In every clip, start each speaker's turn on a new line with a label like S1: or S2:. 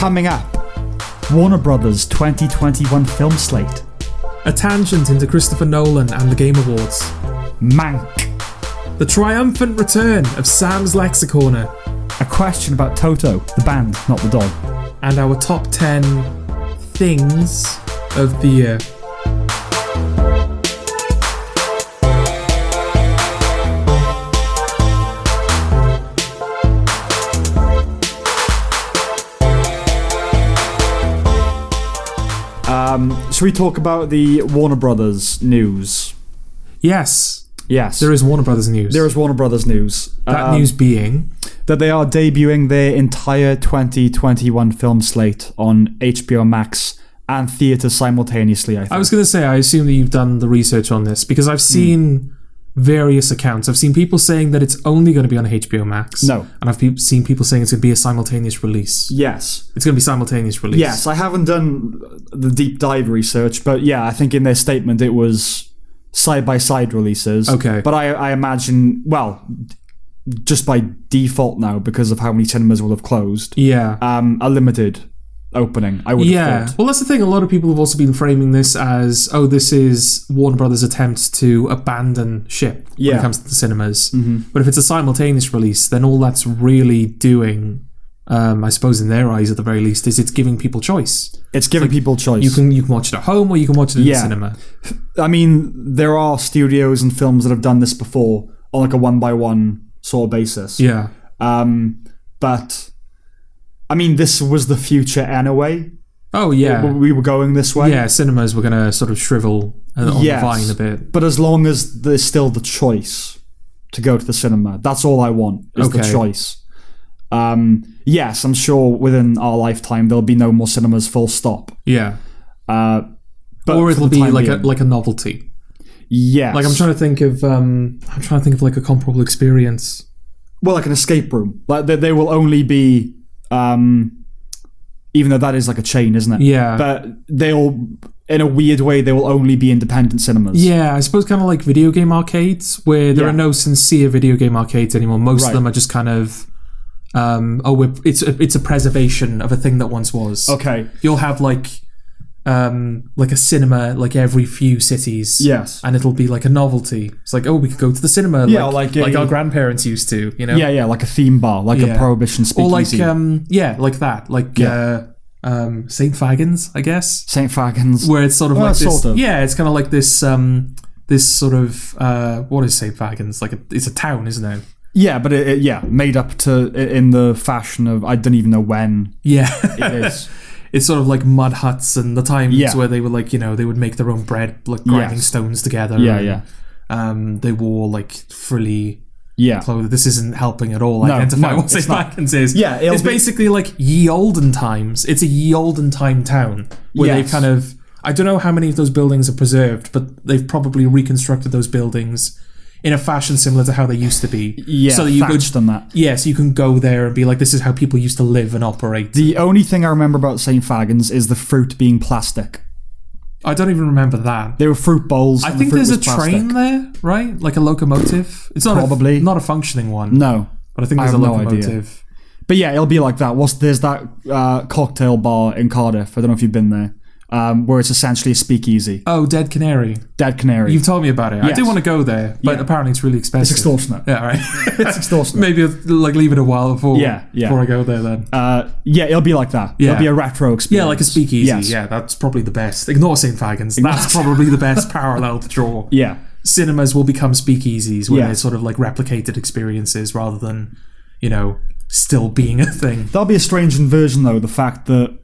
S1: Coming up, Warner Brothers 2021 film slate.
S2: A tangent into Christopher Nolan and the Game Awards.
S1: Mank.
S2: The triumphant return of Sam's Lexicorner.
S1: A question about Toto, the band, not the dog.
S2: And our top 10 things of the year.
S1: Should we talk about the Warner Brothers news?
S2: Yes.
S1: Yes.
S2: There is Warner Brothers news.
S1: There is Warner Brothers news.
S2: That news being
S1: that they are debuting their entire 2021 film slate on HBO Max and theatre simultaneously, I think.
S2: I was going to say, I assume that you've done the research on this, because I've seen various accounts. I've seen people saying that it's only going to be on HBO Max.
S1: No.
S2: And I've seen people saying it's going to be a simultaneous release.
S1: Yes.
S2: It's going to be simultaneous release.
S1: Yes, I haven't done the deep dive research, but yeah, I think in their statement it was side-by-side releases.
S2: Okay.
S1: But I imagine, well, just by default now, because of how many cinemas will have closed,
S2: Yeah.
S1: a limited opening, I would have thought.
S2: Well, that's the thing. A lot of people have also been framing this as, oh, this is Warner Brothers' attempt to abandon ship when it comes to the cinemas. Mm-hmm. But if it's a simultaneous release, then all that's really doing, I suppose in their eyes at the very least, is it's giving people choice.
S1: It's giving people choice.
S2: You can watch it at home or you can watch it in the cinema.
S1: I mean, there are studios and films that have done this before on like a one-by-one sort of basis.
S2: Yeah.
S1: But I mean, this was the future anyway.
S2: Oh, yeah.
S1: We were going this way.
S2: Yeah, cinemas were going to sort of shrivel on the vine a bit.
S1: But as long as there's still the choice to go to the cinema, that's all I want, is the choice. Yes, I'm sure within our lifetime there'll be no more cinemas, full stop.
S2: Yeah.
S1: But
S2: or it'll be like a novelty.
S1: Yes.
S2: Like I'm trying to think of like a comparable experience.
S1: Well, like an escape room. Like they will only be even though that is like a chain, isn't it?
S2: Yeah.
S1: But they'll, in a weird way, they will only be independent cinemas.
S2: Yeah, I suppose kind of like video game arcades, where there are no sincere video game arcades anymore. Most of them are just kind of, it's a preservation of a thing that once was.
S1: Okay.
S2: You'll have like a cinema like every few cities.
S1: Yes.
S2: And it'll be like a novelty. It's like, oh, we could go to the cinema like our grandparents used to, you know?
S1: Yeah, like a theme bar, like a Prohibition speakeasy.
S2: Or like, like that. Like St. Fagans, I guess.
S1: St. Fagans.
S2: Where it's sort of like this.
S1: Sort of.
S2: Yeah, it's kind of like this this sort of what is St. Fagans? Like it's a town, isn't it?
S1: Yeah, but it made up to in the fashion of, I don't even know when.
S2: Yeah.
S1: It is.
S2: It's sort of like mud huts and the times where they were like, you know, they would make their own bread, like grinding stones together.
S1: Yeah,
S2: They wore like frilly clothes. This isn't helping at all identify what St. Fagans is.
S1: Yeah,
S2: it's basically like ye olden times. It's a ye olden time town where they've kind of, I don't know how many of those buildings are preserved, but they've probably reconstructed those buildings in a fashion similar to how they used to be.
S1: Yeah,
S2: so that you
S1: thatched on that.
S2: Yeah, so you can go there and be like, this is how people used to live and operate.
S1: The only thing I remember about St. Fagans is the fruit being plastic.
S2: I don't even remember that.
S1: They were fruit bowls.
S2: I think there's a train there, right? Like a locomotive. It's not
S1: probably
S2: not a functioning one.
S1: No,
S2: but I think there's a locomotive.
S1: But yeah, it'll be like that. There's that cocktail bar in Cardiff. I don't know if you've been there. Where it's essentially a speakeasy.
S2: Oh, Dead Canary.
S1: Dead Canary.
S2: You've told me about it. Yes. I do want to go there, but apparently it's really expensive.
S1: It's extortionate.
S2: Yeah, right.
S1: It's extortionate.
S2: Maybe I'll, like leave it a while before I go there then.
S1: It'll be like that.
S2: Yeah.
S1: It'll be a retro experience.
S2: Yeah, like a speakeasy.
S1: Yes.
S2: Yeah, that's probably the best. Ignore St. Fagans. That's probably the best parallel to draw.
S1: Yeah.
S2: Cinemas will become speakeasies where they're sort of like replicated experiences rather than, you know, still being a thing.
S1: That'll be a strange inversion though, the fact that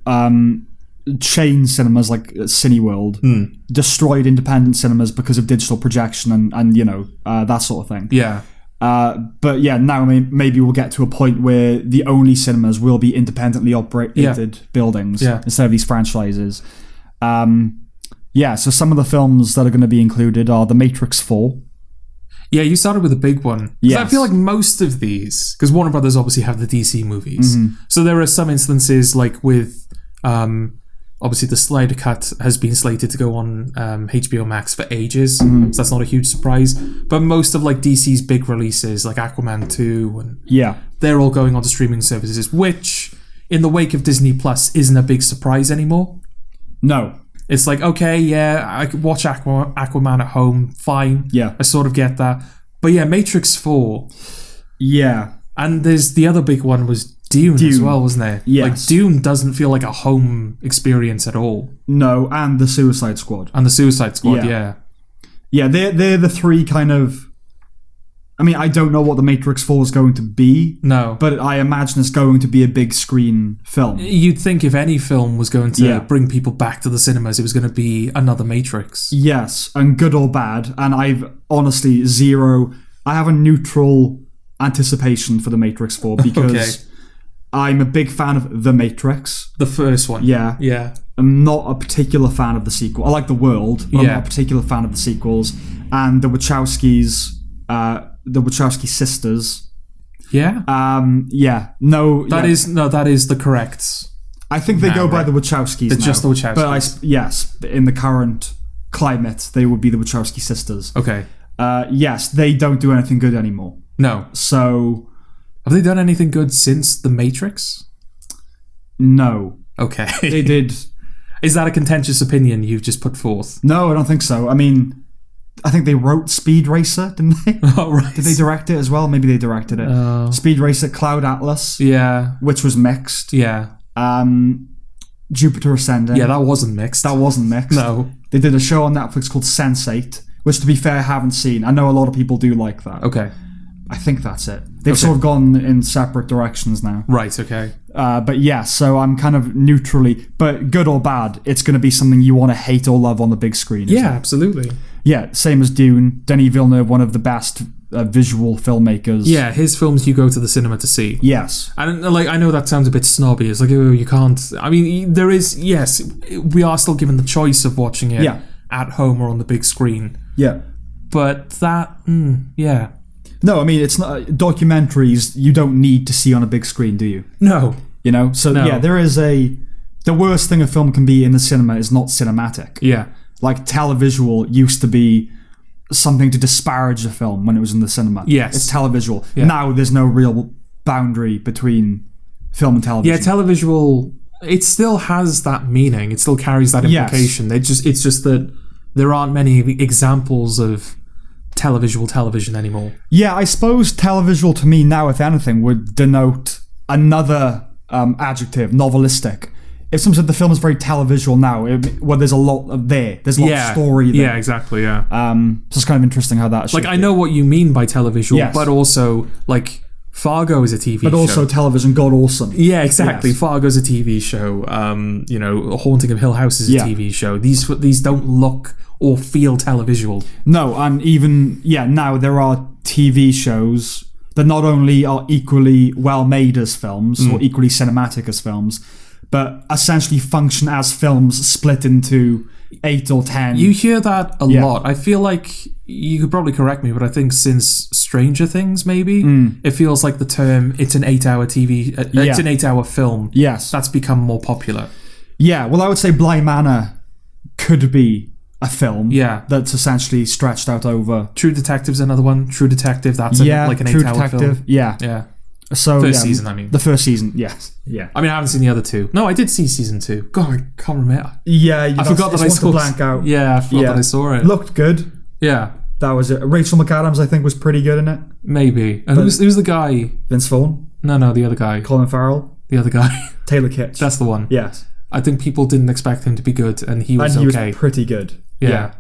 S1: chain cinemas like Cineworld destroyed independent cinemas because of digital projection and you know, that sort of thing.
S2: Yeah.
S1: But yeah, now maybe we'll get to a point where the only cinemas will be independently operated buildings instead of these franchises. So some of the films that are going to be included are The Matrix 4.
S2: Yeah, you started with a big one.
S1: Yes.
S2: I feel like most of these, because Warner Brothers obviously have the DC movies, so there are some instances like with obviously the Snyder Cut has been slated to go on HBO Max for ages, so that's not a huge surprise. But most of like DC's big releases, like Aquaman 2, and they're all going onto streaming services, which in the wake of Disney Plus, isn't a big surprise anymore.
S1: No.
S2: It's like, okay, yeah, I could watch Aquaman at home, fine.
S1: Yeah.
S2: I sort of get that. But yeah, Matrix 4.
S1: Yeah.
S2: And there's the other big one was Dune as well, wasn't there?
S1: Yes.
S2: Like, Dune doesn't feel like a home experience at all.
S1: No, and the Suicide Squad.
S2: And the Suicide Squad, yeah.
S1: Yeah, they're the three kind of... I mean, I don't know what the Matrix 4 is going to be.
S2: No.
S1: But I imagine it's going to be a big screen film.
S2: You'd think if any film was going to bring people back to the cinemas, it was going to be another Matrix.
S1: Yes, and good or bad. And I've honestly I have a neutral anticipation for the Matrix 4 because I'm a big fan of The Matrix.
S2: The first one.
S1: Yeah.
S2: Yeah.
S1: I'm not a particular fan of the sequel. I like the world, but I'm not a particular fan of the sequels. And the Wachowski sisters.
S2: Yeah.
S1: That
S2: is the correct.
S1: I think they go by the Wachowskis.
S2: It's just the Wachowskis.
S1: But yes, in the current climate, they would be the Wachowski sisters.
S2: Okay.
S1: Yes, they don't do anything good anymore.
S2: No.
S1: So,
S2: have they done anything good since The Matrix?
S1: No.
S2: Okay.
S1: They did.
S2: Is that a contentious opinion you've just put forth?
S1: No, I don't think so. I mean, I think they wrote Speed Racer, didn't they?
S2: Oh, right.
S1: Did they direct it as well? Maybe they directed it. Speed Racer, Cloud Atlas.
S2: Yeah.
S1: Which was mixed.
S2: Yeah.
S1: Jupiter Ascending.
S2: Yeah, that wasn't mixed. No.
S1: They did a show on Netflix called Sense8, which, to be fair, I haven't seen. I know a lot of people do like that.
S2: Okay.
S1: I think that's it. They've sort of gone in separate directions now.
S2: Right, okay.
S1: But yeah, so I'm kind of neutrally, but good or bad, it's going to be something you want to hate or love on the big screen.
S2: Yeah, absolutely.
S1: Yeah, same as Dune. Denis Villeneuve, one of the best visual filmmakers.
S2: Yeah, his films you go to the cinema to see.
S1: Yes.
S2: And like, I know that sounds a bit snobby. It's like, oh, you can't... I mean, there is... Yes, we are still given the choice of watching it at home or on the big screen.
S1: Yeah.
S2: But that... yeah.
S1: No, I mean, it's not... Documentaries, you don't need to see on a big screen, do you?
S2: No.
S1: You know? So, yeah, there is a... The worst thing a film can be in the cinema is not cinematic.
S2: Yeah.
S1: Like, televisual used to be something to disparage a film when it was in the cinema.
S2: Yes.
S1: It's televisual. Yeah. Now there's no real boundary between film and television.
S2: Yeah, televisual, it still has that meaning. It still carries that implication. Yes. It's just that there aren't many examples of televisual television anymore.
S1: Yeah, I suppose televisual to me now, if anything, would denote another adjective, novelistic. If someone said the film is very televisual now, there's a lot of there's a lot of story there.
S2: Yeah, exactly, yeah.
S1: So it's kind of interesting how that should
S2: I know what you mean by televisual, but also, like, Fargo is a TV show.
S1: But also television, God awesome.
S2: Yeah, exactly. Yes. Fargo's a TV show. Haunting of Hill House is a TV show. These don't look or feel televisual.
S1: No, and even, now there are TV shows that not only are equally well made as films, or equally cinematic as films, but essentially function as films split into 8 or 10.
S2: You hear that a lot. I feel like, you could probably correct me, but I think since Stranger Things, maybe, it feels like the term, it's an 8-hour TV, it's an 8-hour film.
S1: Yes.
S2: That's become more popular.
S1: Yeah, well, I would say Bly Manor could be a film that's essentially stretched out over...
S2: True Detective's another one. True Detective, that's like an 8-hour film.
S1: Yeah. So,
S2: first season, I mean.
S1: The first season, yes. Yeah.
S2: I mean, I haven't seen the other two. No, I did see season 2. God, I can't remember.
S1: Yeah,
S2: I forgot that I saw
S1: blank out.
S2: Yeah, I forgot that I saw it.
S1: Looked good.
S2: Yeah.
S1: That was it. Rachel McAdams, I think, was pretty good in it.
S2: Maybe. And who's the guy?
S1: Vince Vaughn?
S2: No, the other guy.
S1: Colin Farrell?
S2: The other guy.
S1: Taylor Kitsch.
S2: That's the one.
S1: Yes.
S2: I think people didn't expect him to be good, and he was okay.
S1: And he was pretty good.
S2: Yeah.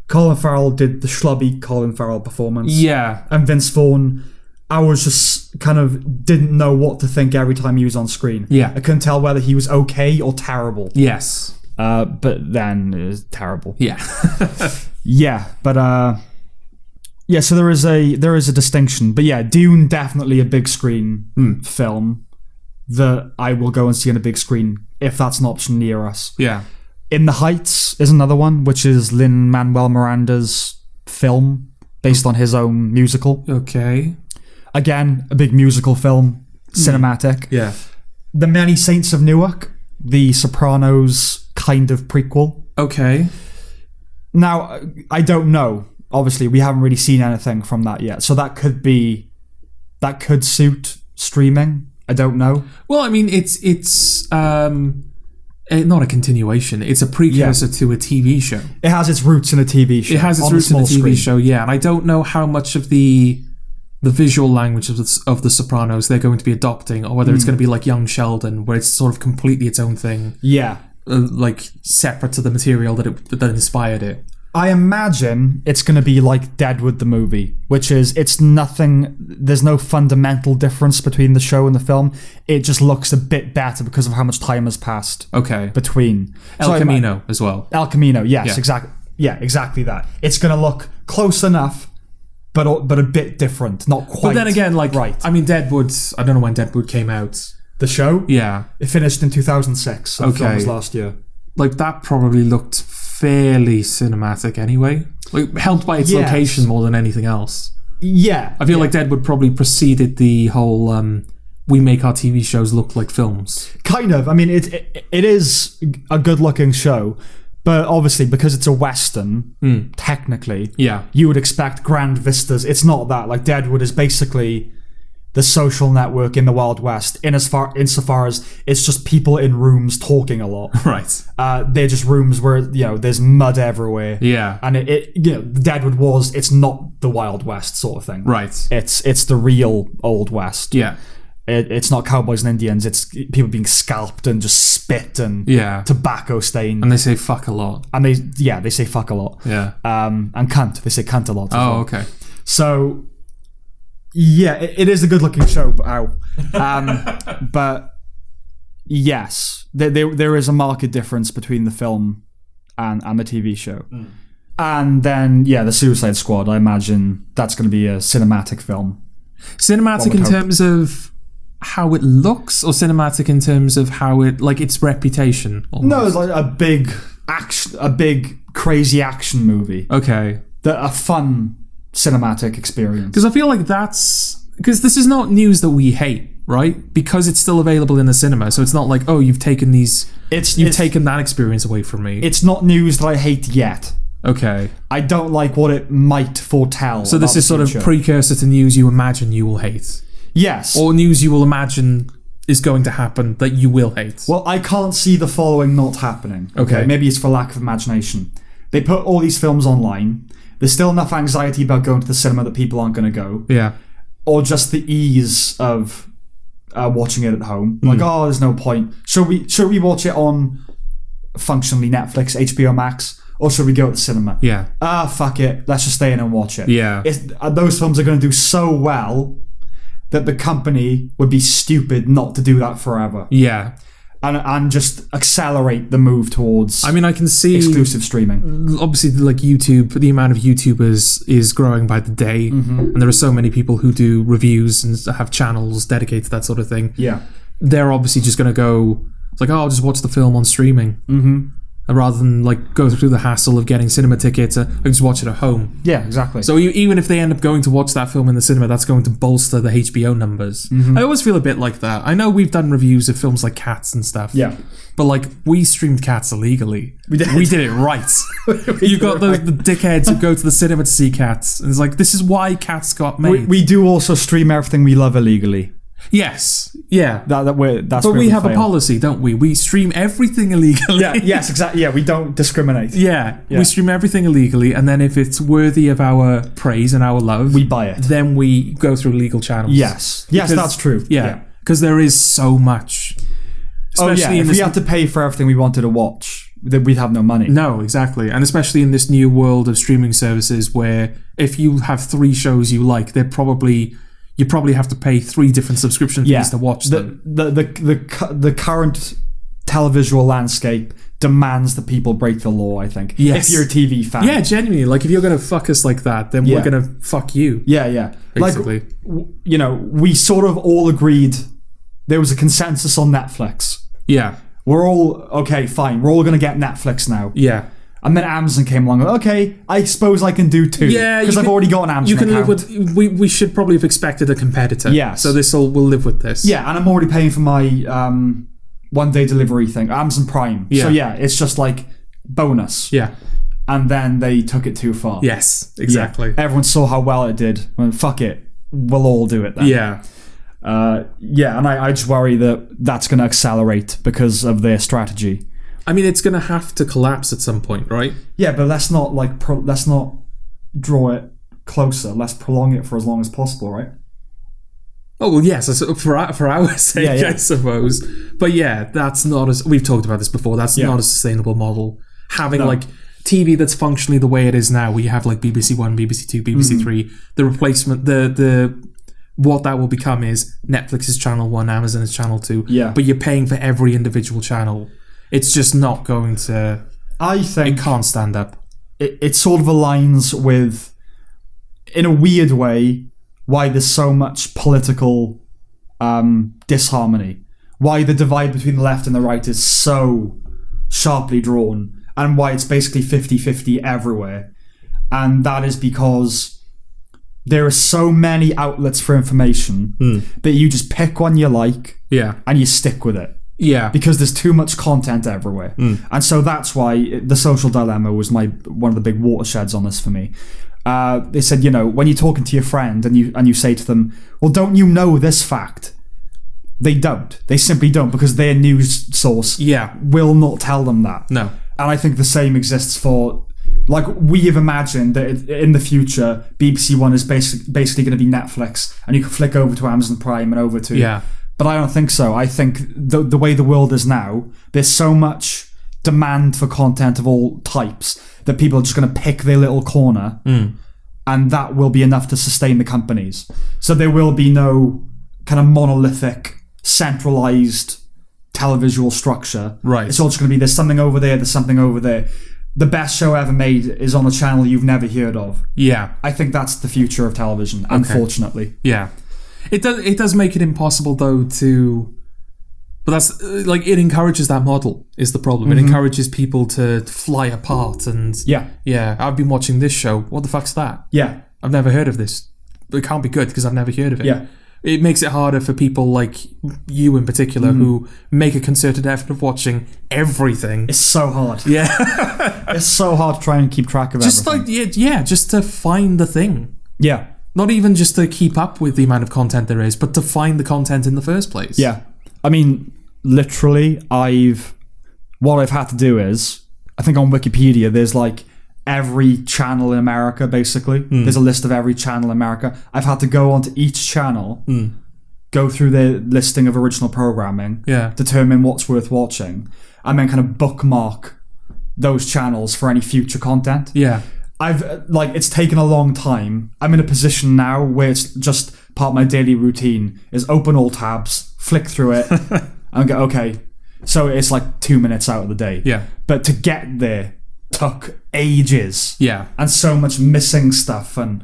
S1: Colin Farrell did the schlubby Colin Farrell performance.
S2: Yeah.
S1: And Vince Vaughn, I was just kind of didn't know what to think every time he was on screen.
S2: Yeah.
S1: I couldn't tell whether he was okay or terrible.
S2: Yes.
S1: But then it was terrible.
S2: Yeah.
S1: So there is a distinction. But yeah, Dune, definitely a big screen film that I will go and see on a big screen if that's an option near us.
S2: Yeah.
S1: In the Heights is another one, which is Lin-Manuel Miranda's film based on his own musical.
S2: Okay.
S1: Again, a big musical film, cinematic.
S2: Yeah.
S1: The Many Saints of Newark, the Sopranos kind of prequel.
S2: Okay.
S1: Now, I don't know. Obviously, we haven't really seen anything from that yet. So that could suit streaming. I don't know.
S2: Well, I mean, it's not a continuation. It's a precursor to a TV show.
S1: It has its roots in a TV show.
S2: It has its roots in a TV show, yeah. And I don't know how much of the visual language of The Sopranos they're going to be adopting, or whether it's going to be like Young Sheldon, where it's sort of completely its own thing.
S1: Yeah.
S2: Like separate to the material that inspired it.
S1: I imagine it's going to be like Deadwood the movie, which is, it's nothing, there's no fundamental difference between the show and the film. It just looks a bit better because of how much time has passed between.
S2: El Camino as well.
S1: El Camino, yes, exactly. Yeah, exactly that. It's going to look close enough, but a bit different, not quite.
S2: But then again, like,
S1: right.
S2: I mean, Deadwood, I don't know when Deadwood came out.
S1: The show?
S2: Yeah.
S1: It finished in 2006, so the film was last year.
S2: Like, that probably looked fairly cinematic anyway. Like, helped by its location more than anything else.
S1: Yeah.
S2: I feel like Deadwood probably preceded the whole, we make our TV shows look like films.
S1: Kind of. I mean, it is a good-looking show, but obviously, because it's a Western, technically, you would expect grand vistas. It's not that. Like, Deadwood is basically the social network in the Wild West, insofar as it's just people in rooms talking a lot.
S2: Right.
S1: They're just rooms where, there's mud everywhere.
S2: Yeah.
S1: And Deadwood it's not the Wild West sort of thing.
S2: Right.
S1: It's the real Old West.
S2: Yeah.
S1: It's not cowboys and Indians. It's people being scalped and just spit and tobacco stained.
S2: And they say fuck a lot.
S1: And they say fuck a lot.
S2: Yeah.
S1: And cunt. They say cunt a lot as well.
S2: Okay.
S1: So, yeah, it is a good-looking show. But yes, there is a marked difference between the film and the TV show. And then, the Suicide Squad, I imagine that's going to be a cinematic film.
S2: Cinematic in terms of how it looks, or cinematic in terms of how its reputation? Almost? No,
S1: it's like a big crazy action movie.
S2: Okay.
S1: A fun cinematic experience.
S2: Because I feel like because this is not news that we hate, right? Because it's still available in the cinema, so it's not like, oh, you've taken taken that experience away from me.
S1: It's not news that I hate yet.
S2: Okay.
S1: I don't like what it might foretell.
S2: So this is sort of precursor to news you imagine you will hate.
S1: Yes.
S2: Or news you will imagine is going to happen that you will hate.
S1: Well, I can't see the following not happening.
S2: Okay.
S1: Maybe it's for lack of imagination. They put all these films online. There's still enough anxiety about going to the cinema that people aren't going to go.
S2: Yeah.
S1: Or just the ease of watching it at home. Like, there's no point. Should we watch it on functionally Netflix, HBO Max, or should we go to the cinema?
S2: Yeah.
S1: Fuck it. Let's just stay in and watch it.
S2: Yeah.
S1: Those films are going to do so well that the company would be stupid not to do that forever.
S2: Yeah.
S1: And just accelerate the move towards
S2: I mean, I can see
S1: exclusive streaming.
S2: Obviously, like YouTube, the amount of YouTubers is growing by the day. And there are so many people who do reviews and have channels dedicated to that sort of thing.
S1: Yeah.
S2: They're obviously just going to go, it's like, I'll just watch the film on streaming. Rather than like go through the hassle of getting cinema tickets, I can just watch it at home.
S1: Yeah, exactly.
S2: So even if they end up going to watch that film in the cinema, that's going to bolster the HBO numbers. I always feel a bit like that. I know we've done reviews of films like Cats and stuff.
S1: Yeah.
S2: But like, we streamed Cats illegally. We did it right. You've got the dickheads who go to the cinema to see Cats. And it's like, this is why Cats got made.
S1: We do also stream everything we love illegally.
S2: Yes. Yeah.
S1: But
S2: we have a policy, don't we? We stream everything illegally.
S1: Yeah. Yes. Exactly. Yeah. We don't discriminate.
S2: Yeah. We stream everything illegally, and then if it's worthy of our praise and our love,
S1: we buy it.
S2: Then we go through legal channels.
S1: Yes. Yes, that's true.
S2: Yeah. Because there is so much.
S1: Especially if we had to pay for everything we wanted to watch, then we'd have no money.
S2: No, exactly. And especially in this new world of streaming services, where if you have 3 shows you like, you probably have to pay 3 different subscription fees to watch them.
S1: The current televisual landscape demands that people break the law, I think.
S2: Yes.
S1: If you're a TV fan.
S2: Yeah, genuinely. Like, if you're going to fuck us like that, then we're going to fuck you.
S1: Yeah.
S2: Basically.
S1: Like, we sort of all agreed there was a consensus on Netflix.
S2: Yeah.
S1: We're all, okay, fine. We're all going to get Netflix now.
S2: Yeah.
S1: And then Amazon came along. Okay, I suppose I can do 2.
S2: Yeah,
S1: because I've already got an Amazon account.
S2: Live with. We should probably have expected a competitor.
S1: Yes.
S2: So we'll live with this.
S1: Yeah, and I'm already paying for my one-day delivery thing, Amazon Prime.
S2: Yeah.
S1: So yeah, it's just like bonus.
S2: Yeah.
S1: And then they took it too far.
S2: Yes, exactly.
S1: Yeah. Everyone saw how well it did. Well, fuck it, we'll all do it then.
S2: Yeah.
S1: And I just worry that that's going to accelerate because of their strategy.
S2: I mean, it's going to have to collapse at some point, right?
S1: Yeah, but let's not let's not draw it closer. Let's prolong it for as long as possible, right?
S2: Oh well, yes, for our sake, I suppose. But yeah, that's not as we've talked about this before. That's not a sustainable model. Having like TV that's functionally the way it is now, where you have like BBC One, BBC Two, BBC Three. The replacement, the what that will become is Netflix's Channel 1, Amazon's Channel 2.
S1: Yeah.
S2: But you're paying for every individual channel. It's just not going to...
S1: I think...
S2: It can't stand up.
S1: It sort of aligns with, in a weird way, why there's so much political disharmony. Why the divide between the left and the right is so sharply drawn. And why it's basically 50-50 everywhere. And that is because... there are so many outlets for information that you just pick one you like and you stick with it.
S2: Yeah.
S1: Because there's too much content everywhere. And so that's why The Social Dilemma was one of the big watersheds on this for me. They said, when you're talking to your friend and you say to them, well, don't you know this fact? They don't. They simply don't, because their news source will not tell them that.
S2: No.
S1: And I think the same exists for... like, we have imagined that in the future, BBC One is basically going to be Netflix, and you can flick over to Amazon Prime and over to...
S2: Yeah.
S1: But I don't think so. I think the way the world is now, there's so much demand for content of all types that people are just going to pick their little corner, and that will be enough to sustain the companies. So there will be no kind of monolithic, centralized televisual structure.
S2: Right.
S1: It's all just going to be, there's something over there, there's something over there. The best show ever made is on a channel you've never heard of. Yeah. I think that's the future of television, unfortunately.
S2: Yeah. It does make it impossible, though, to... But that's... like, it encourages that model, is the problem. It encourages people to fly apart and... Yeah, I've been watching this show. What the fuck's that?
S1: Yeah.
S2: I've never heard of this. It can't be good, because I've never heard of it.
S1: Yeah.
S2: It makes it harder for people like you in particular who make a concerted effort of watching everything.
S1: It's so hard.
S2: Yeah.
S1: It's so hard to try and keep track of everything.
S2: Just to find the thing.
S1: Yeah.
S2: Not even just to keep up with the amount of content there is, but to find the content in the first place.
S1: Yeah. I mean, literally, what I've had to do is, I think on Wikipedia, there's like every channel in America, basically. There's a list of every channel in America. I've had to go onto each channel, go through their listing of original programming, determine what's worth watching, and then kind of bookmark those channels for any future content.
S2: Yeah.
S1: It's taken a long time. I'm in a position now where it's just part of my daily routine is open all tabs, flick through it, and go, okay. So it's like 2 minutes out of the day.
S2: Yeah.
S1: But to get there took ages.
S2: Yeah.
S1: And so much missing stuff. And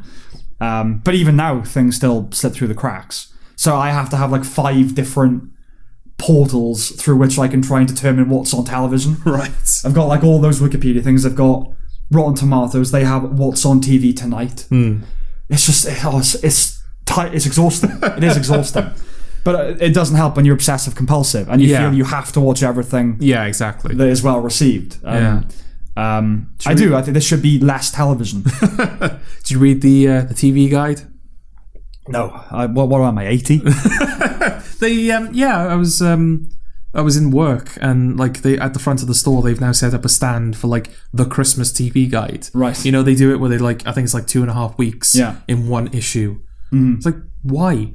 S1: but even now, things still slip through the cracks. So I have to have like 5 different portals through which I can try and determine what's on television.
S2: Right.
S1: I've got like all those Wikipedia things. I've got Rotten Tomatoes. They have what's on TV tonight. It's just it's exhausting. It is exhausting. But it doesn't help when you're obsessive compulsive and you feel you have to watch everything.
S2: Yeah, exactly.
S1: That is well received. I think there should be less television.
S2: Did you read the TV guide?
S1: No. What am I, 80?
S2: I was in work, and like they at the front of the store, they've now set up a stand for like the Christmas TV guide.
S1: Right.
S2: You know, they do it where they like, I think it's like 2.5 weeks in one issue. It's like, why?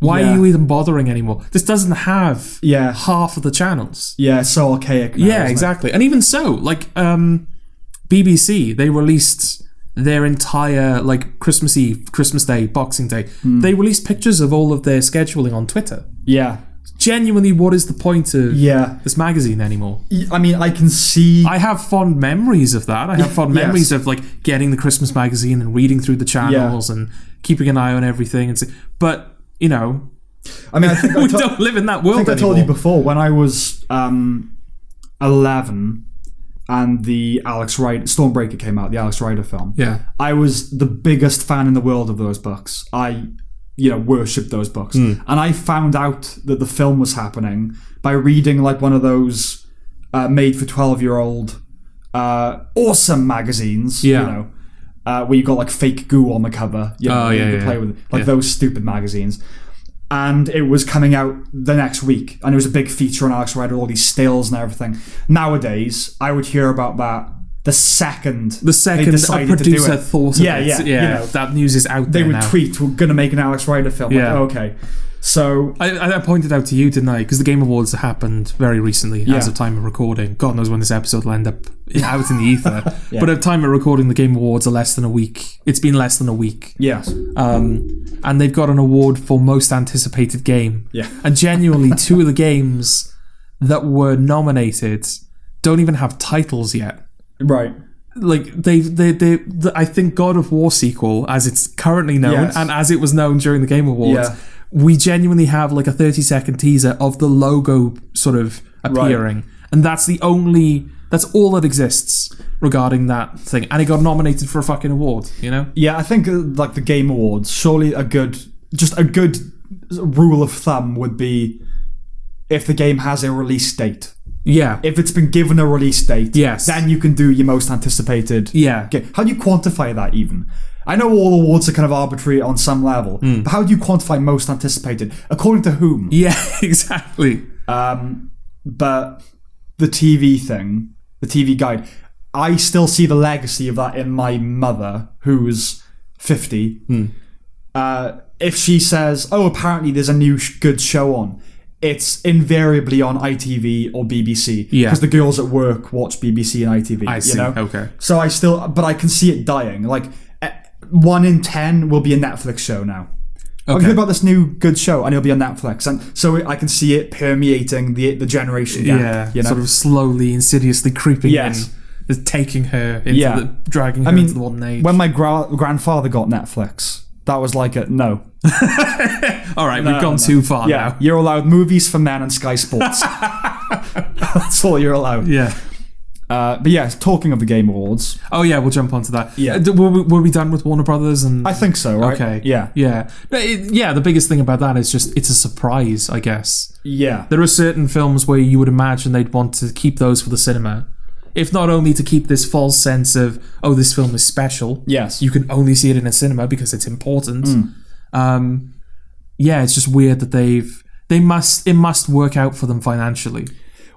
S2: Why are you even bothering anymore? This doesn't have half of the channels.
S1: Yeah, it's so archaic now,
S2: yeah, exactly. And even so, like BBC, they released their entire like Christmas Eve, Christmas Day, Boxing Day. They released pictures of all of their scheduling on Twitter.
S1: Yeah.
S2: Genuinely, what is the point of this magazine anymore?
S1: I mean, I can see...
S2: I have fond memories of that. I have fond memories of like getting the Christmas magazine and reading through the channels and keeping an eye on everything. But you know,
S1: I mean, I think
S2: we don't live in that world anymore.
S1: I told you before, when I was 11 and the Stormbreaker came out, the Alex Rider film.
S2: Yeah,
S1: I was the biggest fan in the world of those books. I worshipped those books, and I found out that the film was happening by reading like one of those made for 12-year-old awesome magazines.
S2: Yeah.
S1: Where you got like fake goo on the cover. You can play with like those stupid magazines. and it was coming out the next week, and it was a big feature on Alex Rider, all these stills and everything. Nowadays, I would hear about that the second
S2: a producer thought of it.
S1: Yeah, you know,
S2: that news is out
S1: they
S2: there
S1: would
S2: now.
S1: tweet, we're going to make an Alex Rider film.
S2: Yeah.
S1: Like, okay. So
S2: I pointed out to you, didn't I? Because the Game Awards happened very recently, as of time of recording. God knows when this episode will end up out in the ether. But at time of recording, the Game Awards are less than a week. It's been less than a week.
S1: Yes.
S2: And they've got an award for most anticipated game.
S1: Yeah.
S2: And genuinely, two of the games that were nominated don't even have titles yet.
S1: Right.
S2: Like I think God of War sequel, as it's currently known, and as it was known during the Game Awards, we genuinely have like a 30-second teaser of the logo sort of appearing, and that's all that exists regarding that thing, and it got nominated for a fucking award, you know?
S1: Yeah, I think like the Game Awards, surely a good rule of thumb would be if the game has a release date.
S2: Yeah.
S1: If it's been given a release date, then you can do your most anticipated game. How do you quantify that even? I know all awards are kind of arbitrary on some level, but how do you quantify most anticipated? According to whom?
S2: Yeah, exactly.
S1: But the TV thing, the TV guide, I still see the legacy of that in my mother, who's 50. If she says, oh, apparently there's a new good show on, it's invariably on ITV or BBC.
S2: Yeah.
S1: Because the girls at work watch BBC and ITV.
S2: I see.
S1: You know?
S2: Okay.
S1: So but I can see it dying. Like, 1 in 10 will be a Netflix show now. I've heard about this new good show, and it'll be on Netflix. And so I can see it permeating the generation gap.
S2: Yeah.
S1: You know?
S2: Sort of slowly, insidiously creeping in. Is taking her into dragging her into the modern age.
S1: When my grandfather got Netflix, that was like no.
S2: All right, we've gone too far now.
S1: You're allowed movies for men and Sky Sports. That's all you're allowed.
S2: Yeah.
S1: But yeah, talking of the Game Awards.
S2: Oh yeah, we'll jump onto that.
S1: Yeah.
S2: Were we done with Warner Brothers? And
S1: I think so, right?
S2: Okay.
S1: Yeah.
S2: Yeah. The biggest thing about that is just it's a surprise, I guess.
S1: Yeah.
S2: There are certain films where you would imagine they'd want to keep those for the cinema. If not only to keep this false sense of, oh, this film is special.
S1: Yes.
S2: You can only see it in a cinema because it's important. It's just weird that it must work out for them financially.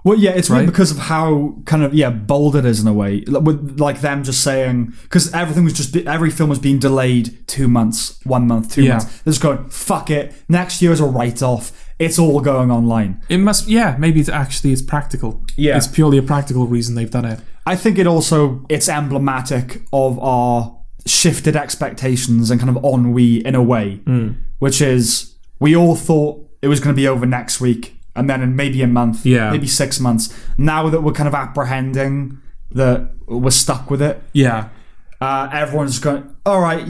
S1: Well, yeah, it's weird because of how kind of bold it is in a way. With like them just saying, because every film was being delayed 2 months, 1 month, 2 months. They're just going, fuck it. Next year's a write-off. It's all going online.
S2: It must, maybe it's practical.
S1: Yeah.
S2: It's purely a practical reason they've done it.
S1: I think it's emblematic of our shifted expectations and kind of ennui in a way, which is we all thought it was going to be over next week, and then in maybe a month, maybe 6 months. Now that we're kind of apprehending that we're stuck with it, everyone's going, all right,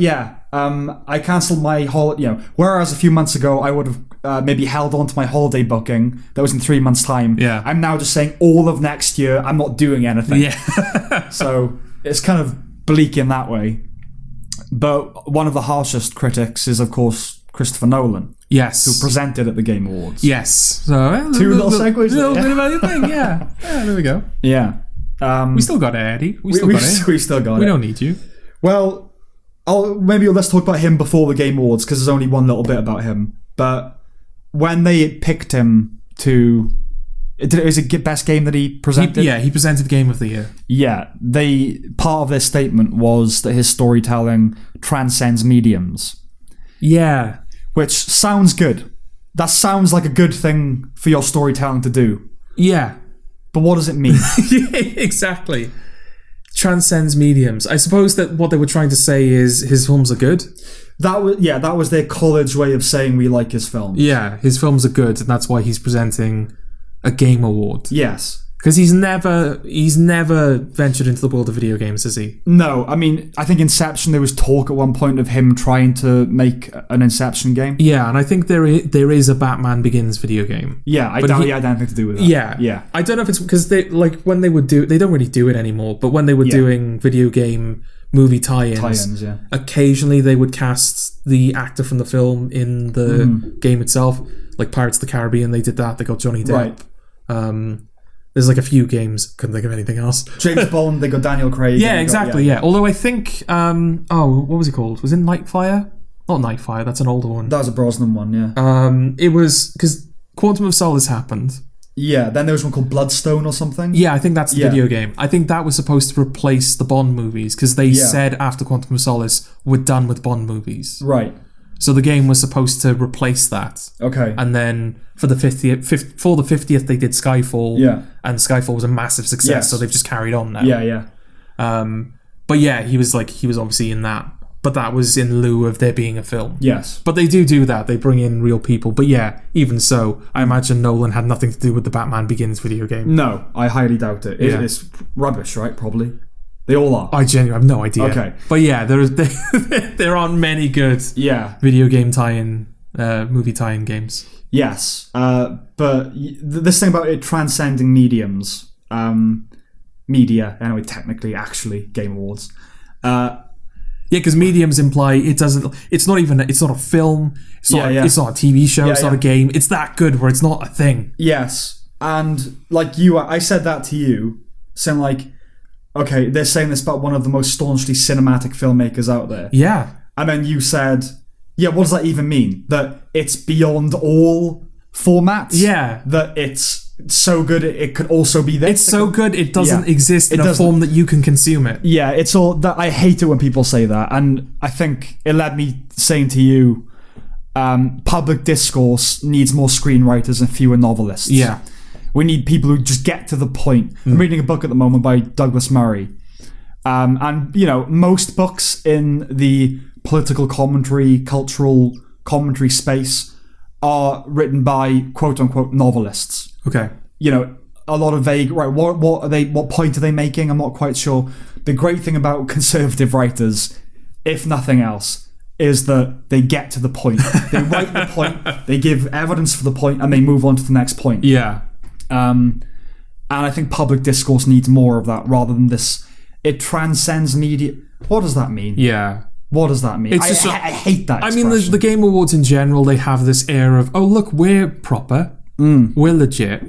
S1: I cancelled my holiday. Whereas a few months ago I would have maybe held on to my holiday booking that was in 3 months' time.
S2: Yeah.
S1: I'm now just saying all of next year I'm not doing anything.
S2: Yeah.
S1: So it's kind of bleak in that way. But one of the harshest critics is, of course, Christopher Nolan.
S2: Yes.
S1: Who presented at the Game Awards.
S2: Yes. So
S1: two little segues.
S2: A little bit about your thing, yeah. Yeah, there we go.
S1: Yeah.
S2: We still got it, Eddie. We still got it. We don't need you.
S1: Well, let's talk about him before the Game Awards, because there's only one little bit about him. But when they picked him to... Is it best game that he presented?
S2: He presented Game of the Year.
S1: Yeah. Part of their statement was that his storytelling transcends mediums. Yeah. Which sounds good. That sounds like a good thing for your storytelling to do. Yeah. But what does it mean?
S2: Exactly. Transcends mediums. I suppose that what they were trying to say is his films are good.
S1: That was their college way of saying we like his films.
S2: Yeah, his films are good, and that's why he's presenting a Game Award.
S1: Yes.
S2: Because he's never ventured into the world of video games, has he?
S1: No, I mean, I think Inception, there was talk at one point of him trying to make an Inception game.
S2: Yeah, and I think there is a Batman Begins video game.
S1: Yeah, I doubt he had anything to do with that.
S2: Yeah. I don't know if it's because they don't really do it anymore, but when they were doing video game movie tie-ins, occasionally they would cast the actor from the film in the game itself. Like Pirates of the Caribbean, they did that. They got Johnny Depp. Right. There's like a few games. Couldn't think of anything else.
S1: James Bond, they got Daniel Craig.
S2: Yeah, exactly. Although I think, what was it called? Was it Nightfire? Not Nightfire, that's an older one.
S1: That was a Brosnan one, yeah.
S2: It was... Because Quantum of Solace happened.
S1: Yeah, then there was one called Bloodstone or something.
S2: Yeah, I think that's the video game. I think that was supposed to replace the Bond movies, because they said after Quantum of Solace, we're done with Bond movies.
S1: Right.
S2: So the game was supposed to replace that.
S1: Okay.
S2: And then for the 50th, they did Skyfall.
S1: Yeah.
S2: And Skyfall was a massive success, so they've just carried on now.
S1: Yeah.
S2: But yeah, he was obviously in that. But that was in lieu of there being a film.
S1: Yes.
S2: But they do that. They bring in real people. But yeah, even so, I imagine Nolan had nothing to do with the Batman Begins video game.
S1: No, I highly doubt it. It's rubbish, right? Probably. They all are.
S2: I genuinely have no idea.
S1: Okay.
S2: But yeah, there aren't many good video game tie-in, movie tie-in games.
S1: Yes. But this thing about it transcending mediums, media, anyway, technically, actually, Game Awards. Yeah,
S2: because mediums imply it's not a film, it's not a TV show, it's not a game, it's that good where it's not a thing.
S1: Yes. And like I said that to you, saying like, okay, they're saying this about one of the most staunchly cinematic filmmakers out there.
S2: Yeah.
S1: And then you said, yeah, what does that even mean? That it's beyond all formats? Yeah. That it's so good it could also be this?
S2: It's so good it doesn't exist in a form that you can consume it.
S1: Yeah, it's all that. I hate it when people say that. And I think it led me saying to you, public discourse needs more screenwriters and fewer novelists.
S2: Yeah.
S1: We need people who just get to the point. I'm reading a book at the moment by Douglas Murray. And, most books in the political commentary, cultural commentary space are written by quote-unquote novelists.
S2: Okay.
S1: A lot of vague... Right, what point are they making? I'm not quite sure. The great thing about conservative writers, if nothing else, is that they get to the point. They write the point, they give evidence for the point, and they move on to the next point.
S2: Yeah.
S1: And I think public discourse needs more of that rather than this. It transcends media. What does that mean?
S2: Yeah.
S1: What does that mean? I hate that expression.
S2: I mean, the Game Awards in general, they have this air of, oh, look, we're proper. We're legit.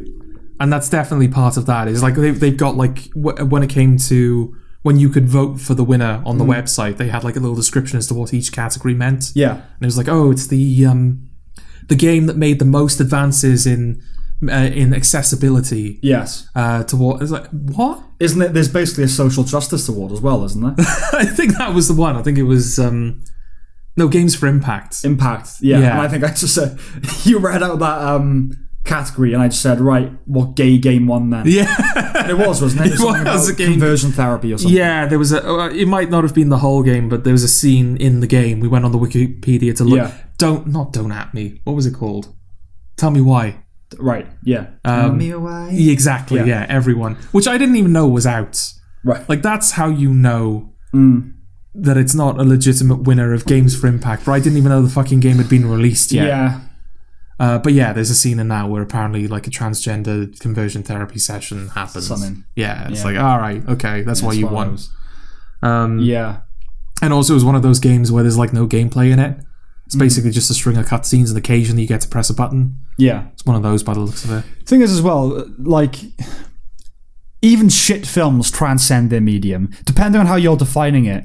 S2: And that's definitely part of that. Is like they've got like, when it came to when you could vote for the winner on the website, they had like a little description as to what each category meant.
S1: Yeah.
S2: And it was like, oh, it's the game that made the most advances in accessibility.
S1: Yes.
S2: To what? It's like, what?
S1: Isn't it? There's basically a social justice award as well, isn't there?
S2: I think that was the one. I think it was Games for Impact.
S1: Impact. Yeah. And I think I just said you read out that category, and I just said, right, what gay game won then? Yeah. And it wasn't it? It was a game. Conversion therapy or something.
S2: Yeah, there was it might not have been the whole game, but there was a scene in the game. We went on the Wikipedia to look. Yeah. Don't at me. What was it called? Tell me why.
S1: Right, yeah. Tell me why.
S2: Exactly, yeah, everyone. Which I didn't even know was out.
S1: Right.
S2: Like, that's how you know that it's not a legitimate winner of Games for Impact, but I didn't even know the fucking game had been released yet.
S1: Yeah.
S2: But yeah, there's a scene in that where apparently like a transgender conversion therapy session happens.
S1: Something.
S2: Yeah, it's like, all right, okay, that's why you won.
S1: Yeah.
S2: And also it was one of those games where there's like no gameplay in it. It's basically just a string of cutscenes, and occasionally you get to press a button.
S1: Yeah.
S2: It's one of those by the looks of it.
S1: Thing is as well, like, even shit films transcend their medium. Depending on how you're defining it,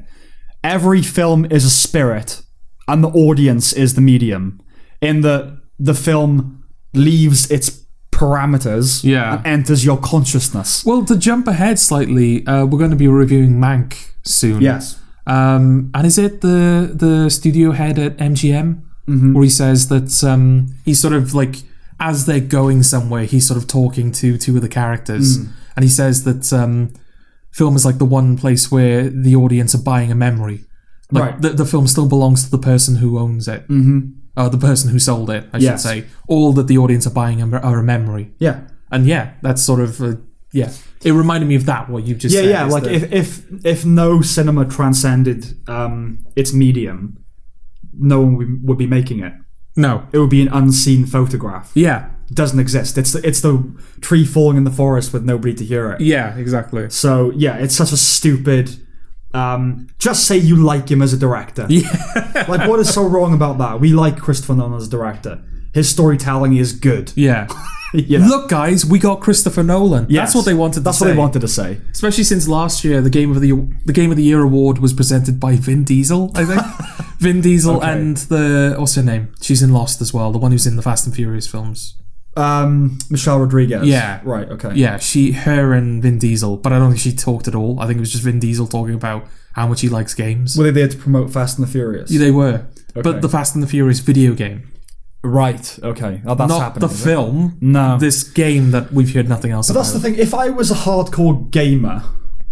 S1: every film is a spirit, and the audience is the medium. In the film leaves its parameters and enters your consciousness.
S2: Well, to jump ahead slightly, we're going to be reviewing Mank soon.
S1: Yes.
S2: And is it the studio head at MGM where he says that he's sort of like, as they're going somewhere, he's sort of talking to two of the characters, and he says that film is like the one place where the audience are buying a memory. Like, right. The film still belongs to the person who owns it. The person who sold it, I should say. All that the audience are buying are a memory.
S1: Yeah.
S2: And yeah, that's sort of... It reminded me of that, what you just said.
S1: Yeah, like if no cinema transcended its medium, no one would be making it.
S2: No.
S1: It would be an unseen photograph.
S2: Yeah.
S1: It doesn't exist. It's the tree falling in the forest with nobody to hear it.
S2: Yeah, exactly.
S1: So, yeah, it's such a stupid... just say you like him as a director. Yeah. Like, what is so wrong about that? We like Christopher Nolan as a director. His storytelling is good.
S2: Yeah. Look, guys, we got Christopher Nolan.
S1: Yes.
S2: That's what they wanted to
S1: That's
S2: say.
S1: what they wanted to say.
S2: Especially since last year, the Game of the Year award was presented by Vin Diesel, I think. Vin Diesel and what's her name? She's in Lost as well, the one who's in the Fast and Furious films.
S1: Michelle Rodriguez.
S2: Yeah.
S1: Right, okay.
S2: Yeah, her and Vin Diesel, but I don't think she talked at all. I think it was just Vin Diesel talking about how much he likes games.
S1: Were they there to promote Fast and the Furious?
S2: Yeah, they were.
S1: Okay.
S2: But the Fast and the Furious video game.
S1: Right, okay. Oh, that's
S2: Not
S1: happening,
S2: the film.
S1: No.
S2: This game that we've heard nothing else
S1: But
S2: about.
S1: that's the thing. If I was a hardcore gamer,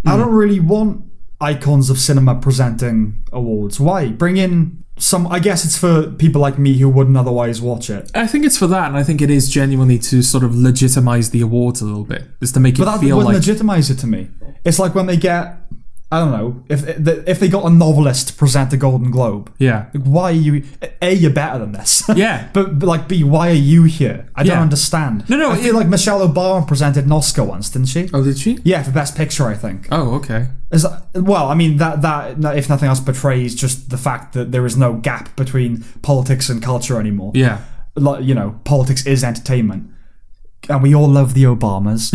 S1: I don't really want icons of cinema presenting awards. Why? Bring in some... I guess it's for people like me who wouldn't otherwise watch it.
S2: I think it's for that, and I think it is genuinely to sort of legitimize the awards a little bit. Is to make it feel like...
S1: But that wouldn't legitimize it to me. It's like when they get... I don't know, if they got a novelist to present a Golden Globe.
S2: Yeah.
S1: Like, why are you... A, you're better than this.
S2: Yeah.
S1: but like, B, why are you here? I don't understand.
S2: No,
S1: I feel like Michelle Obama presented an Oscar once, didn't she?
S2: Oh, did she?
S1: Yeah, for Best Picture, I think.
S2: Oh, okay.
S1: Well, I mean, that if nothing else betrays just the fact that there is no gap between politics and culture anymore.
S2: Yeah.
S1: Like, you know, politics is entertainment. And we all love the Obamas.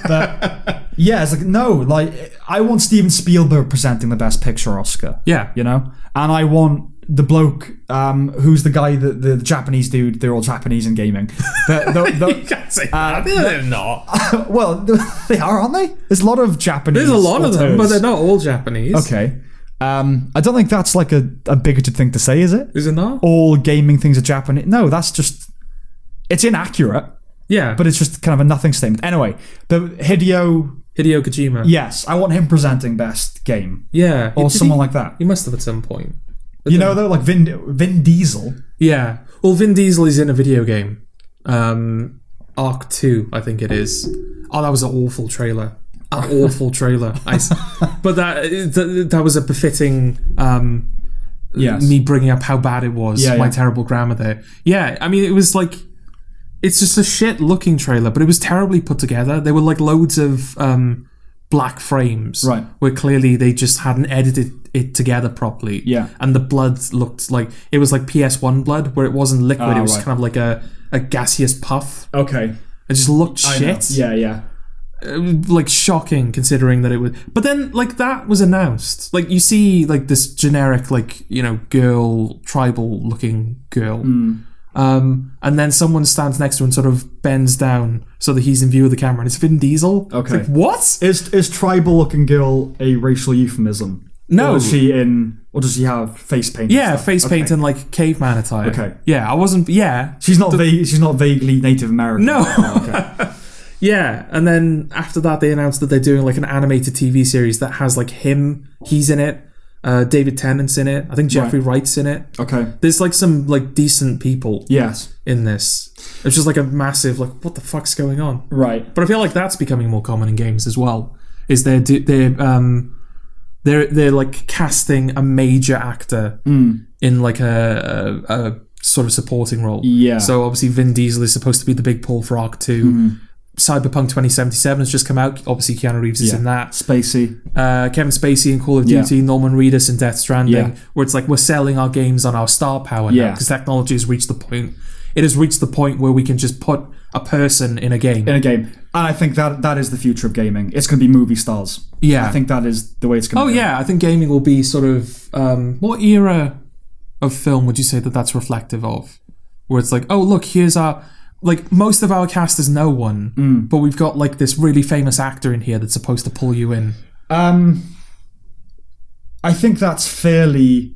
S1: But yeah, it's like, no, like, I want Steven Spielberg presenting the Best Picture Oscar.
S2: Yeah.
S1: You know? And I want the bloke who's the guy, the Japanese dude, they're all Japanese in gaming.
S2: You can't say that. They're not.
S1: Well, they are, aren't they? There's a lot of Japanese.
S2: There's a lot of them, but they're not all Japanese.
S1: Okay. I don't think that's like a bigoted thing to say, is it?
S2: Is it not?
S1: All gaming things are Japanese. No, that's just... It's inaccurate.
S2: Yeah.
S1: But it's just kind of a nothing statement. Anyway, but Hideo
S2: Kojima.
S1: Yes, I want him presenting Best Game.
S2: Yeah.
S1: Or someone like that.
S2: He must have at some point.
S1: You know, though, like Vin Diesel.
S2: Yeah. Well, Vin Diesel is in a video game. Arc 2, I think it is. Oh, that was an awful trailer. Awful trailer. But that was a befitting... me bringing up how bad it was. My terrible grammar there. Yeah, I mean, it was like... It's just a shit-looking trailer, but it was terribly put together. There were like loads of black frames,
S1: right?
S2: Where clearly they just hadn't edited it together properly.
S1: Yeah,
S2: and the blood looked like it was like PS1 blood, where it wasn't liquid. It was kind of like a gaseous puff.
S1: Okay,
S2: it just looked shit.
S1: Yeah.
S2: Like shocking, considering that it was. But then, like that was announced. Like you see, like this generic, like girl, tribal-looking girl. And then someone stands next to him and sort of bends down so that he's in view of the camera, and it's Vin Diesel.
S1: Okay.
S2: It's like, what?
S1: Is tribal looking girl a racial euphemism?
S2: No.
S1: Or does she have face paint?
S2: Yeah, face paint and like caveman attire.
S1: Okay.
S2: Yeah, I wasn't. Yeah.
S1: She's not vaguely Native American.
S2: No.
S1: Oh, okay.
S2: Yeah, and then after that they announced that they're doing like an animated TV series that has like him. He's in it. David Tennant's in it. I think Jeffrey Wright's in it.
S1: Okay.
S2: There's like some like decent people.
S1: Yes.
S2: In this, it's just like a massive like what the fuck's going on?
S1: Right.
S2: But I feel like that's becoming more common in games as well. Is they're like casting a major actor in like a sort of supporting role.
S1: Yeah.
S2: So obviously Vin Diesel is supposed to be the big pull for Arc 2. Cyberpunk 2077 has just come out. Obviously, Keanu Reeves is in that.
S1: Spacey.
S2: Kevin Spacey in Call of Duty. Norman Reedus in Death Stranding. Where it's like we're selling our games on our star power now because technology has reached the point. It has reached the point where we can just put a person in a game.
S1: And I think that is the future of gaming. It's going to be movie stars.
S2: Yeah.
S1: I think that is the way it's going to go.
S2: Oh, yeah. I think gaming will be sort of... what era of film would you say that that's reflective of? Where it's like, oh, look, here's our... Like, most of our cast is no one, but we've got, like, this really famous actor in here that's supposed to pull you in.
S1: I think that's been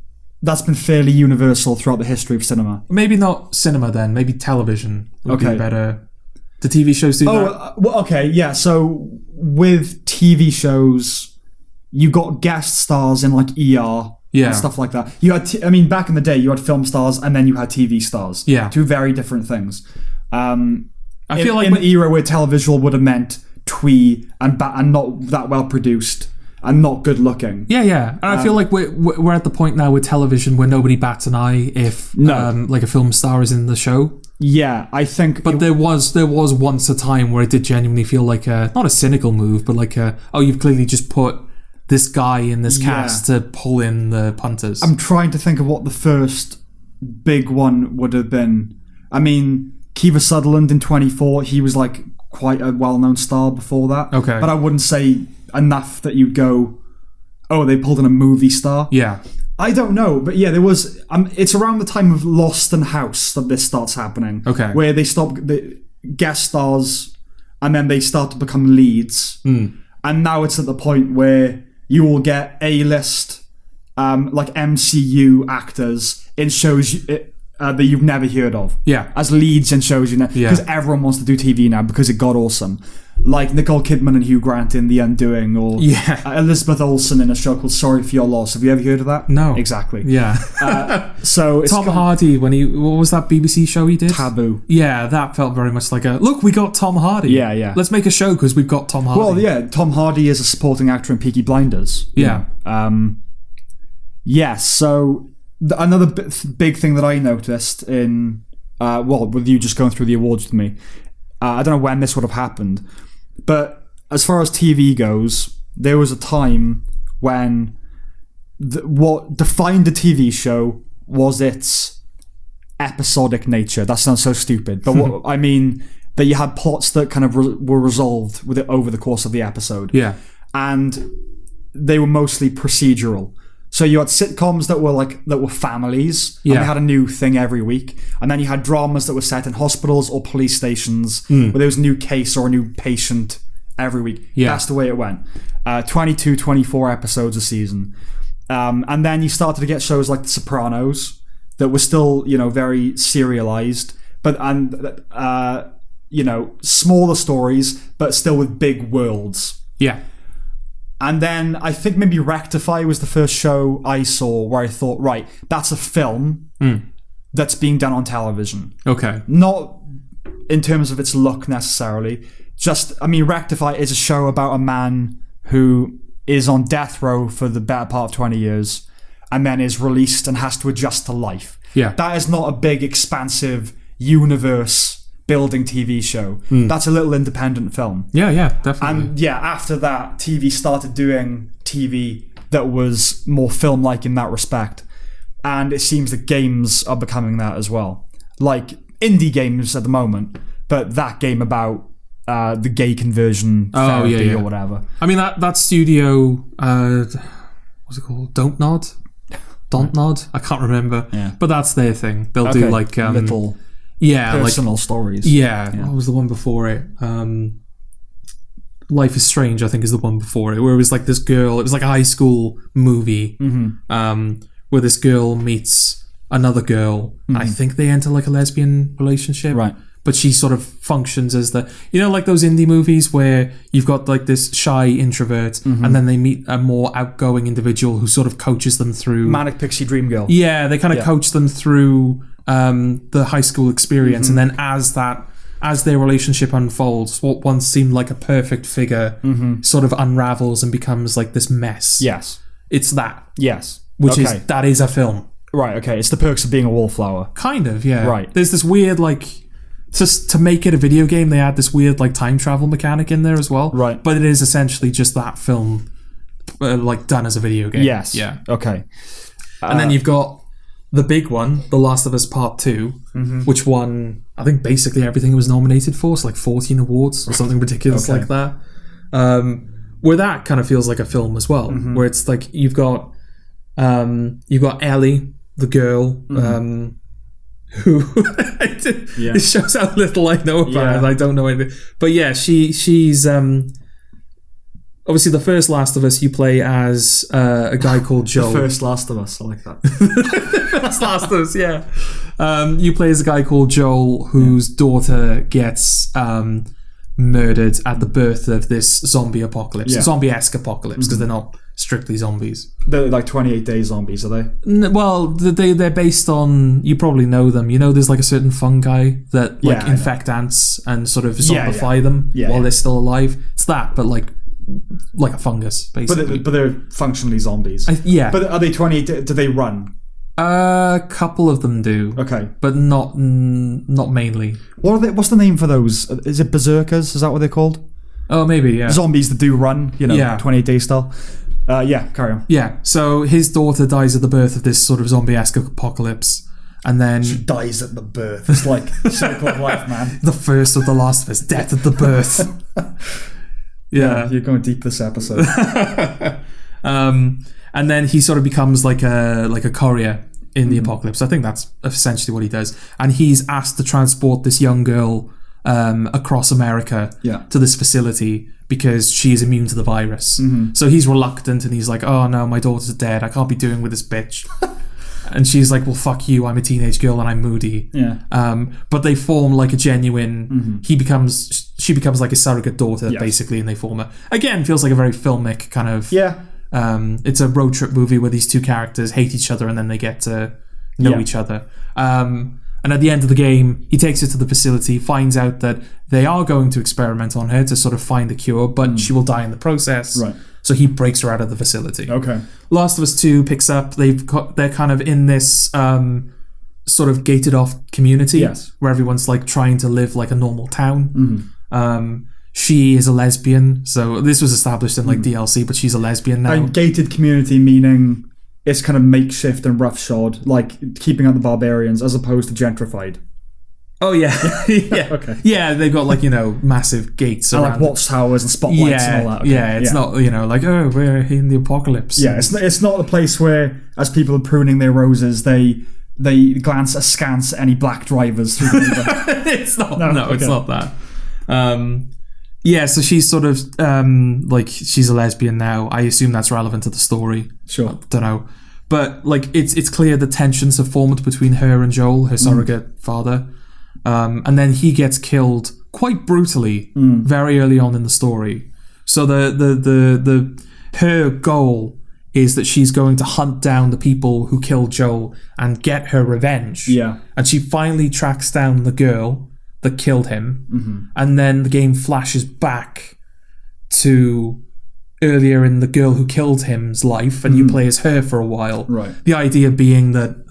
S1: fairly universal throughout the history of cinema.
S2: Maybe not cinema, then. Maybe television would be better. Do TV shows do that?
S1: Well, okay, yeah. So, with TV shows, you got guest stars in, like, ER... and stuff like that. You had, back in the day, you had film stars and then you had TV stars.
S2: Yeah.
S1: Two very different things.
S2: I feel like
S1: in the era where televisual would have meant twee and not that well produced and not good looking.
S2: Yeah. And I feel like we're at the point now with television where nobody bats an eye if like a film star is in the show.
S1: Yeah, I think.
S2: But there was once a time where it did genuinely feel like not a cynical move, but like you've clearly just put this guy in this cast to pull in the punters. I'm
S1: trying to think of what the first big one would have been. Kiefer Sutherland in 24, he was like quite a well-known star before that.
S2: Okay.
S1: But I wouldn't say enough that you'd go, oh, they pulled in a movie star.
S2: Yeah.
S1: I don't know, but yeah, there was. It's around the time of Lost and House that this starts happening.
S2: Okay.
S1: Where they stop the guest stars, and then they start to become leads. And now it's at the point where you will get A-list, like MCU actors in shows that you've never heard of.
S2: Yeah.
S1: As leads in shows you know, because everyone wants to do TV now because it got awesome. Like Nicole Kidman and Hugh Grant in The Undoing, or Elizabeth Olsen in a show called Sorry for Your Loss. Have you ever heard of that?
S2: No.
S1: Exactly.
S2: Yeah.
S1: So it's
S2: Tom Hardy, what was that BBC show he did?
S1: Taboo.
S2: Yeah, that felt very much like look, we got Tom Hardy.
S1: Yeah, yeah.
S2: Let's make a show because we've got Tom Hardy.
S1: Well, yeah, Tom Hardy is a supporting actor in Peaky Blinders.
S2: Yeah.
S1: So another big thing that I noticed in, with you just going through the awards with me, I don't know when this would have happened, but as far as TV goes, there was a time when what defined a TV show was its episodic nature. That sounds so stupid, but what I mean that you had plots that kind of were resolved with it over the course of the episode.
S2: Yeah.
S1: And they were mostly procedural. So you had sitcoms that were families, and they had a new thing every week. And then you had dramas that were set in hospitals or police stations, where there was a new case or a new patient every week.
S2: Yeah.
S1: That's the way it went. 22, 24 episodes a season. And then you started to get shows like The Sopranos that were still, very serialized, smaller stories, but still with big worlds.
S2: Yeah.
S1: And then I think maybe Rectify was the first show I saw where I thought, right, that's a film that's being done on television.
S2: Okay.
S1: Not in terms of its look necessarily. Rectify is a show about a man who is on death row for the better part of 20 years and then is released and has to adjust to life.
S2: Yeah.
S1: That is not a big, expansive universe building TV show. That's a little independent film.
S2: Yeah, definitely.
S1: And after that, TV started doing TV that was more film-like in that respect. And it seems that games are becoming that as well. Like indie games at the moment, but that game about the gay conversion therapy or whatever.
S2: I mean, that studio, what's it called? Don't Nod? I can't remember. Yeah. But that's their thing. They'll do like...
S1: little... personal stories.
S2: Yeah. What was the one before it? Life is Strange, I think, is the one before it, where it was like this girl. It was like a high school movie, where this girl meets another girl. And I think they enter like a lesbian relationship,
S1: right?
S2: But she sort of functions as like those indie movies where you've got like this shy introvert, and then they meet a more outgoing individual who sort of coaches them through
S1: Manic Pixie Dream Girl.
S2: Yeah, they kind of coach them through the high school experience, and then as their relationship unfolds, what once seemed like a perfect figure sort of unravels and becomes like this mess.
S1: Yes.
S2: It's that.
S1: Yes.
S2: That is a film.
S1: Right, okay. It's the perks of being a wallflower.
S2: Kind of, yeah.
S1: Right.
S2: There's this weird, just to make it a video game, they add this weird, time travel mechanic in there as well.
S1: Right.
S2: But it is essentially just that film, done as a video game.
S1: Yes.
S2: Yeah.
S1: Okay.
S2: And then you've got the big one, The Last of Us Part 2, which won, I think, basically everything it was nominated for. So 14 awards or something ridiculous like that. Where that kind of feels like a film as well, where it's like you've got Ellie, the girl, who it shows how little I know about it. I don't know anything, but she's obviously the first Last of Us. You play as a guy called Joel.
S1: The first Last of Us, I like that.
S2: First Last of Us, yeah. You play as a guy called Joel whose daughter gets murdered at the birth of this zombie apocalypse, zombie-esque apocalypse, because they're not strictly zombies.
S1: They're like 28-day zombies, are they?
S2: Well, they're based on, you probably know them. There's a certain fungi that infect ants and sort of zombify them while they're still alive. It's that, but like a fungus, basically.
S1: But they're functionally zombies. But are they 28? Do they run?
S2: A couple of them do.
S1: Okay.
S2: But not mainly.
S1: What are they? What's the name for those? Is it berserkers? Is that what they're called?
S2: Oh, maybe, yeah.
S1: Zombies that do run, 28-day style. Carry on.
S2: Yeah, so his daughter dies at the birth of this sort of zombie-esque apocalypse. And then
S1: she dies at the birth. It's like circle of life, man.
S2: The first of The Last of Us, death at the birth. Yeah,
S1: you're going deep this episode.
S2: And then he sort of becomes like a courier in the apocalypse. I think that's essentially what he does. And he's asked to transport this young girl across America to this facility because she is immune to the virus. So he's reluctant and he's like, oh no, my daughter's dead. I can't be doing with this bitch. And she's like, well, fuck you. I'm a teenage girl and I'm moody. But they form like a genuine. She becomes like a surrogate daughter basically, and they form a. Again, feels like a very filmic kind of. It's a road trip movie where these two characters hate each other and then they get to know each other. And at the end of the game, he takes her to the facility, finds out that they are going to experiment on her to sort of find a cure, but she will die in the process.
S1: Right.
S2: So he breaks her out of the facility.
S1: Okay.
S2: Last of Us 2 picks up. They're kind of in this sort of gated off community where everyone's like trying to live like a normal town. She is a lesbian, so this was established in like DLC, but she's a lesbian now.
S1: And gated community meaning it's kind of makeshift and roughshod, like keeping out the barbarians, as opposed to gentrified.
S2: Oh yeah, yeah,
S1: okay,
S2: yeah. They've got like massive gates
S1: and like watchtowers and spotlights and all that. Okay.
S2: Yeah, it's not like oh we're in the apocalypse.
S1: Yeah, it's not the place where as people are pruning their roses they glance askance at any black drivers through the window.
S2: It's not. No, it's not that. Yeah, so she's sort of like she's a lesbian now. I assume that's relevant to the story.
S1: Sure,
S2: I don't know, but like it's clear the tensions have formed between her and Joel, her surrogate father. And then he gets killed quite brutally very early on in the story. So her goal is that she's going to hunt down the people who killed Joel and get her revenge.
S1: Yeah.
S2: And she finally tracks down the girl that killed him. And then the game flashes back to earlier in the girl who killed him's life, and you play as her for a while.
S1: Right.
S2: The idea being that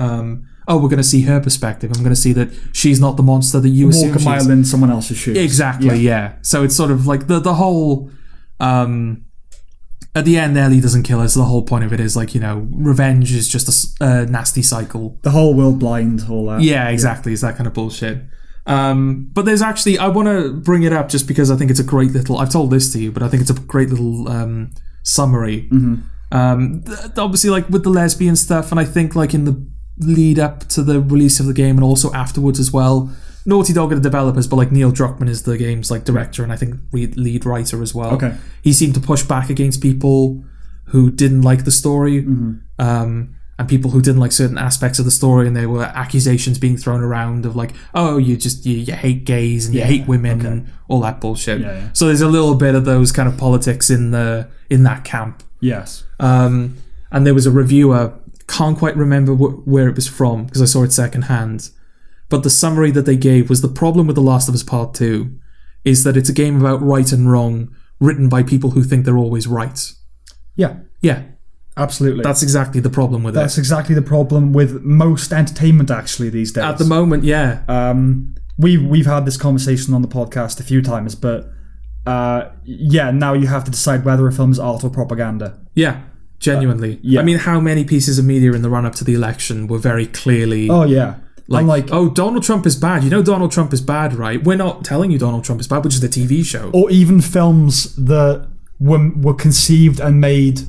S2: we're going to see her perspective. I'm going to see that she's not the monster that you assume
S1: walk a mile in someone else's shoes.
S2: Exactly, yeah. So it's sort of like the whole... at the end, Ellie doesn't kill her, so the whole point of it is like, revenge is just a nasty cycle.
S1: The whole world blind, all that.
S2: Yeah, exactly. It's that kind of bullshit. But there's actually... I want to bring it up just because I think it's a great little... I've told this to you, but I think it's a great little summary. Obviously, like, with the lesbian stuff, and I think, like, in the lead up to the release of the game and also afterwards as well. Naughty Dog are the developers, but like Neil Druckmann is the game's like director and I think lead writer as well.
S1: Okay.
S2: He seemed to push back against people who didn't like the story, and people who didn't like certain aspects of the story, and there were accusations being thrown around of like, oh, you hate gays and you hate women and all that bullshit.
S1: Yeah.
S2: So there's a little bit of those kind of politics in that camp.
S1: Yes.
S2: And there was a reviewer. Can't quite remember where it was from because I saw it secondhand. But the summary that they gave was the problem with The Last of Us Part 2 is that it's a game about right and wrong written by people who think they're always right.
S1: Yeah.
S2: Yeah.
S1: Absolutely.
S2: That's exactly the problem with it.
S1: That's exactly the problem with most entertainment actually these days.
S2: At the moment, yeah.
S1: We've had this conversation on the podcast a few times, but now you have to decide whether a film is art or propaganda.
S2: Yeah. Genuinely. I mean, how many pieces of media in the run-up to the election were very clearly...
S1: Oh, yeah.
S2: Like, Donald Trump is bad. You know Donald Trump is bad, right? We're not telling you Donald Trump is bad, which is the TV show.
S1: Or even films that were conceived and made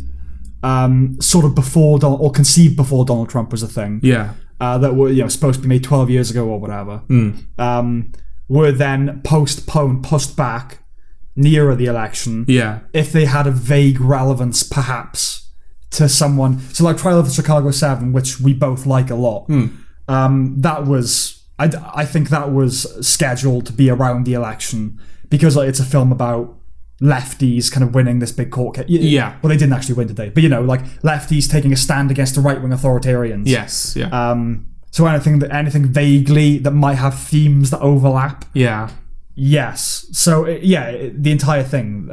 S1: sort of before... or conceived before Donald Trump was a thing.
S2: Yeah.
S1: That were supposed to be made 12 years ago or whatever. Were then postponed, pushed back nearer the election. Yeah. If they had a vague relevance, perhaps... to someone, so like Trial of the Chicago 7, which we both like a lot. That was, I think that was scheduled to be around the election because like it's a film about lefties kind of winning this big court case. Yeah. Well, they didn't actually win today, but like lefties taking a stand against the right-wing authoritarians.
S2: Yes. Yeah.
S1: So anything vaguely that might have themes that overlap.
S2: Yeah.
S1: Yes. So the entire thing.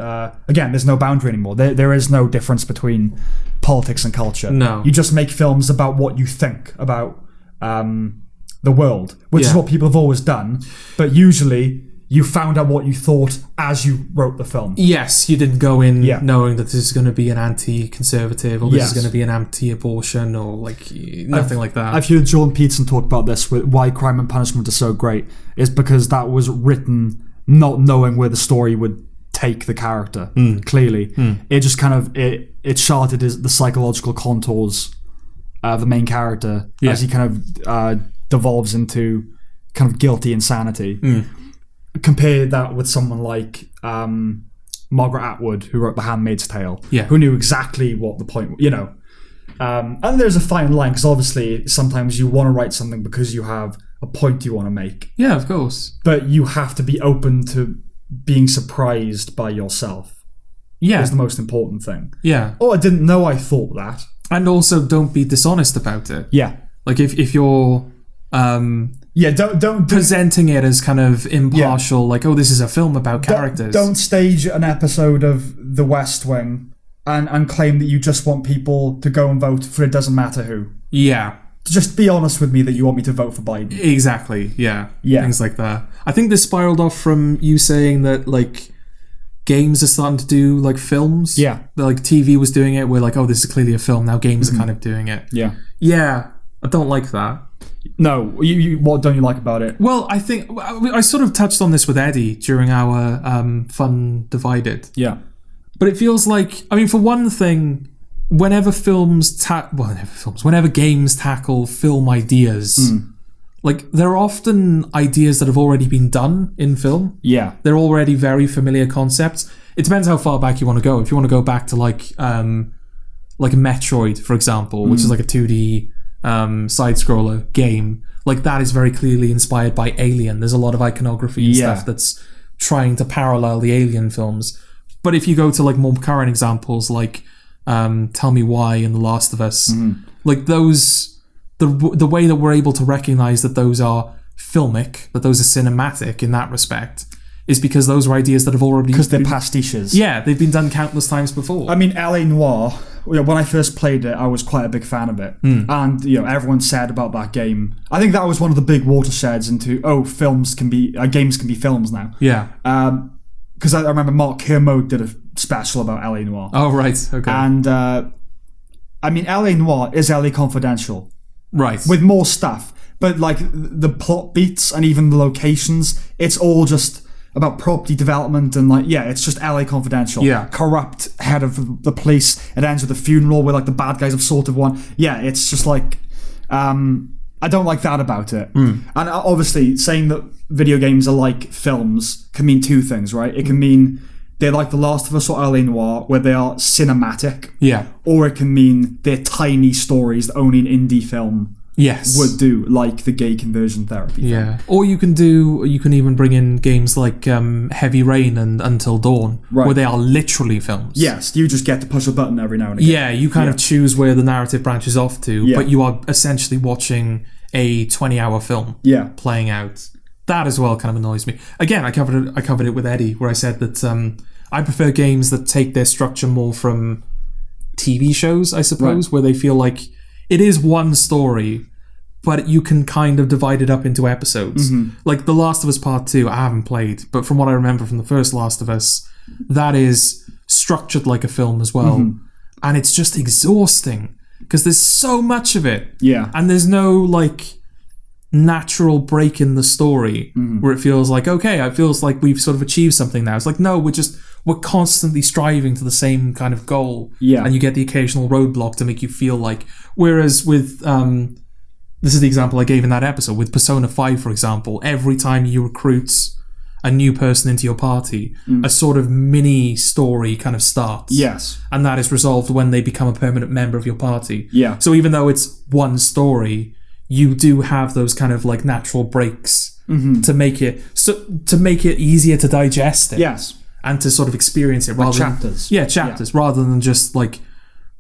S1: Again, there's no boundary anymore. There is no difference between politics and culture.
S2: No.
S1: You just make films about what you think about the world, which is what people have always done. But usually you found out what you thought as you wrote the film.
S2: Yes, you didn't go in knowing that this is going to be an anti-conservative or this is going to be an anti-abortion or like nothing like that.
S1: I've heard Jordan Peterson talk about this with why Crime and Punishment are so great is because that was written not knowing where the story would take the character. Clearly, it just kind of it charted the psychological contours of the main character as he kind of devolves into kind of guilty insanity. Compare that with someone like Margaret Atwood, who wrote The Handmaid's Tale, who knew exactly what the point, and there's a fine line, because obviously sometimes you want to write something because you have a point you want to make.
S2: Yeah, of course.
S1: But you have to be open to being surprised by yourself.
S2: Yeah.
S1: Is the most important thing.
S2: Yeah.
S1: Oh, I didn't know I thought that.
S2: And also don't be dishonest about it.
S1: Yeah.
S2: Like if you're don't presenting it as kind of impartial, like, oh, this is a film about characters.
S1: Don't stage an episode of The West Wing and claim that you just want people to go and vote for it doesn't matter who.
S2: Yeah.
S1: Just be honest with me that you want me to vote for Biden.
S2: Exactly, yeah. Things like that. I think this spiraled off from you saying that, like, games are starting to do, like, films.
S1: Yeah.
S2: Like, TV was doing it. We're like, oh, this is clearly a film. Now games are kind of doing it.
S1: Yeah.
S2: Yeah, I don't like that.
S1: No, what don't you like about it?
S2: Well, I think I sort of touched on this with Eddie during our Fun Divided.
S1: Yeah.
S2: But it feels like, I mean, for one thing, whenever games tackle film ideas, like, they're often ideas that have already been done in film.
S1: Yeah.
S2: They're already very familiar concepts. It depends how far back you want to go. If you want to go back to, like a Metroid, for example, which is like a 2D side-scroller game, like, that is very clearly inspired by Alien. There's a lot of iconography and stuff that's trying to parallel the Alien films. But if you go to, like, more current examples, like Tell Me Why and The Last of Us, like, those, the way that we're able to recognize that those are filmic, that those are cinematic in that respect, is because those are ideas that have already...
S1: Because they're pastiches.
S2: Yeah, they've been done countless times before.
S1: I mean, L.A. Noire, when I first played it, I was quite a big fan of it. And, everyone said about that game. I think that was one of the big watersheds into, games can be films now.
S2: Yeah.
S1: Because I remember Mark Kermode did a special about L.A. Noire.
S2: Oh, right, okay.
S1: And, I mean, L.A. Noire is L.A. Confidential.
S2: Right.
S1: With more stuff. But, like, the plot beats and even the locations, it's all just about property development and, like, it's just LA Confidential.
S2: Yeah.
S1: Corrupt head of the police. It ends with a funeral where, like, the bad guys have sort of won. Yeah, it's just like, I don't like that about it. And obviously, saying that video games are like films can mean two things, right? It can mean they're like The Last of Us or LA Noire, where they are cinematic.
S2: Yeah.
S1: Or it can mean they're tiny stories that only an indie film would do, like the gay conversion therapy thing.
S2: Or you can even bring in games like Heavy Rain and Until Dawn, where they are literally films.
S1: Yes, you just get to push a button every now and again.
S2: Yeah, you kind of choose where the narrative branches off to, but you are essentially watching a 20-hour film playing out. That as well kind of annoys me. Again, I covered it with Eddie, where I said that I prefer games that take their structure more from TV shows, I suppose, where they feel like it is one story, but you can kind of divide it up into episodes. Like The Last of Us Part 2, I haven't played, but from what I remember from the first Last of Us, that is structured like a film as well. And it's just exhausting, because there's so much of it.
S1: Yeah.
S2: And there's no, like, natural break in the story where it feels like, okay, it feels like we've sort of achieved something now. It's like, no, we're constantly striving to the same kind of goal.
S1: Yeah.
S2: And you get the occasional roadblock to make you feel like, whereas with, this is the example I gave in that episode, with Persona 5, for example, every time you recruit a new person into your party, a sort of mini story kind of starts.
S1: Yes.
S2: And that is resolved when they become a permanent member of your party.
S1: Yeah.
S2: So even though it's one story, you do have those kind of, like, natural breaks to make it easier to digest it.
S1: Yes.
S2: And to sort of experience it
S1: like
S2: rather
S1: chapters.
S2: Than, chapters, rather than just, like,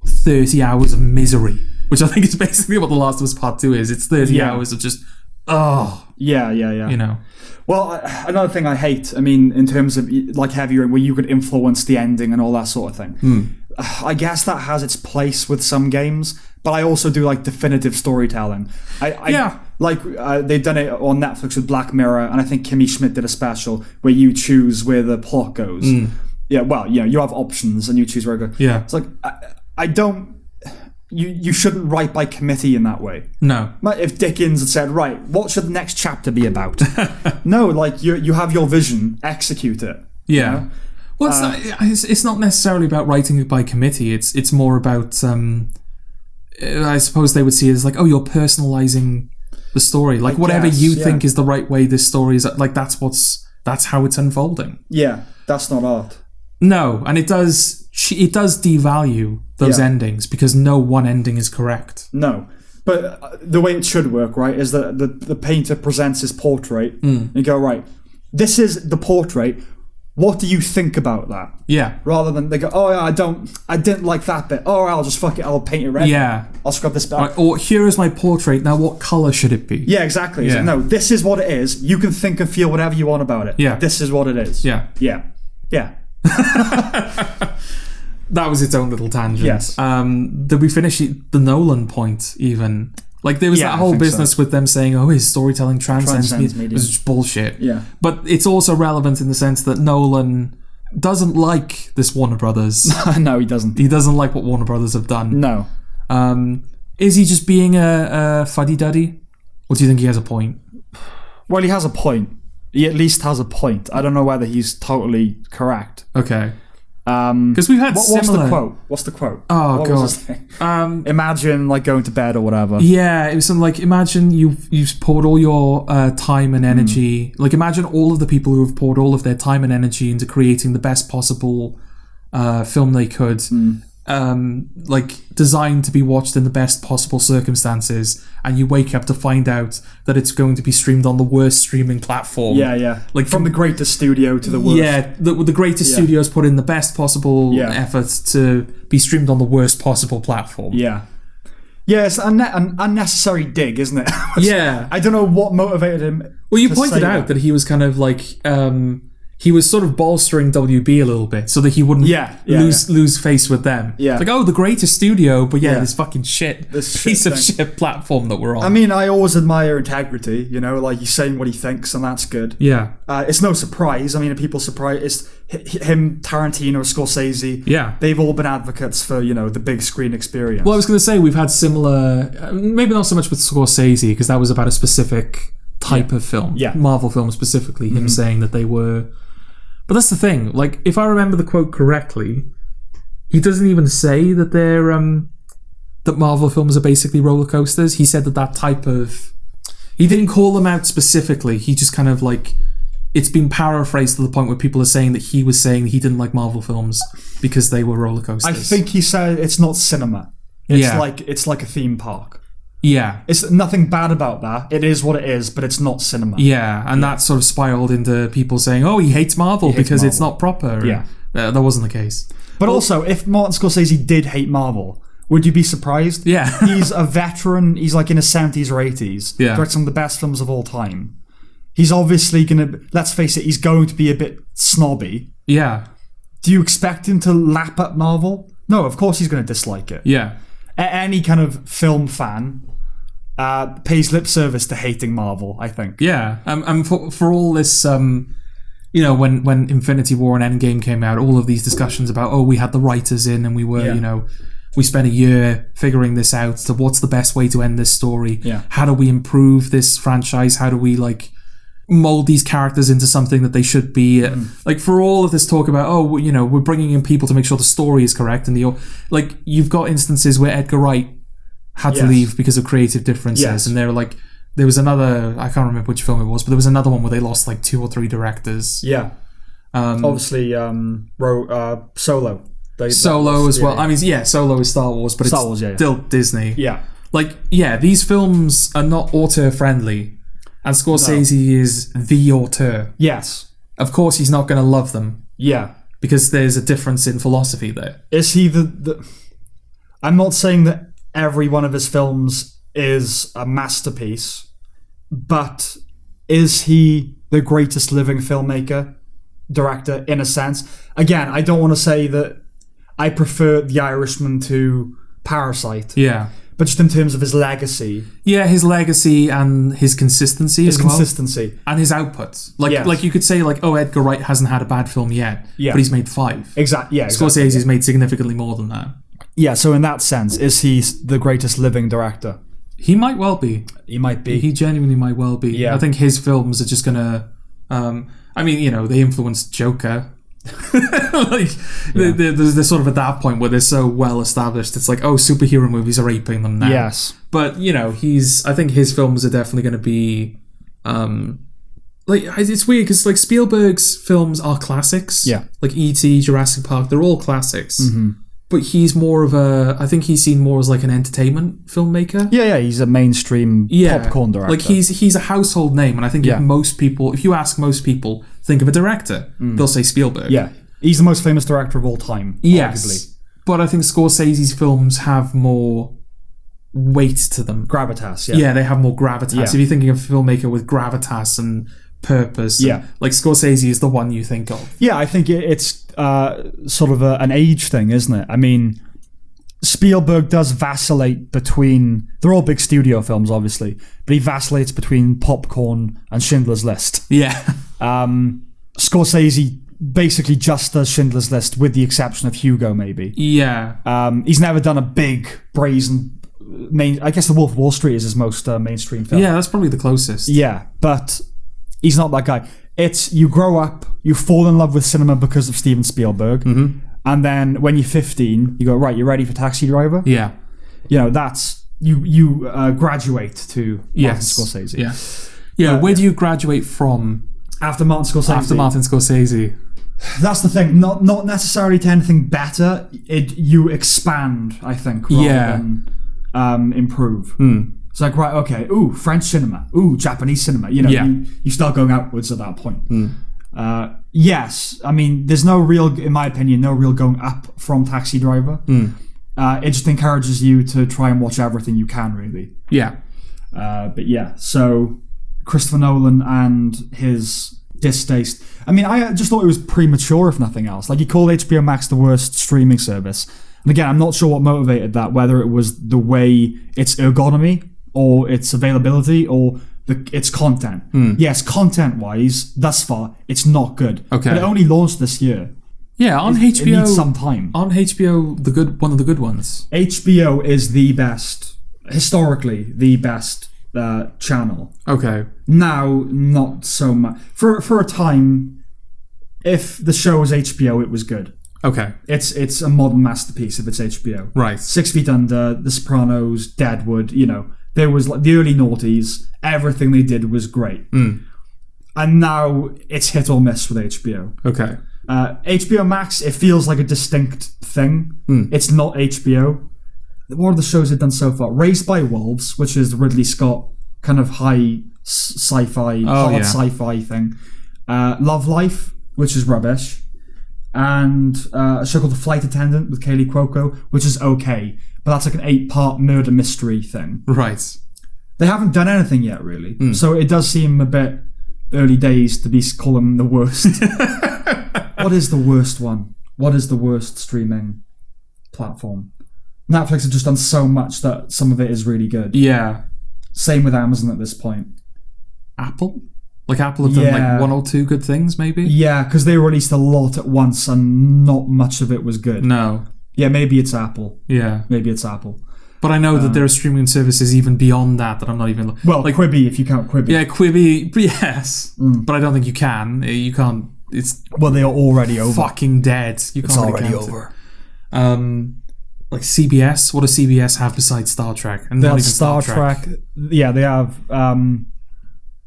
S2: 30 hours of misery, which I think is basically what The Last of Us Part 2 is. It's 30 hours of just,
S1: Yeah.
S2: you know.
S1: Well, another thing I hate, I mean, in terms of, like, Heavy Rain, where you could influence the ending and all that sort of thing. I guess that has its place with some games, but I also do like definitive storytelling. They've done it on Netflix with Black Mirror, and I think Kimmy Schmidt did a special where you choose where the plot goes. Yeah, well, you have options and you choose where it goes.
S2: Yeah.
S1: It's like, I don't... You shouldn't write by committee in that way.
S2: No.
S1: If Dickens had said, right, what should the next chapter be about? No, like, you have your vision, execute it.
S2: Yeah.
S1: You know?
S2: Well, it's not necessarily about writing it by committee. It's more about, I suppose they would see it as like, oh, you're personalizing the story. Like, whatever you think is the right way this story is, like, that's how it's unfolding.
S1: Yeah, that's not art.
S2: No, and it does devalue those endings because no one ending is correct.
S1: No, but the way it should work, right, is that the painter presents his portrait and you go, right, this is the portrait. What do you think about that?
S2: Yeah.
S1: Rather than they go, oh yeah, I didn't like that bit. Oh, I'll just fuck it. I'll paint it red.
S2: Yeah.
S1: I'll scrub this back.
S2: Right, or here is my portrait. Now, what color should it be?
S1: Yeah, exactly. Yeah. So, no, this is what it is. You can think and feel whatever you want about it.
S2: Yeah.
S1: This is what it is.
S2: Yeah.
S1: Yeah. Yeah.
S2: That was its own little tangent.
S1: Yes.
S2: Did we finish the Nolan point even? Like, there was that whole business with them saying, oh, his storytelling transcends media. It was just bullshit.
S1: Yeah.
S2: But it's also relevant in the sense that Nolan doesn't like this Warner Brothers.
S1: No, he doesn't.
S2: He doesn't like what Warner Brothers have done.
S1: No.
S2: Is he just being a fuddy-duddy? Or do you think he has a point?
S1: Well, he has a point. He at least has a point. I don't know whether he's totally correct.
S2: Okay. Because we've had similar...
S1: What's the quote?
S2: Oh,
S1: what
S2: God.
S1: Was this thing? Imagine, like, going to bed or whatever.
S2: Yeah, it was something like, imagine you've poured all your time and energy. Like, imagine all of the people who have poured all of their time and energy into creating the best possible film they could. Like, designed to be watched in the best possible circumstances, and you wake up to find out that it's going to be streamed on the worst streaming platform.
S1: Yeah. Like, from the greatest studio to the worst.
S2: Yeah, the greatest studios put in the best possible efforts to be streamed on the worst possible platform.
S1: Yeah. Yeah, it's an unnecessary dig, isn't it?
S2: Yeah.
S1: I don't know what motivated him.
S2: Well, you pointed out that he was kind of like... he was sort of bolstering WB a little bit so that he wouldn't lose face with them. Yeah. It's like, oh, the greatest studio, but this fucking shit, this piece of shit platform that we're on.
S1: I mean, I always admire integrity, you know, like he's saying what he thinks, and that's good.
S2: Yeah.
S1: It's no surprise. I mean, people surprised. It's him, Tarantino, Scorsese.
S2: Yeah.
S1: They've all been advocates for, you know, the big screen experience.
S2: Well, I was going to say, we've had similar, maybe not so much with Scorsese, because that was about a specific type of film. Yeah. Marvel film specifically, him saying that they were... But that's the thing. Like, if I remember the quote correctly, he doesn't even say that they're that Marvel films are basically roller coasters. He said that type of... He didn't call them out specifically. He just kind of like... It's been paraphrased to the point where people are saying that he was saying he didn't like Marvel films because they were roller coasters.
S1: I think he said it's not cinema. It's like a theme park.
S2: Yeah.
S1: It's nothing bad about that. It is what it is, but it's not cinema.
S2: Yeah, and that sort of spiraled into people saying, oh, he hates Marvel because it's not proper.
S1: Yeah.
S2: That wasn't the case.
S1: But also, if Martin Scorsese did hate Marvel, would you be surprised?
S2: Yeah.
S1: He's a veteran. He's like in his 70s or 80s.
S2: Yeah.
S1: Directing some of the best films of all time. He's obviously going to... Let's face it, he's going to be a bit snobby.
S2: Yeah.
S1: Do you expect him to lap up Marvel? No, of course he's going to dislike it.
S2: Yeah.
S1: Any kind of film fan... pays lip service to hating Marvel, I think.
S2: Yeah, and for all this, you know, when Infinity War and Endgame came out, all of these discussions about, oh, we had the writers in and we were, you know, we spent a year figuring this out. So what's the best way to end this story?
S1: Yeah.
S2: How do we improve this franchise? How do we, like, mold these characters into something that they should be? Like, for all of this talk about, oh, you know, we're bringing in people to make sure the story is correct, and like, you've got instances where Edgar Wright had to leave because of creative differences, and they're like, there was another, I can't remember which film it was, but there was another one where they lost like 2 or 3 directors.
S1: Yeah. Obviously, Solo.
S2: Solo as well. I mean, Solo is Star Wars, but it's still Disney.
S1: Yeah.
S2: Like, these films are not auteur-friendly, and Scorsese is the auteur.
S1: Yes.
S2: Of course, he's not going to love them.
S1: Yeah.
S2: Because there's a difference in philosophy there.
S1: Is he the... I'm not saying that every one of his films is a masterpiece, but is he the greatest living filmmaker, director, in a sense? Again, I don't want to say that... I prefer The Irishman to Parasite.
S2: Yeah.
S1: But just in terms of his legacy.
S2: Yeah, his legacy and his consistency as well.
S1: His consistency.
S2: And his output. Like you could say, like, oh, Edgar Wright hasn't had a bad film yet, but he's made 5.
S1: Exactly. Yeah,
S2: Scorsese's made significantly more than that.
S1: Yeah, so in that sense, is he the greatest living director?
S2: He might well be.
S1: He might be.
S2: He genuinely might well be.
S1: Yeah.
S2: I think his films are just gonna... I mean, you know, they influenced Joker. They're sort of at that point where they're so well established. It's like, oh, superhero movies are aping them now.
S1: Yes.
S2: But, you know, I think his films are definitely going to be... like, it's weird because, like, Spielberg's films are classics.
S1: Yeah.
S2: Like E.T., Jurassic Park, they're all classics.
S1: Mm-hmm.
S2: But he's more of a... I think he's seen more as, like, an entertainment filmmaker.
S1: Yeah, he's a mainstream popcorn director.
S2: Like, he's a household name, and I think if you ask most people, think of a director, they'll say Spielberg.
S1: Yeah. He's the most famous director of all time,
S2: yes.
S1: arguably.
S2: But I think Scorsese's films have more weight to them.
S1: Gravitas, yeah.
S2: Yeah, they have more gravitas.
S1: Yeah.
S2: If you're thinking of a filmmaker with gravitas and purpose, like Scorsese is the one you think of.
S1: Yeah, I think it's sort of an age thing, isn't it? I mean, Spielberg does vacillate between... They're all big studio films, obviously, but he vacillates between Popcorn and Schindler's List.
S2: Yeah.
S1: Scorsese basically just does Schindler's List, with the exception of Hugo, maybe.
S2: Yeah.
S1: He's never done a big, brazen... I guess The Wolf of Wall Street is his most mainstream film.
S2: Yeah, that's probably the closest.
S1: Yeah, but he's not that guy. It's, you grow up, you fall in love with cinema because of Steven Spielberg, and then when you're 15, you go, right, you ready for Taxi Driver?
S2: Yeah.
S1: You know, that's... You graduate to Martin Scorsese.
S2: Yeah. Yeah, where do you graduate from?
S1: After Martin Scorsese.
S2: After Martin Scorsese.
S1: That's the thing. Not necessarily to anything better. You expand, I think, rather than improve. It's like, right, okay, ooh, French cinema, ooh, Japanese cinema. You know, you start going outwards at that point. Yes, I mean, there's no real, in my opinion, no real going up from Taxi Driver. It just encourages you to try and watch everything you can, really.
S2: Yeah.
S1: But yeah, so Christopher Nolan and his distaste. I mean, I just thought it was premature, if nothing else. Like, he called HBO Max the worst streaming service. And again, I'm not sure what motivated that, whether it was the way its ergonomy, or its availability, or its content. Yes, content-wise, thus far, it's not good.
S2: Okay.
S1: But it only launched this year.
S2: Yeah, on HBO...
S1: It needs some time.
S2: On HBO, one of the good ones.
S1: HBO is the best, historically, the best channel.
S2: Okay.
S1: Now, not so much. For a time, if the show was HBO, it was good.
S2: Okay.
S1: It's a modern masterpiece if it's HBO.
S2: Right.
S1: 6 Feet Under, The Sopranos, Deadwood, you know. There was like the early noughties, everything they did was great. And now it's hit or miss with HBO.
S2: Okay.
S1: HBO Max, it feels like a distinct thing. It's not HBO. What are the shows they've done so far? Raised by Wolves, which is the Ridley Scott kind of high sci-fi, hard sci-fi thing. Love Life, which is rubbish. And a show called The Flight Attendant with Kaylee Cuoco, which is okay. But that's like an 8-part murder mystery thing.
S2: Right.
S1: They haven't done anything yet, really. So it does seem a bit early days to be calling them the worst. What is the worst one? What is the worst streaming platform? Netflix have just done so much that some of it is really good.
S2: Yeah.
S1: Same with Amazon at this point.
S2: Apple? Like, Apple have done like 1 or 2 good things, maybe?
S1: Yeah, because they released a lot at once and not much of it was good.
S2: No.
S1: Yeah, maybe it's Apple.
S2: Yeah.
S1: Maybe it's Apple.
S2: But I know that there are streaming services even beyond that I'm not even...
S1: Well, like Quibi, if you count Quibi.
S2: Yeah, Quibi, yes. But I don't think you can. You can't... It's...
S1: Well, they are already over.
S2: Fucking dead. You can't
S1: it's already
S2: count
S1: over.
S2: Like CBS, what does CBS have besides Star Trek? And
S1: they
S2: not
S1: have
S2: even
S1: Star Trek. Yeah, they have...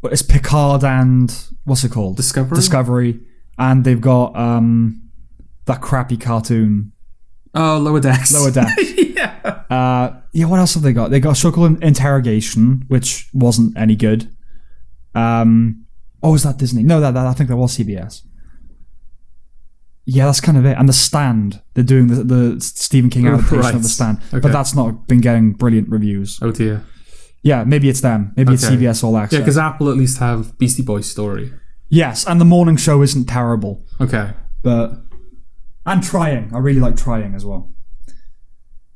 S1: it's Picard and... What's it called? Discovery. And they've got that crappy cartoon...
S2: Oh, Lower Decks.
S1: Lower Decks. Yeah, what else have they got? They got a show called Interrogation, which wasn't any good. Was that Disney? No, that I think that was CBS. Yeah, that's kind of it. And The Stand. They're doing the Stephen King adaptation of The Stand. Okay. But that's not been getting brilliant reviews.
S2: Oh, dear.
S1: Yeah, maybe it's them. Maybe it's CBS All Access.
S2: Yeah, because Apple at least have Beastie Boys Story.
S1: Yes, and The Morning Show isn't terrible.
S2: Okay.
S1: But... And Trying. I really like Trying as well.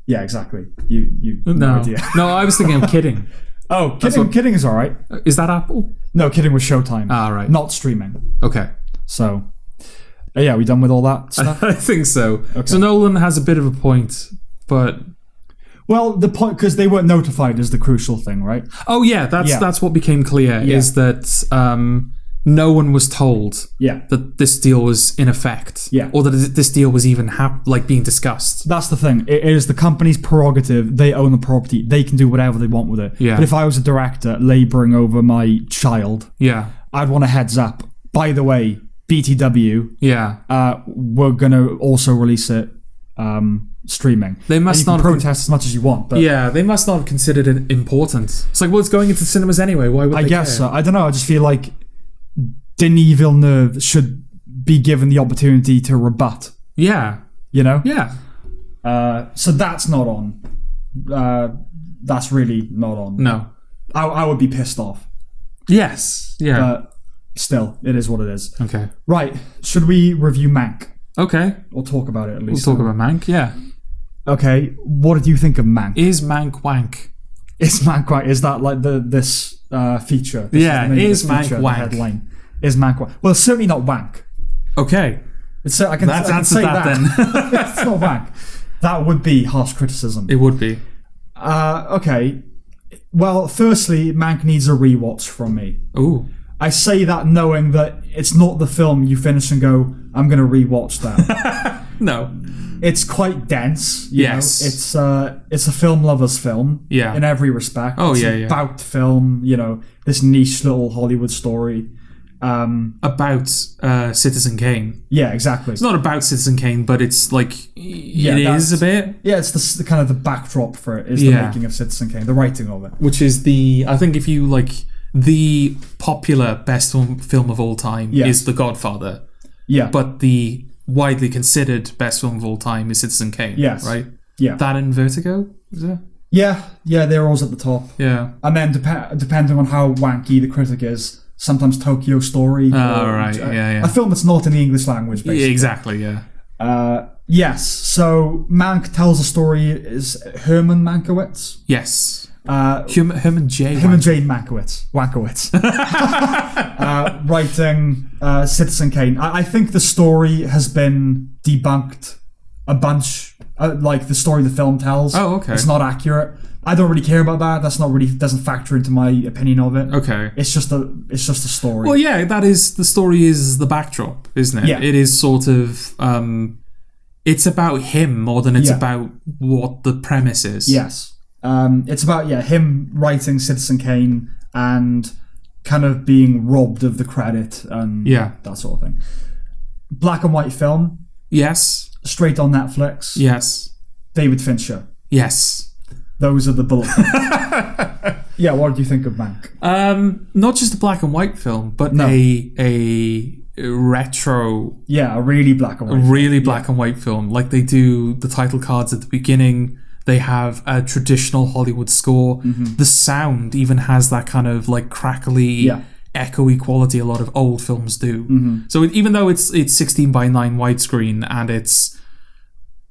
S1: Yeah, exactly. You no idea.
S2: No, I was thinking of Kidding.
S1: Oh, Kidding is all right.
S2: Is that Apple?
S1: No, Kidding was Showtime.
S2: Ah, right.
S1: Not streaming.
S2: Okay.
S1: So, yeah, we done with all that stuff?
S2: I think so.
S1: Okay.
S2: So Nolan has a bit of a point, but...
S1: Well, the point, because they weren't notified is the crucial thing, right?
S2: Oh, yeah, that's what became clear, is that no one was told that this deal was in effect, or that this deal was even being discussed.
S1: That's the thing. It is the company's prerogative. They own the property. They can do whatever they want with it.
S2: Yeah.
S1: But if I was a director labouring over my child, I'd want a heads up. By the way, BTW, we're going to also release it streaming.
S2: They must
S1: not protest as much as you want, but
S2: they must not have considered it important. It's like, well, it's going into cinemas anyway. Why would they care?
S1: So. I don't know. I just feel like Denis Villeneuve should be given the opportunity to rebut.
S2: Yeah.
S1: You know?
S2: Yeah.
S1: So that's not on. That's really not on.
S2: No.
S1: I would be pissed off.
S2: Yes. Yeah.
S1: But still, it is what it is.
S2: Okay.
S1: Right. Should we review Mank?
S2: Okay.
S1: Or talk about it at least.
S2: We'll talk about Mank, yeah.
S1: Okay. What did you think of Mank?
S2: Is Mank wank?
S1: Is Mank wank? Is that like this feature?
S2: Is Mank wank?
S1: Headline. Is Mank wank? Well, it's certainly not wank.
S2: Okay.
S1: I can say that then. It's not wank. That would be harsh criticism.
S2: It would be.
S1: Okay. Well, firstly, Mank needs a rewatch from me.
S2: Ooh.
S1: I say that knowing that it's not the film you finish and go, I'm going to rewatch that.
S2: No.
S1: It's quite dense.
S2: Yes.
S1: Know? It's a film lover's film.
S2: Yeah.
S1: In every respect.
S2: Oh,
S1: it's about film, this niche little Hollywood story.
S2: About Citizen Kane.
S1: Yeah, exactly.
S2: It's not about Citizen Kane, but it's like it is a bit.
S1: Yeah, it's the kind of the backdrop for it is the making of Citizen Kane, the writing of it,
S2: which is I think if you like the popular best film of all time is The Godfather. Yeah, but the widely considered best film of all time is Citizen Kane. Yes, right. Yeah, that and Vertigo is it? Yeah, they're always at the top. Yeah, and then depending on how wanky the critic is. Sometimes Tokyo Story. Right. A
S1: film that's not in the English language, basically.
S2: Yeah, exactly, yeah.
S1: Yes, so Mank tells a story, is Herman Mankiewicz?
S2: Yes. Herman J.
S1: Mankiewicz. Writing Citizen Kane. I think the story has been debunked a bunch, like the story the film tells.
S2: Oh, okay.
S1: It's not accurate. I don't really care about that. That's not really doesn't factor into my opinion of it.
S2: Okay.
S1: It's just a story.
S2: Well, yeah, the story is the backdrop, isn't it?
S1: Yeah.
S2: It is sort of it's about him more than it's about what the premise is.
S1: Yes. It's about him writing Citizen Kane and kind of being robbed of the credit and that sort of thing. Black and white film.
S2: Yes.
S1: Straight on Netflix.
S2: Yes.
S1: David Fincher.
S2: Yes.
S1: Those are the bullet points. Yeah, what do you think of Mank?
S2: Not just a black and white film, but a retro.
S1: Yeah, a really black and white.
S2: Black and white film. Like they do the title cards at the beginning. They have a traditional Hollywood score. Mm-hmm. The sound even has that kind of like crackly, echoey quality a lot of old films do. Mm-hmm. So even though it's 16:9 widescreen and it's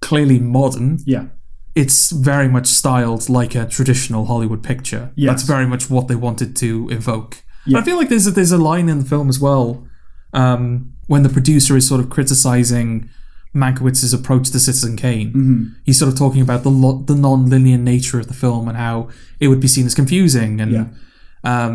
S2: clearly modern. Yeah. It's very much styled like a traditional Hollywood picture. Yes. That's very much what they wanted to evoke. Yeah. I feel like there's a line in the film as well when the producer is sort of criticizing Mankiewicz's approach to Citizen Kane. Mm-hmm. He's sort of talking about the non-linear nature of the film and how it would be seen as confusing. And I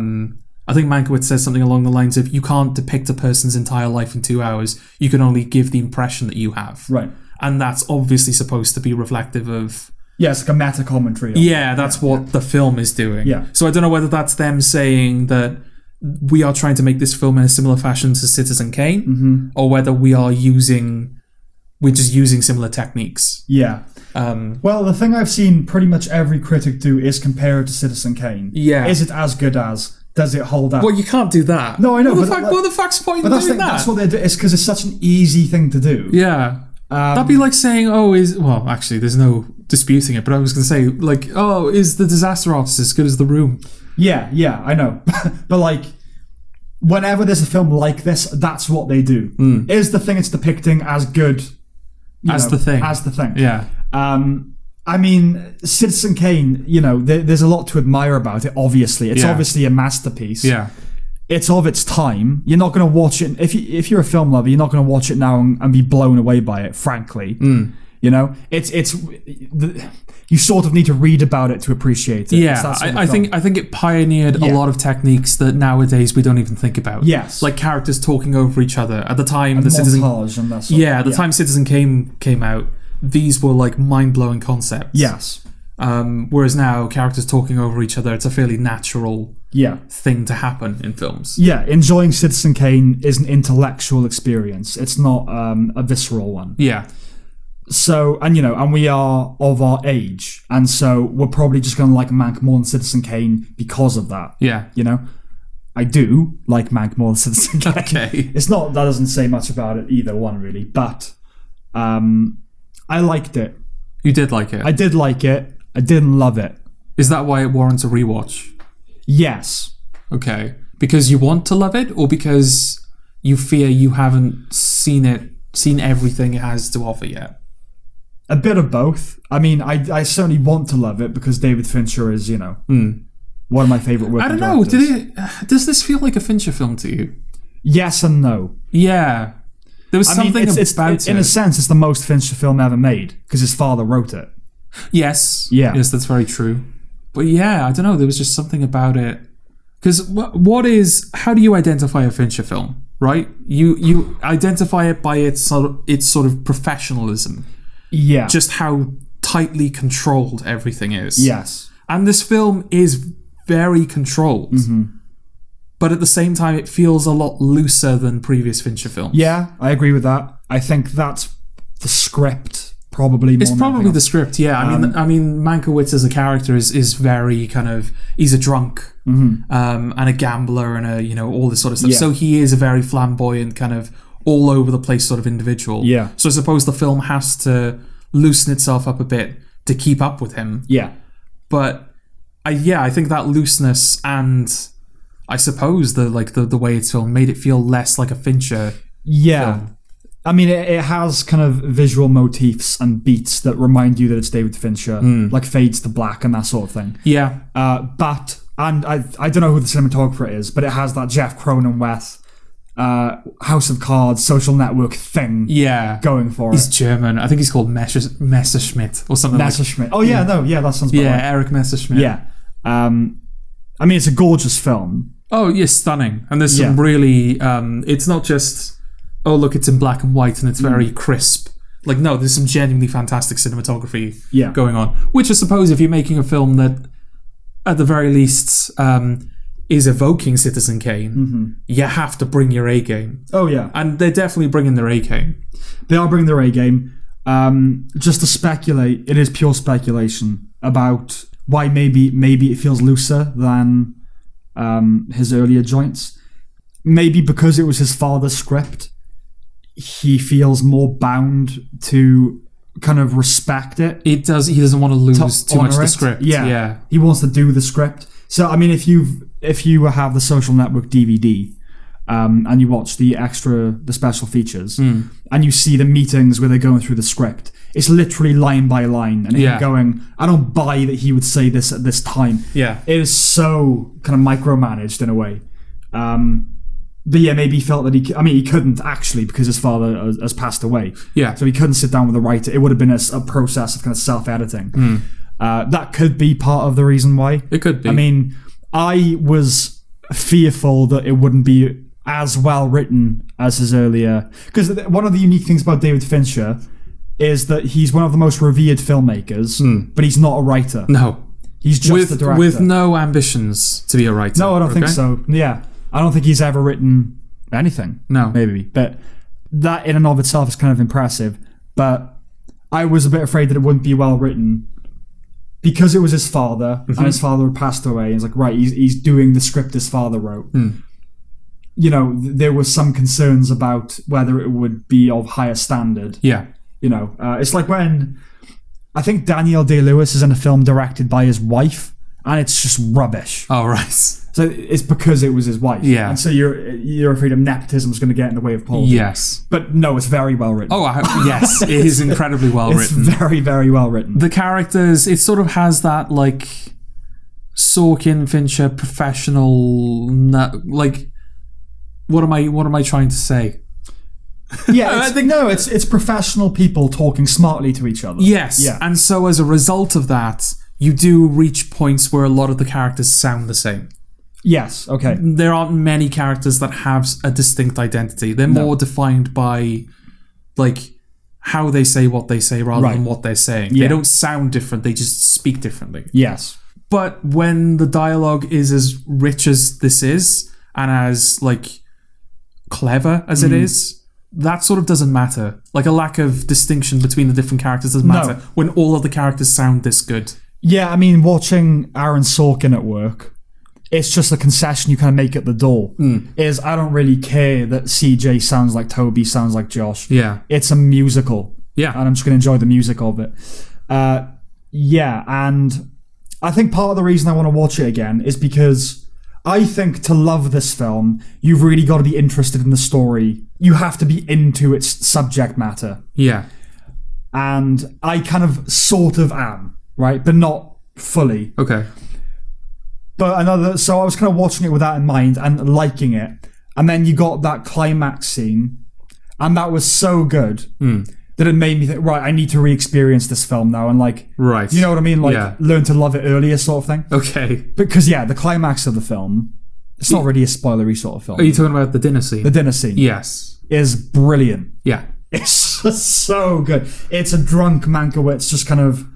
S2: think Mankiewicz says something along the lines of, you can't depict a person's entire life in 2 hours. You can only give the impression that you have. Right. And that's obviously supposed to be reflective of...
S1: Yeah, it's like a meta-commentary.
S2: That's what the film is doing. Yeah. So I don't know whether that's them saying that we are trying to make this film in a similar fashion to Citizen Kane, or whether we're just using similar techniques. Yeah.
S1: Well, the thing I've seen pretty much every critic do is compare it to Citizen Kane. Yeah. Is it as good as? Does it hold up?
S2: Well, you can't do that.
S1: No, I know.
S2: What the fuck's the point of doing that?
S1: That's what they do. It's because it's such an easy thing to do.
S2: Yeah. That'd be like saying, actually, there's no disputing it, but I was going to say, like, is the Disaster Artist as good as The Room?
S1: Yeah, I know. But, like, whenever there's a film like this, that's what they do. Is the thing it's depicting as good
S2: As the thing.
S1: As the thing.
S2: Yeah.
S1: I mean, Citizen Kane, there's a lot to admire about it, obviously. It's obviously a masterpiece.
S2: Yeah.
S1: It's of its time. You're not going to watch it... If you're a film lover, you're not going to watch it now and be blown away by it, frankly. You sort of need to read about it to appreciate it.
S2: Yeah, I think it pioneered a lot of techniques that nowadays we don't even think about.
S1: Yes.
S2: Like characters talking over each other. At the time, the Citizen...
S1: and that sort
S2: at the time Citizen Kane came out, these were like mind-blowing concepts.
S1: Yes.
S2: Whereas now, characters talking over each other, it's a fairly natural thing to happen in films.
S1: Yeah, enjoying Citizen Kane is an intellectual experience. It's not a visceral one.
S2: Yeah.
S1: So, and we are of our age, and so we're probably just going to like Mank more than Citizen Kane because of that.
S2: Yeah.
S1: I do like Mank more than Citizen Kane.
S2: Okay.
S1: It's not, that doesn't say much about it, either one, really, but I liked it.
S2: You did like it?
S1: I did like it. I didn't love it.
S2: Is that why it warrants a rewatch?
S1: Yes.
S2: Okay. Because you want to love it, or because you fear you haven't seen everything it has to offer yet?
S1: A bit of both. I mean, I certainly want to love it because David Fincher is, one of my favourite working directors.
S2: I don't know. Does this feel like a Fincher film to you?
S1: Yes and no.
S2: Yeah. There was something about it.
S1: In a sense, it's the most Fincher film ever made because his father wrote it.
S2: Yes.
S1: Yeah.
S2: Yes, that's very true. But yeah, I don't know. There was just something about it. Because how do you identify a Fincher film, right? You identify it by its sort of professionalism.
S1: Yeah.
S2: Just how tightly controlled everything is.
S1: Yes.
S2: And this film is very controlled. Mm-hmm. But at the same time, it feels a lot looser than previous Fincher films.
S1: Yeah, I agree with that. I think that's the script, probably.
S2: It's probably the script, yeah. I mean, Mankiewicz as a character is very kind of... He's a drunk and a gambler and all this sort of stuff. Yeah. So he is a very flamboyant kind of all over the place sort of individual.
S1: Yeah.
S2: So I suppose the film has to loosen itself up a bit to keep up with him.
S1: Yeah.
S2: But I think that looseness and I suppose the way it's filmed made it feel less like a Fincher film. I mean, it has kind of visual motifs and beats that remind you that it's David Fincher, like fades to black and that sort of thing. Yeah. But I don't know who the cinematographer is, but it has that Jeff Cronenweth House of Cards, Social Network thing going for it. He's German. I think he's called Messerschmitt or something
S1: Messerschmitt. That sounds about right.
S2: Eric Messerschmitt.
S1: Yeah. I mean, it's a gorgeous film.
S2: Oh, yeah, stunning. And there's some really... it's not just, oh, look, it's in black and white and it's very crisp. Like, no, there's some genuinely fantastic cinematography going on. Which I suppose if you're making a film that, at the very least... is evoking Citizen Kane, you have to bring your A game. Oh, yeah. And they're definitely bringing their A game.
S1: They are bringing their A game. Just to speculate, it is pure speculation about why maybe it feels looser than his earlier joints. Maybe because it was his father's script, he feels more bound to kind of respect it.
S2: He doesn't want to lose too much of the script.
S1: Yeah. He wants to do the script. So, I mean, if you have the Social Network DVD and you watch the special features and you see the meetings where they're going through the script, it's literally line by line and him going, I don't buy that he would say this at this time. Yeah. It is so kind of micromanaged in a way. But yeah, maybe he felt that he couldn't actually because his father has passed away. Yeah. So he couldn't sit down with a writer. It would have been a process of kind of self-editing. That could be part of the reason why.
S2: It could be.
S1: I mean, I was fearful that it wouldn't be as well written as his earlier... Because one of the unique things about David Fincher is that he's one of the most revered filmmakers, but he's not a writer.
S2: No.
S1: He's just a director.
S2: With no ambitions to be a writer.
S1: No, I don't think so. Yeah. I don't think he's ever written anything. No. Maybe. But that in and of itself is kind of impressive. But I was a bit afraid that it wouldn't be well written because it was his father and his father had passed away. It's like, right, he's doing the script his father wrote. There were some concerns about whether it would be of higher standard. Yeah. It's like when I think Daniel Day-Lewis is in a film directed by his wife and it's just rubbish.
S2: Oh, right.
S1: So it's because it was his wife.
S2: Yeah.
S1: And so you're afraid of nepotism is going to get in the way of Paul.
S2: Yes.
S1: But no, it's very well written.
S2: Oh, yes. It is incredibly well written.
S1: It's very, very well written.
S2: The characters, it sort of has that, like, Sorkin, Fincher, professional, like, what am I trying to say?
S1: Yeah, it's professional people talking smartly to each other.
S2: Yes.
S1: Yeah.
S2: And so as a result of that, you do reach points where a lot of the characters sound the same.
S1: Yes, okay.
S2: There aren't many characters that have a distinct identity. They're more defined by, like, how they say what they say rather than what they're saying.
S1: Yeah.
S2: They don't sound different, they just speak differently.
S1: Yes.
S2: But when the dialogue is as rich as this is, and as, like, clever as it is, that sort of doesn't matter. Like, a lack of distinction between the different characters doesn't matter when all of the characters sound this good.
S1: Yeah, I mean, watching Aaron Sorkin at work, it's just a concession you kind of make at the door. Is I don't really care that CJ sounds like Toby, sounds like Josh.
S2: Yeah.
S1: It's a musical.
S2: Yeah.
S1: And I'm just going to enjoy the music of it. Yeah, and I think part of the reason I want to watch it again is because I think to love this film, you've really got to be interested in the story. You have to be into its subject matter.
S2: Yeah.
S1: And I kind of sort of am, right? But not fully.
S2: Okay.
S1: But so I was kind of watching it with that in mind and liking it. And then you got that climax scene, and that was so good that it made me think, right, I need to re-experience this film now and, like,
S2: right.
S1: You know what I mean? Like, learn to love it earlier sort of thing.
S2: Okay.
S1: Because, yeah, the climax of the film, it's not really a spoilery sort of film.
S2: Are you talking about the dinner scene?
S1: The dinner scene.
S2: Yes.
S1: Is brilliant.
S2: Yeah.
S1: It's just so good. It's a drunk Mankiewicz just kind of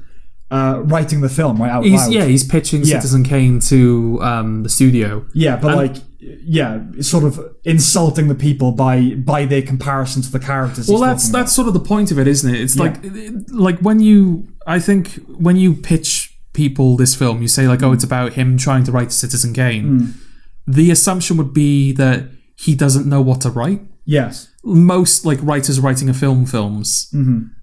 S1: writing the film right out loud.
S2: Yeah, he's pitching Citizen Kane to the studio.
S1: Yeah, but sort of insulting the people by their comparison to the characters.
S2: Well, that's sort of the point of it, isn't it? It's like when you pitch people this film, you say like, oh, it's about him trying to write Citizen Kane. The assumption would be that he doesn't know what to write.
S1: Yes.
S2: Most like writers writing a films,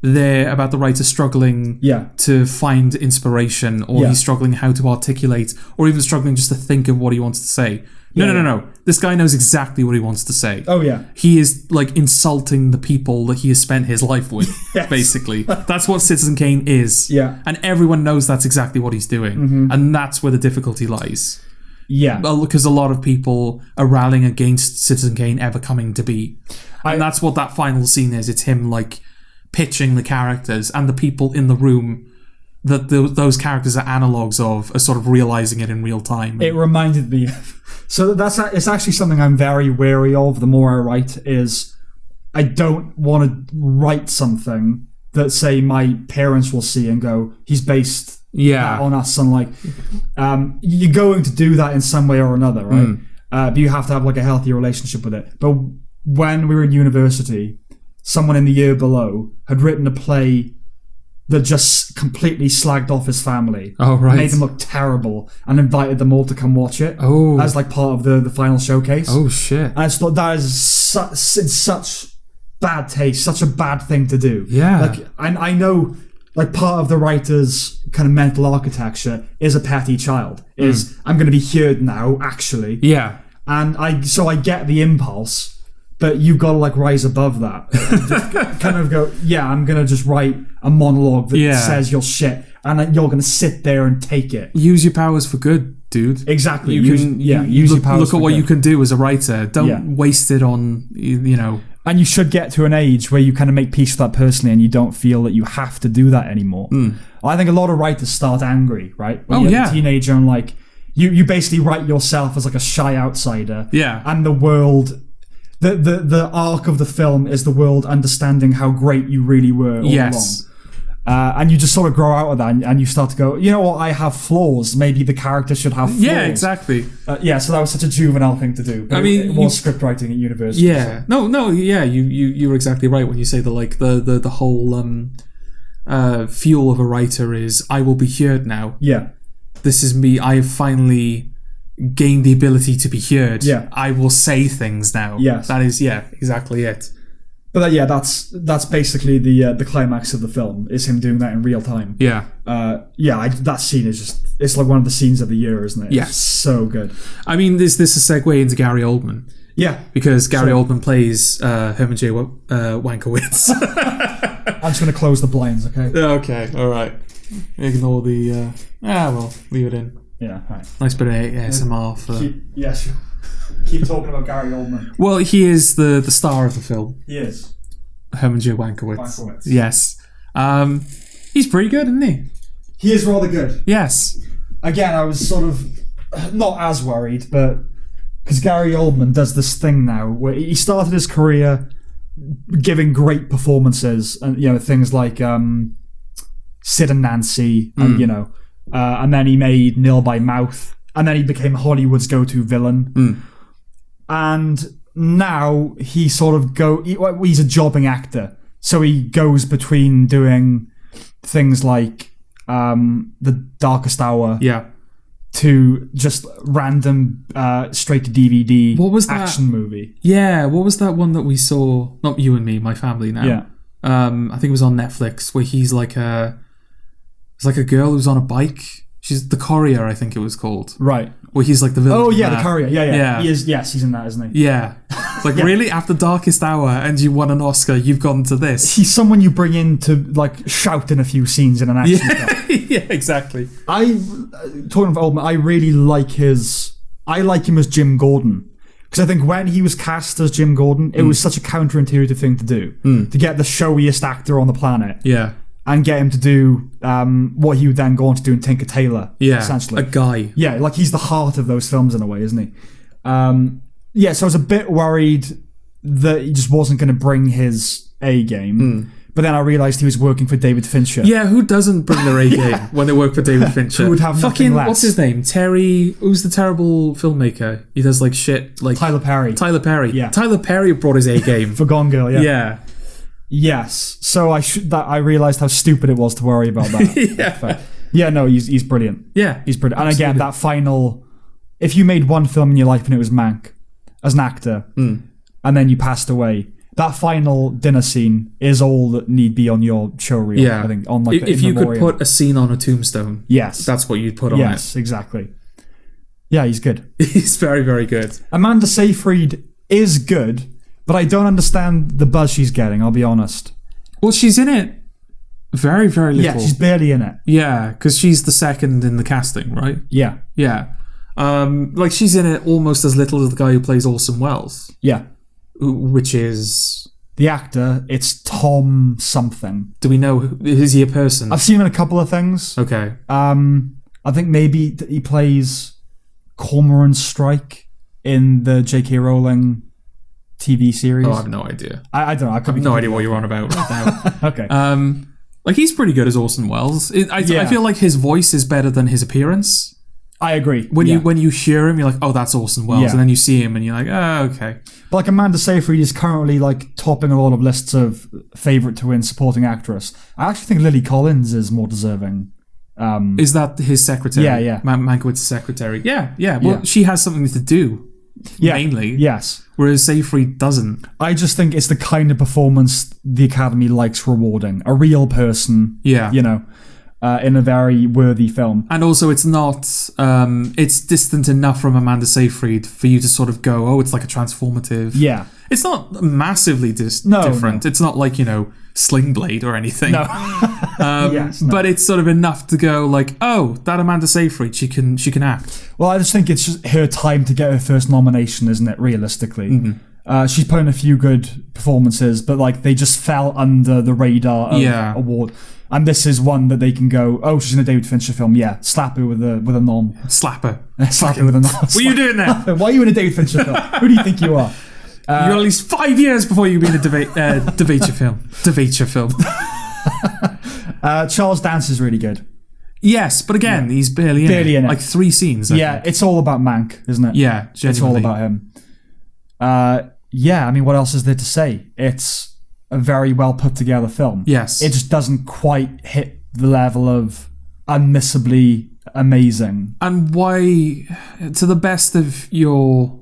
S2: they're about the writer struggling to find inspiration, or he's struggling how to articulate, or even struggling just to think of what he wants to say. No. This guy knows exactly what he wants to say.
S1: Oh, yeah.
S2: He is like insulting the people that he has spent his life with, basically. That's what Citizen Kane is.
S1: Yeah.
S2: And everyone knows that's exactly what he's doing. And that's where the difficulty lies.
S1: Yeah.
S2: Because a lot of people are rallying against Citizen Kane ever coming to be. And that's what that final scene is. It's him, like, pitching the characters, and the people in the room that those characters are analogues of are sort of realising it in real time.
S1: It reminded me... So it's actually something I'm very wary of the more I write, is I don't want to write something that, say, my parents will see and go, he's based that on us. And, like, you're going to do that in some way or another, right? But you have to have, like, a healthy relationship with it. But when we were in university, someone in the year below had written a play that just completely slagged off his family.
S2: Oh, right.
S1: Made them look terrible and invited them all to come watch it.
S2: Oh.
S1: As like part of the final showcase.
S2: Oh, shit.
S1: And I just thought that is such bad taste, such a bad thing to do.
S2: Yeah.
S1: Like, I know, like, part of the writer's kind of mental architecture is a petty child. Is, I'm going to be heard now, actually.
S2: Yeah.
S1: And I get the impulse, but you've got to, like, rise above that. Just kind of go, I'm going to just write a monologue that says your shit, and you're going to sit there and take it.
S2: Use your powers for good, dude.
S1: Exactly.
S2: Use your powers look at what
S1: good.
S2: You can do as a writer. Don't waste it on,
S1: And you should get to an age where you kind of make peace with that personally, and you don't feel that you have to do that anymore. I think a lot of writers start angry, right? When you're a teenager, and, like, you basically write yourself as, like, a shy outsider.
S2: Yeah.
S1: And the world... The arc of the film is the world understanding how great you really were all along. And you just sort of grow out of that, and you start to go, you know what, I have flaws. Maybe the character should have flaws.
S2: Yeah, exactly.
S1: So that was such a juvenile thing to do.
S2: I mean,
S1: it was script writing at university.
S2: Yeah. So. No, yeah, you're exactly right when you say that, like, the whole fuel of a writer is, I will be heard now.
S1: Yeah.
S2: This is me. I have finally gain the ability to be heard.
S1: Yeah.
S2: I will say things now.
S1: Yes.
S2: That is, exactly it.
S1: But that's basically the climax of the film, is him doing that in real time.
S2: Yeah.
S1: That scene is just, it's like one of the scenes of the year, isn't it?
S2: Yes.
S1: It's so good.
S2: I mean, this is a segue into Gary Oldman.
S1: Yeah.
S2: Because Gary Oldman plays Herman J. Wankowitz.
S1: I'm just going to close the blinds, okay?
S2: Okay, alright. Ignore the... leave it in.
S1: Yeah, right.
S2: Nice bit of ASMR for...
S1: Keep talking about Gary Oldman.
S2: Well, he is the star of the film.
S1: He is.
S2: Herman J. Wankowitz. Yes. He's pretty good, isn't he?
S1: He is rather good.
S2: Yes.
S1: Again, I was sort of not as worried, but because Gary Oldman does this thing now where he started his career giving great performances, and things like Sid and Nancy, and and then he made Nil by Mouth, and then he became Hollywood's go-to villain. And now he sort of he's a jobbing actor, so he goes between doing things like The Darkest Hour, to just random straight to DVD action movie.
S2: Yeah, what was that one that we saw? Not you and me, my family now.
S1: Yeah,
S2: I think it was on Netflix, where he's like it's like a girl who's on a bike. She's the Courier, I think it was called.
S1: Right.
S2: Where he's like the villain.
S1: Oh yeah, the Courier. Yeah. He is. Yes, he's in that, isn't he?
S2: Yeah. It's like, really? After Darkest Hour and you won an Oscar, you've gone to this?
S1: He's someone you bring in to like shout in a few scenes in an action film.
S2: Yeah, exactly.
S1: Talking about Oldman, I really like I like him as Jim Gordon. Because I think when he was cast as Jim Gordon, it was such a counterintuitive thing to do. To get the showiest actor on the planet. Yeah. And get him to do what he would then go on to do in Tinker Tailor. Yeah, essentially.
S2: A guy.
S1: Yeah, like he's the heart of those films in a way, isn't he? So I was a bit worried that he just wasn't going to bring his A game. But then I realised he was working for David Fincher.
S2: Yeah, who doesn't bring their A game when they work for David Fincher?
S1: Who would have fucking less.
S2: What's his name? Terry... Who's the terrible filmmaker? He does like shit like...
S1: Tyler Perry.
S2: Yeah. Tyler Perry brought his A game.
S1: For Gone Girl, yeah.
S2: Yeah.
S1: Yes. So I realised how stupid it was to worry about that. He's brilliant.
S2: Yeah.
S1: He's brilliant. And again, that final... If you made one film in your life and it was Mank, as an actor, and then you passed away... That final dinner scene is all that need be on your show reel. Yeah. I think on like
S2: if you could put a scene on a tombstone,
S1: yes,
S2: that's what you'd put on it.
S1: Yes, exactly. Yeah, he's good.
S2: He's very, very good.
S1: Amanda Seyfried is good, but I don't understand the buzz she's getting. I'll be honest.
S2: Well, she's in it very, very little.
S1: Yeah, she's barely in it.
S2: Yeah, because she's the second in the casting, right?
S1: Yeah,
S2: yeah. Like she's in it almost as little as the guy who plays Orson Welles.
S1: Yeah.
S2: Which is...
S1: The actor, it's Tom something.
S2: Do we know, is he a person?
S1: I've seen him in a couple of things.
S2: Okay.
S1: I think maybe he plays Cormoran Strike in the J.K. Rowling TV series.
S2: Oh, I have no idea.
S1: I don't know. I
S2: have no idea what you're on about right now.
S1: Okay.
S2: Like, he's pretty good as Orson Welles. I feel like his voice is better than his appearance.
S1: I agree.
S2: When you hear him, you're like, oh, that's Orson Welles. And then you see him and you're like, oh, okay.
S1: But like Amanda Seyfried is currently like topping a lot of lists of favourite to win supporting actress. I actually think Lily Collins is more deserving.
S2: Is that his secretary?
S1: Yeah.
S2: Mankowitz's secretary. Yeah. Well, she has something to do, mainly.
S1: Yes.
S2: Whereas Seyfried doesn't.
S1: I just think it's the kind of performance the Academy likes rewarding. A real person.
S2: Yeah.
S1: In a very worthy film.
S2: And also it's not it's distant enough from Amanda Seyfried for you to sort of go, oh, it's like a transformative.
S1: Yeah.
S2: It's not massively different. It's not like, Sling Blade or anything.
S1: No.
S2: But it's sort of enough to go like, oh, that Amanda Seyfried, she can act.
S1: Well, I just think it's just her time to get her first nomination, isn't it, realistically? Mm-hmm. She's put in a few good performances, but like they just fell under the radar of award. And this is one that they can go, oh, she's in a David Fincher film. Yeah, slap her with a nom.
S2: Slap her.
S1: Slap her with a nom.
S2: What are you doing there?
S1: Why are you in a David Fincher film? Who do you think you are?
S2: You're at least 5 years before you be in a Devature film.
S1: Charles Dance is really good.
S2: Yes, but again, he's barely in it. Like 3 scenes. I think.
S1: It's all about Mank, isn't it?
S2: Yeah, genuinely.
S1: It's all about him. I mean, what else is there to say? It's a very well put together film.
S2: Yes.
S1: It just doesn't quite hit the level of unmissably amazing.
S2: And why, to the best of your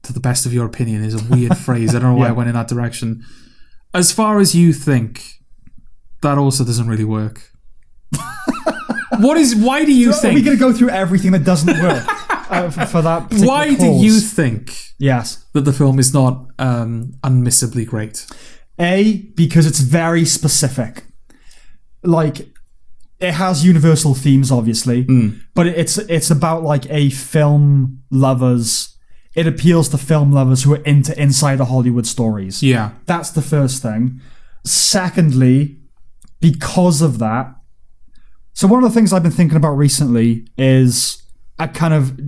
S2: to the best of your opinion is a weird phrase. I don't know why I went in that direction. As far as you think, that also doesn't really work. Why do you think...
S1: Are we going to go through everything that doesn't work for that particular
S2: Why do you think that the film is not unmissably great?
S1: Because it's very specific. Like, it has universal themes, obviously, but it's about like a film lovers... It appeals to film lovers who are into insider Hollywood stories.
S2: Yeah.
S1: That's the first thing. Secondly, because of that... So one of the things I've been thinking about recently is a kind of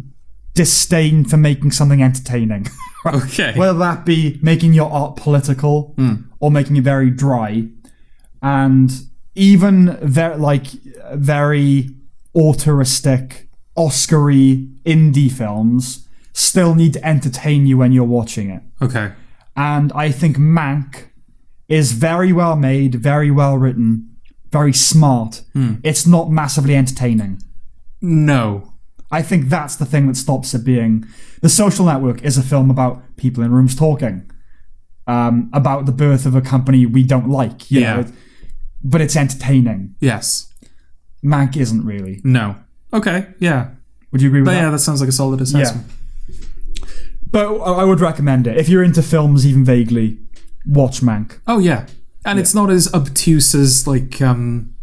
S1: disdain for making something entertaining.
S2: Okay.
S1: Whether that be making your art political or making it very dry. And even very auteuristic, Oscar-y indie films still need to entertain you when you're watching it.
S2: Okay.
S1: And I think Mank is very well made, very well written, very smart. It's not massively entertaining.
S2: No.
S1: I think that's the thing that stops it being... The Social Network is a film about people in rooms talking. About the birth of a company we don't like. You know, but it's entertaining.
S2: Yes.
S1: Mank isn't really.
S2: No. Okay, yeah.
S1: Would you agree with that?
S2: Yeah, that sounds like a solid assessment.
S1: Yeah. But I would recommend it. If you're into films even vaguely, watch Mank.
S2: Oh, yeah. And it's not as obtuse as, like, I'm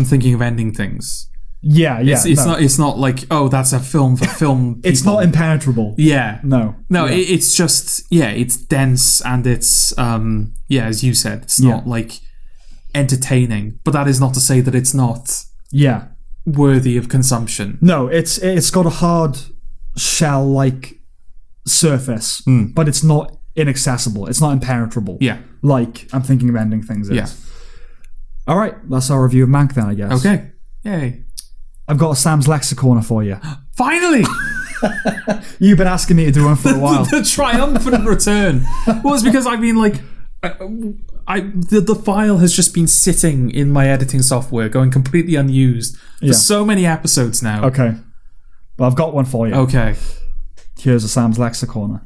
S2: thinking of ending things.
S1: Yeah.
S2: It's not like, oh, that's a film for film people.
S1: It's not impenetrable.
S2: Yeah.
S1: No.
S2: It's just, it's dense and it's, as you said, it's not, like, entertaining. But that is not to say that it's not worthy of consumption.
S1: No, it's got a hard shell-like surface, but it's not inaccessible. It's not impenetrable.
S2: Yeah.
S1: Like I'm thinking of ending things is.
S2: Yeah.
S1: All right, that's our review of Mank then, I guess.
S2: Okay. Yay.
S1: I've got a Sam's Lexicorner for you.
S2: Finally!
S1: You've been asking me to do one for a while.
S2: The triumphant return. Well, it's because I've been like... the file has just been sitting in my editing software, going completely unused for so many episodes now.
S1: Okay. Well, I've got one for you.
S2: Okay.
S1: Here's a Sam's Lexicorner.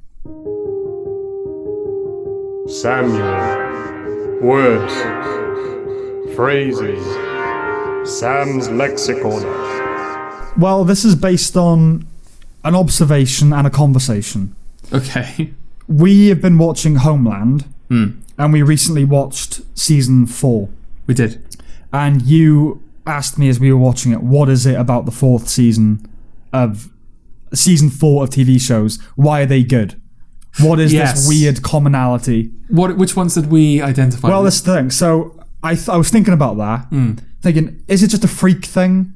S3: Samuel. Words. Phrases. Sam's Lexicorner.
S1: Well, this is based on an observation and a conversation.
S2: Okay.
S1: We have been watching Homeland, and we recently watched season 4.
S2: We did.
S1: And you asked me as we were watching it, what is it about the 4th season of season 4 of TV shows? Why are they good? What is this weird commonality?
S2: Which ones did we identify?
S1: Well, this is the thing. So I was thinking about that, thinking, is it just a freak thing?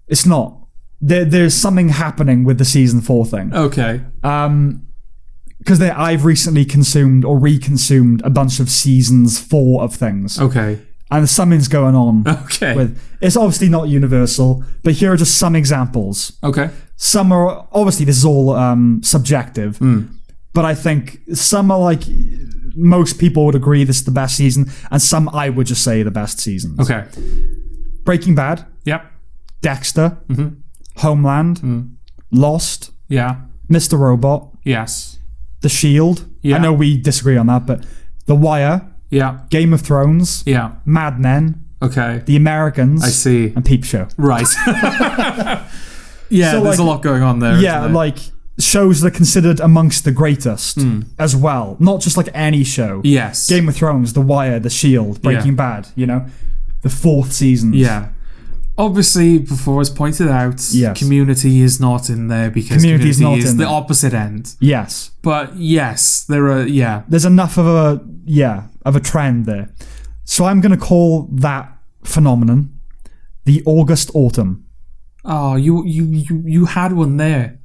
S1: It's not. There's something happening with the season 4 thing.
S2: Okay.
S1: Because I've recently consumed or reconsumed a bunch of seasons 4 of things.
S2: Okay.
S1: And something's going on.
S2: Okay.
S1: It's obviously not universal, but here are just some examples.
S2: Okay.
S1: Some are, obviously this is all subjective, but I think some are like, most people would agree this is the best season, and some I would just say the best seasons.
S2: Okay.
S1: Breaking Bad.
S2: Yep.
S1: Dexter. Homeland. Lost.
S2: Yeah.
S1: Mr. Robot.
S2: Yes.
S1: The Shield.
S2: Yeah.
S1: I know we disagree on that, but The Wire.
S2: Yeah.
S1: Game of Thrones.
S2: Yeah.
S1: Mad Men.
S2: Okay.
S1: The Americans.
S2: I see.
S1: And Peep Show.
S2: Right. Yeah, so there's a lot going on there.
S1: Yeah, like shows that are considered amongst the greatest as well. Not just like any show.
S2: Yes.
S1: Game of Thrones, The Wire, The Shield, Breaking Bad, you know? The 4th seasons.
S2: Yeah. Obviously, before it's pointed out, Community is not in there because Community is the opposite end.
S1: Yes.
S2: But yes, there are,
S1: there's enough of a trend there. So I'm going to call that phenomenon the August Autumn.
S2: Oh, you had one there.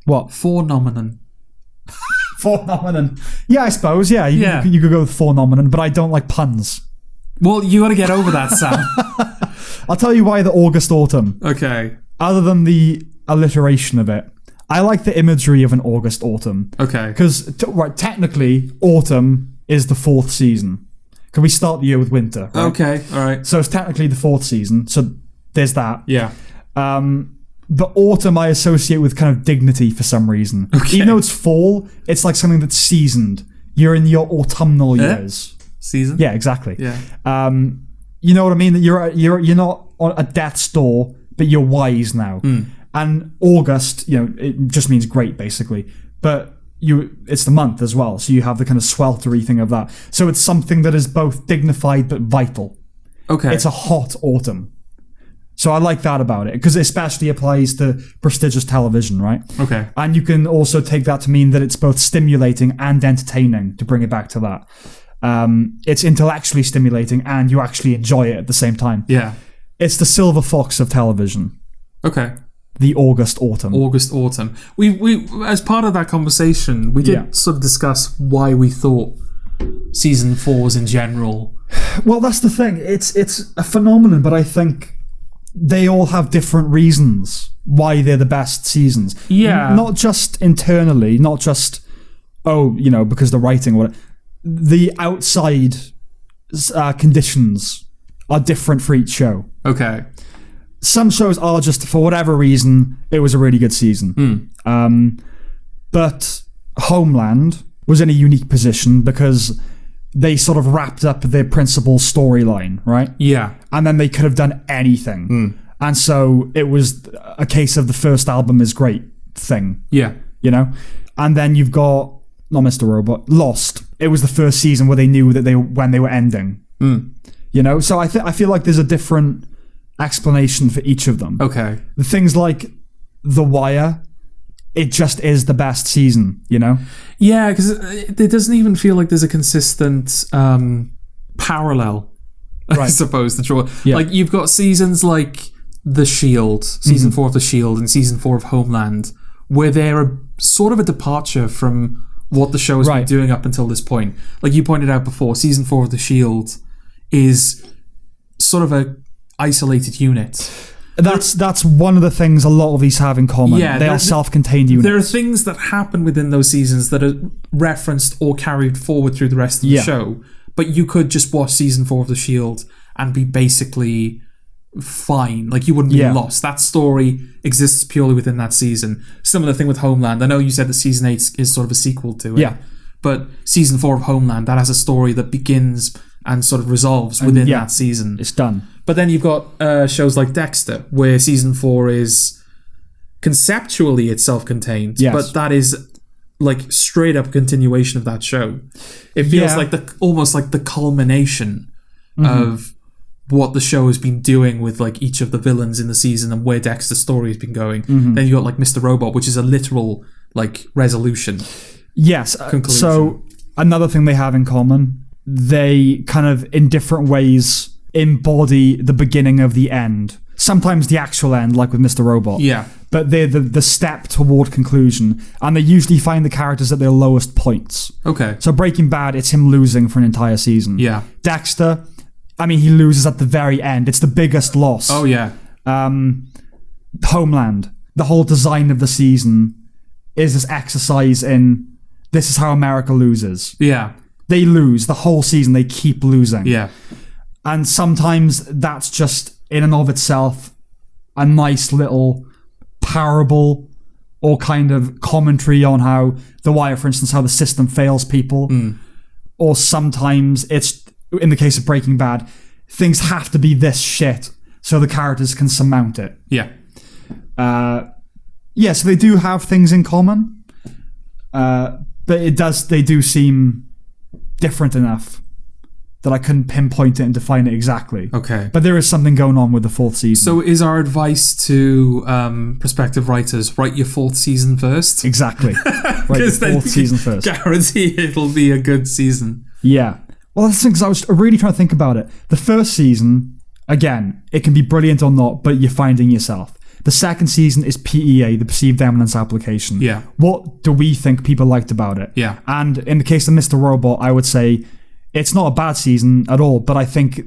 S1: What?
S2: Phenomenon.
S1: Phenomenon. Yeah, I suppose, you could go with phenomenon, but I don't like puns.
S2: Well, you got to get over that, Sam.
S1: I'll tell you why the August Autumn.
S2: Okay.
S1: Other than the alliteration of it, I like the imagery of an August Autumn.
S2: Okay.
S1: Because, technically, autumn is the 4th season. Can we start the year with winter? Right?
S2: Okay, all right.
S1: So it's technically the 4th season, so there's that.
S2: Yeah.
S1: But autumn I associate with kind of dignity for some reason.
S2: Okay.
S1: Even though it's fall, it's like something that's seasoned. You're in your autumnal years.
S2: Season?
S1: Yeah, exactly.
S2: Yeah.
S1: You know what I mean? That you're not at death's door, but you're wise now. And August, it just means great, basically. But it's the month as well, so you have the kind of sweltery thing of that. So it's something that is both dignified but vital.
S2: Okay.
S1: It's a hot autumn. So I like that about it, because it especially applies to prestigious television, right?
S2: Okay.
S1: And you can also take that to mean that it's both stimulating and entertaining, to bring it back to that. It's intellectually stimulating and you actually enjoy it at the same time.
S2: Yeah.
S1: It's the silver fox of television.
S2: Okay.
S1: The August autumn.
S2: August autumn. We as part of that conversation, we did sort of discuss why we thought season 4s in general.
S1: Well, that's the thing. It's a phenomenon, but I think they all have different reasons why they're the best seasons.
S2: Yeah.
S1: Not just internally, not just, because the writing or whatever. The outside conditions are different for each show.
S2: Okay.
S1: Some shows are just, for whatever reason, it was a really good season. But Homeland was in a unique position because they sort of wrapped up their principal storyline, right?
S2: Yeah.
S1: And then they could have done anything. And so it was a case of the first album is great thing.
S2: Yeah.
S1: And then you've got, not Mr. Robot, Lost. It was the first season where they knew that when they were ending. So I feel like there's a different explanation for each of them.
S2: Okay.
S1: The things like The Wire, it just is the best season,
S2: Yeah, because it doesn't even feel like there's a consistent parallel, I suppose, to draw.
S1: Yeah.
S2: Like, you've got seasons like The Shield, season 4 of The Shield, and season 4 of Homeland, where they're sort of a departure from what the show has been doing up until this point. Like you pointed out before, season 4 of The Shield is sort of a isolated unit.
S1: That's one of the things a lot of these have in common.
S2: Yeah,
S1: they are self-contained units.
S2: There are things that happen within those seasons that are referenced or carried forward through the rest of the show, but you could just watch season 4 of The Shield and be basically fine. Like, you wouldn't be lost. That story exists purely within that season. Similar thing with Homeland. I know you said that season 8 is sort of a sequel to it.
S1: Yeah.
S2: But season 4 of Homeland, that has a story that begins and sort of resolves within that season.
S1: It's done.
S2: But then you've got shows like Dexter, where season 4 is conceptually it's self-contained, but that is like straight up continuation of that show. It feels like almost like the culmination of what the show has been doing with like each of the villains in the season and where Dexter's story has been going. Then you got like Mr. Robot, which is a literal like resolution.
S1: Yes.
S2: Conclusion.
S1: So another thing they have in common, they kind of in different ways embody the beginning of the end. Sometimes the actual end, like with Mr. Robot.
S2: Yeah.
S1: But they're the step toward conclusion. And they usually find the characters at their lowest points.
S2: Okay.
S1: So Breaking Bad, it's him losing for an entire season.
S2: Yeah.
S1: Dexter, I mean, he loses at the very end. It's the biggest loss.
S2: Oh, yeah.
S1: Homeland, the whole design of the season is this exercise in this is how America loses.
S2: Yeah.
S1: They lose the whole season. They keep losing.
S2: Yeah.
S1: And sometimes that's just in and of itself a nice little parable or kind of commentary on how The Wire, for instance, how the system fails people. Or sometimes it's, in the case of Breaking Bad, things have to be this shit so the characters can surmount it.
S2: Yeah.
S1: So they do have things in common. But they do seem different enough that I couldn't pinpoint it and define it exactly.
S2: Okay.
S1: But there is something going on with the fourth season.
S2: So is our advice to prospective writers, write your fourth season first?
S1: Exactly. Write your fourth season first.
S2: Guarantee it'll be a good season.
S1: Yeah. Well, that's the thing, because I was really trying to think about it. The first season, again, it can be brilliant or not, but you're finding yourself. The second season is PEA, the Perceived Eminence Application.
S2: Yeah.
S1: What do we think people liked about it?
S2: Yeah.
S1: And in the case of Mr. Robot, I would say it's not a bad season at all, but I think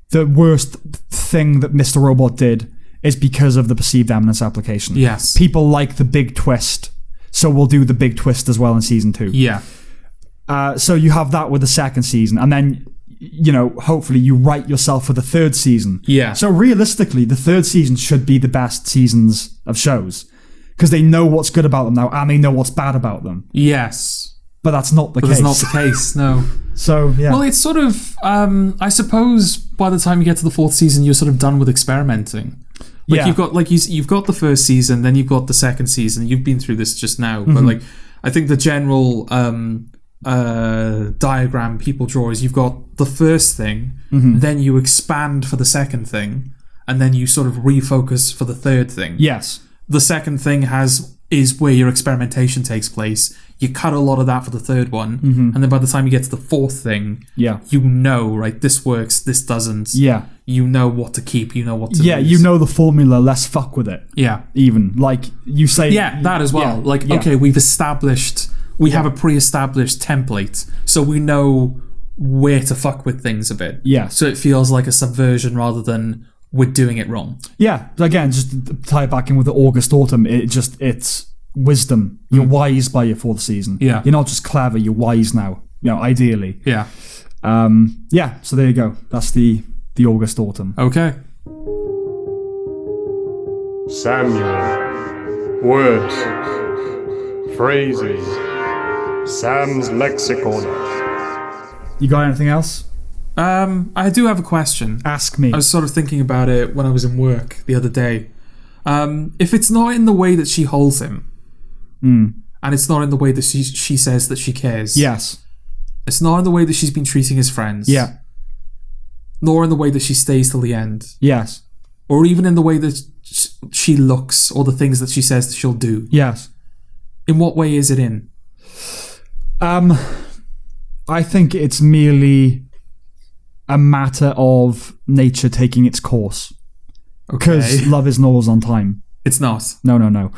S1: the worst thing that Mr. Robot did is because of the Perceived Eminence Application.
S2: Yes.
S1: People like the big twist, so we'll do the big twist as well in season 2.
S2: Yeah.
S1: So you have that with the second season, and then hopefully you write yourself for the third season.
S2: Yeah.
S1: So realistically, the third season should be the best seasons of shows because they know what's good about them now and they know what's bad about them.
S2: Yes.
S1: But that's not the case.
S2: It's not the case, no.
S1: So, yeah.
S2: Well, it's sort of, I suppose by the time you get to the fourth season, you're sort of done with experimenting. You've got you've got the first season, then you've got the second season. You've been through this just now, but I think the general diagram people draw is you've got the first thing, then you expand for the second thing, and then you sort of refocus for the third thing.
S1: Yes.
S2: The second thing is where your experimentation takes place. You cut a lot of that for the third one, and then by the time you get to the fourth thing, right, this works, this doesn't.
S1: Yeah.
S2: You know what to keep, you know what to lose.
S1: You know the formula, let's fuck with it.
S2: Yeah.
S1: Even. Like, you say...
S2: Yeah, that as well.
S1: Yeah.
S2: Okay, we have a pre-established template, so we know where to fuck with things a bit.
S1: Yeah.
S2: So it feels like a subversion rather than we're doing it wrong.
S1: Yeah. Again, just to tie it back in with the August Autumn, it's wisdom. You're wise by your fourth season.
S2: Yeah.
S1: You're not just clever, you're wise now. Ideally.
S2: Yeah.
S1: So there you go. That's the August Autumn.
S2: Okay.
S3: Samuel. Words. Phrases. Sam's Lexicorner.
S1: You got anything else?
S2: I do have a question.
S1: Ask me.
S2: I was sort of thinking about it when I was in work the other day. If it's not in the way that she holds him, and it's not in the way that she says that she cares.
S1: Yes.
S2: It's not in the way that she's been treating his friends.
S1: Yeah.
S2: Nor in the way that she stays till the end.
S1: Yes.
S2: Or even in the way that she looks or the things that she says that she'll do.
S1: Yes.
S2: In what way is it in?
S1: I think it's merely a matter of nature taking its course. Because love isn't always on time.
S2: It's not.
S1: No.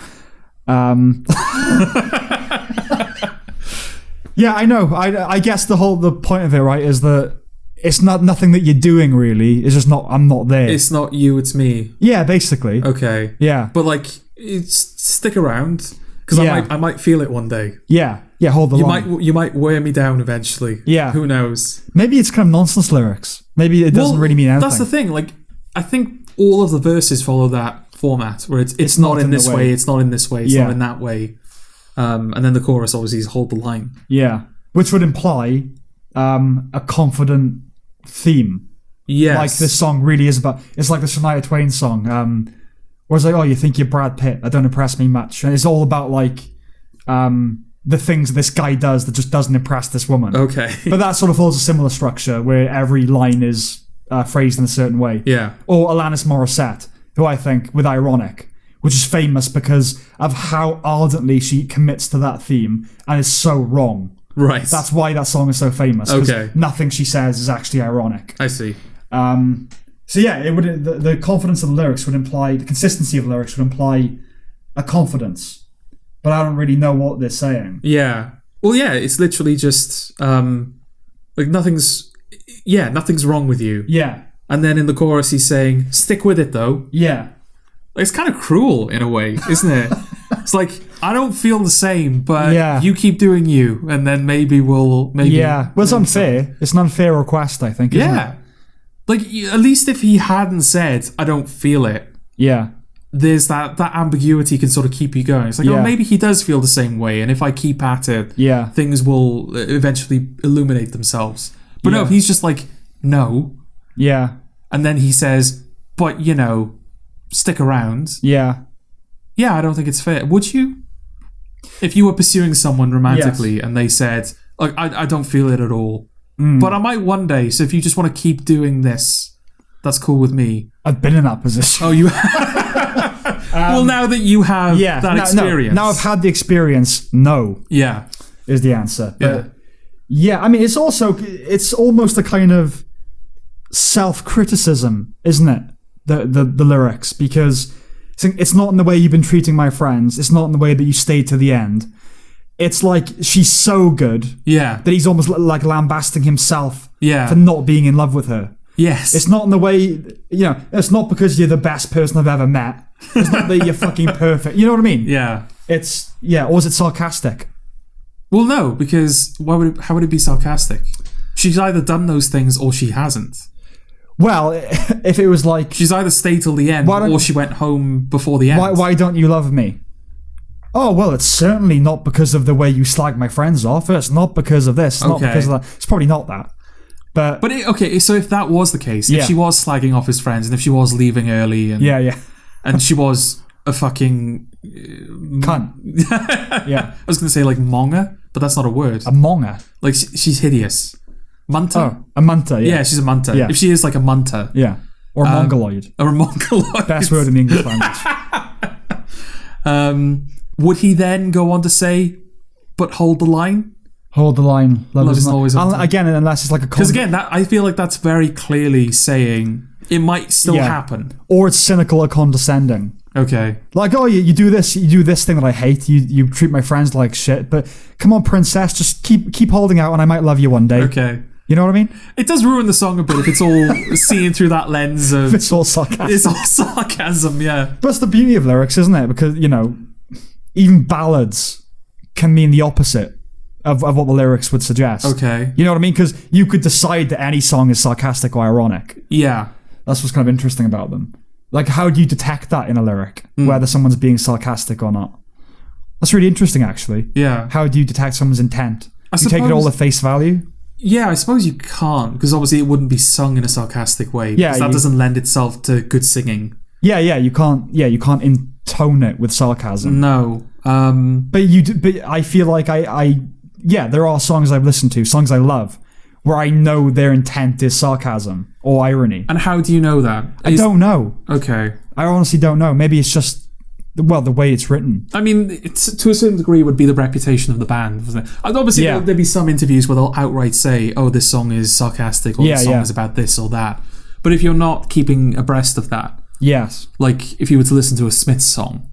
S1: Yeah, I know. I guess the point of it, right, is that it's nothing that you're doing really. It's just I'm not there.
S2: It's not you, it's me.
S1: Yeah, basically.
S2: Okay.
S1: Yeah.
S2: But stick around because I might feel it one day.
S1: Yeah. Yeah, hold the line.
S2: You might wear me down eventually.
S1: Yeah.
S2: Who knows?
S1: Maybe it's kind of nonsense lyrics. Maybe it doesn't really mean anything.
S2: That's the thing. I think all of the verses follow that format where it's not in this way, it's not in this way, it's not in that way. And then the chorus obviously is hold the line. Yeah.
S1: Which would imply a confident theme.
S2: Yes.
S1: Like this song really is about... It's like the Shania Twain song. Where it's like, oh, you think you're Brad Pitt? That don't impress me much. And it's all about the things this guy does that just doesn't impress this woman.
S2: Okay.
S1: But that sort of follows a similar structure where every line is phrased in a certain way.
S2: Yeah.
S1: Or Alanis Morissette, who I think, with Ironic, which is famous because of how ardently she commits to that theme and is so wrong.
S2: Right.
S1: That's why that song is so famous.
S2: Okay.
S1: Nothing she says is actually ironic.
S2: I see.
S1: So yeah, it would the confidence of the lyrics would imply, the consistency of the lyrics would imply a confidence. But I don't really know what they're saying.
S2: Yeah. Well, yeah, it's literally just nothing's wrong with you.
S1: Yeah.
S2: And then in the chorus he's saying, stick with it though.
S1: Yeah.
S2: It's kind of cruel in a way, isn't it? It's like, I don't feel the same, but you keep doing you, and then maybe we'll...
S1: Yeah, well, it's unfair. It's an unfair request, I think, isn't it?
S2: Like, at least if he hadn't said, I don't feel it, there's that ambiguity can sort of keep you going. It's like, oh, maybe he does feel the same way, and if I keep at it, things will eventually illuminate themselves. But no, if he's just like, no.
S1: Yeah.
S2: And then he says, but, stick around.
S1: Yeah,
S2: I don't think it's fair. Would you? If you were pursuing someone romantically and they said, like, I don't feel it at all, but I might one day, so if you just want to keep doing this, that's cool with me.
S1: I've been in that position.
S2: Oh, you well, now that you have that experience.
S1: Now I've had the experience, no.
S2: Yeah.
S1: Is the answer. But I mean, it's almost a kind of self-criticism, isn't it? The lyrics, because it's not in the way you've been treating my friends, it's not in the way that you stayed to the end. It's like she's so good that he's almost like lambasting himself for not being in love with her.
S2: Yes.
S1: It's not in the way, it's not because you're the best person I've ever met. It's not that you're fucking perfect. You know what I mean?
S2: Yeah.
S1: Or is it sarcastic?
S2: Well, no, because how would it be sarcastic? she's either done those things or she hasn't.
S1: Well, if it was like...
S2: She's either stayed till the end or she went home before the end.
S1: Why don't you love me? Oh, well, it's certainly not because of the way you slag my friends off. It's not because of this. It's not because of that. It's probably not that. But
S2: so if that was the case, if she was slagging off his friends and if she was leaving early and and she was a fucking...
S1: cunt. Yeah.
S2: I was going to say like monger, but that's not a word.
S1: A monger?
S2: Like she's hideous. Munter?
S1: Oh, a munter, yeah.
S2: Yeah, she's a munter.
S1: Yeah.
S2: If she is like a munter.
S1: Yeah. Or a mongoloid.
S2: Or a mongoloid.
S1: Best word in the English language.
S2: Would he then go on to say, but hold the line?
S1: Hold the line. Love
S2: isn't always
S1: again, unless it's like a...
S2: Because again, I feel like that's very clearly saying it might still happen.
S1: Or it's cynical or condescending.
S2: Okay.
S1: Like, oh, you do this thing that I hate. You treat my friends like shit. But come on, princess, just keep holding out and I might love you one day.
S2: Okay.
S1: You know what I mean?
S2: It does ruin the song a bit if it's all seen through that lens of...
S1: It's all sarcasm.
S2: It's all sarcasm, yeah.
S1: But that's the beauty of lyrics, isn't it? Because, even ballads can mean the opposite of what the lyrics would suggest.
S2: Okay.
S1: You know what I mean? Because you could decide that any song is sarcastic or ironic.
S2: Yeah.
S1: That's what's kind of interesting about them. Like, how do you detect that in a lyric? Whether someone's being sarcastic or not? That's really interesting, actually.
S2: Yeah.
S1: How do you detect someone's intent? You take it all at face value?
S2: Yeah, I suppose you can't, because obviously it wouldn't be sung in a sarcastic way. Yeah. Because that doesn't lend itself to good singing.
S1: Yeah, you can't intone it with sarcasm.
S2: No.
S1: But I feel like there are songs I've listened to, songs I love, where I know their intent is sarcasm or irony.
S2: And how do you know that?
S1: I don't know.
S2: Okay.
S1: I honestly don't know. Maybe it's just, the way it's written.
S2: I mean, it's, to a certain degree, would be the reputation of the band. And obviously, there'll be some interviews where they'll outright say, oh, this song is sarcastic, or this song is about this or that. But if you're not keeping abreast of that,
S1: yes.
S2: Like, if you were to listen to a Smiths song,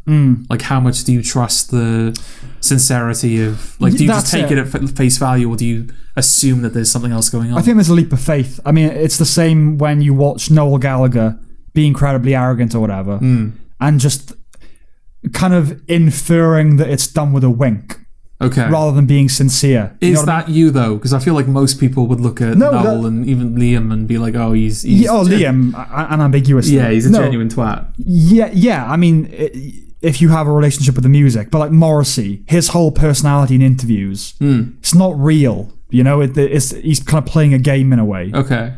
S2: like, how much do you trust the sincerity of... Like, do you just take it at face value, or do you assume that there's something else going on?
S1: I think there's a leap of faith. I mean, it's the same when you watch Noel Gallagher be incredibly arrogant or whatever, and just kind of inferring that it's done with a wink. Okay. Rather than being sincere.
S2: Is that you, though? Because I feel like most people would look at Noel and even Liam and be like, oh, he's
S1: Liam, unambiguously.
S2: Yeah, he's a genuine twat.
S1: Yeah. I mean, if you have a relationship with the music, but like Morrissey, his whole personality in interviews, it's not real. He's kind of playing a game in a way.
S2: Okay.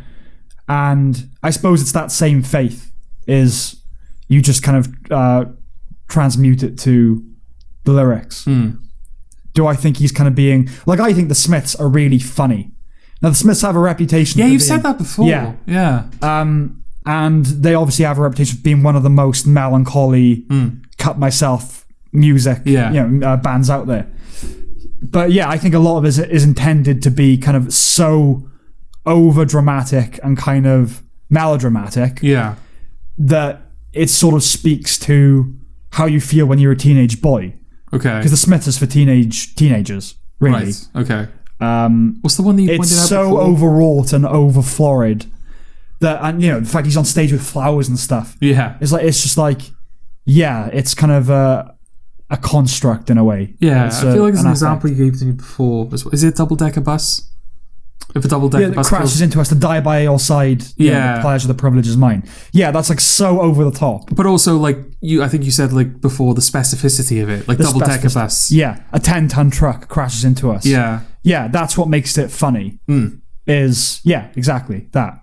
S1: And I suppose it's that same faith is you just kind of transmute it to the lyrics. Do I think he's kind of being... Like, I think the Smiths are really funny. Now, the Smiths have a reputation for
S2: you've said that before. Yeah.
S1: And they obviously have a reputation for being one of the most melancholy, cut myself music bands out there. But yeah, I think a lot of it is intended to be kind of so over-dramatic and kind of melodramatic that it sort of speaks to how you feel when you're a teenage boy.
S2: Okay.
S1: Because the Smiths is for teenagers, really.
S2: Right. Okay. What's the one that you pointed out?
S1: It's so overwrought and overflorid that, and the fact he's on stage with flowers and stuff. Yeah. It's kind of a construct in a way.
S2: Yeah, I feel like there's an example you gave to me before. Is it Double Decker Bus? If a double-decker bus
S1: crashes into us, to die by your side, the pleasure, the privilege is mine. Yeah, that's like so over the top.
S2: But also, like, I think you said, like, before, the specificity of it. Like, double-decker bus.
S1: Yeah, a 10-ton truck crashes into us.
S2: Yeah.
S1: Yeah, that's what makes it funny. Exactly, that.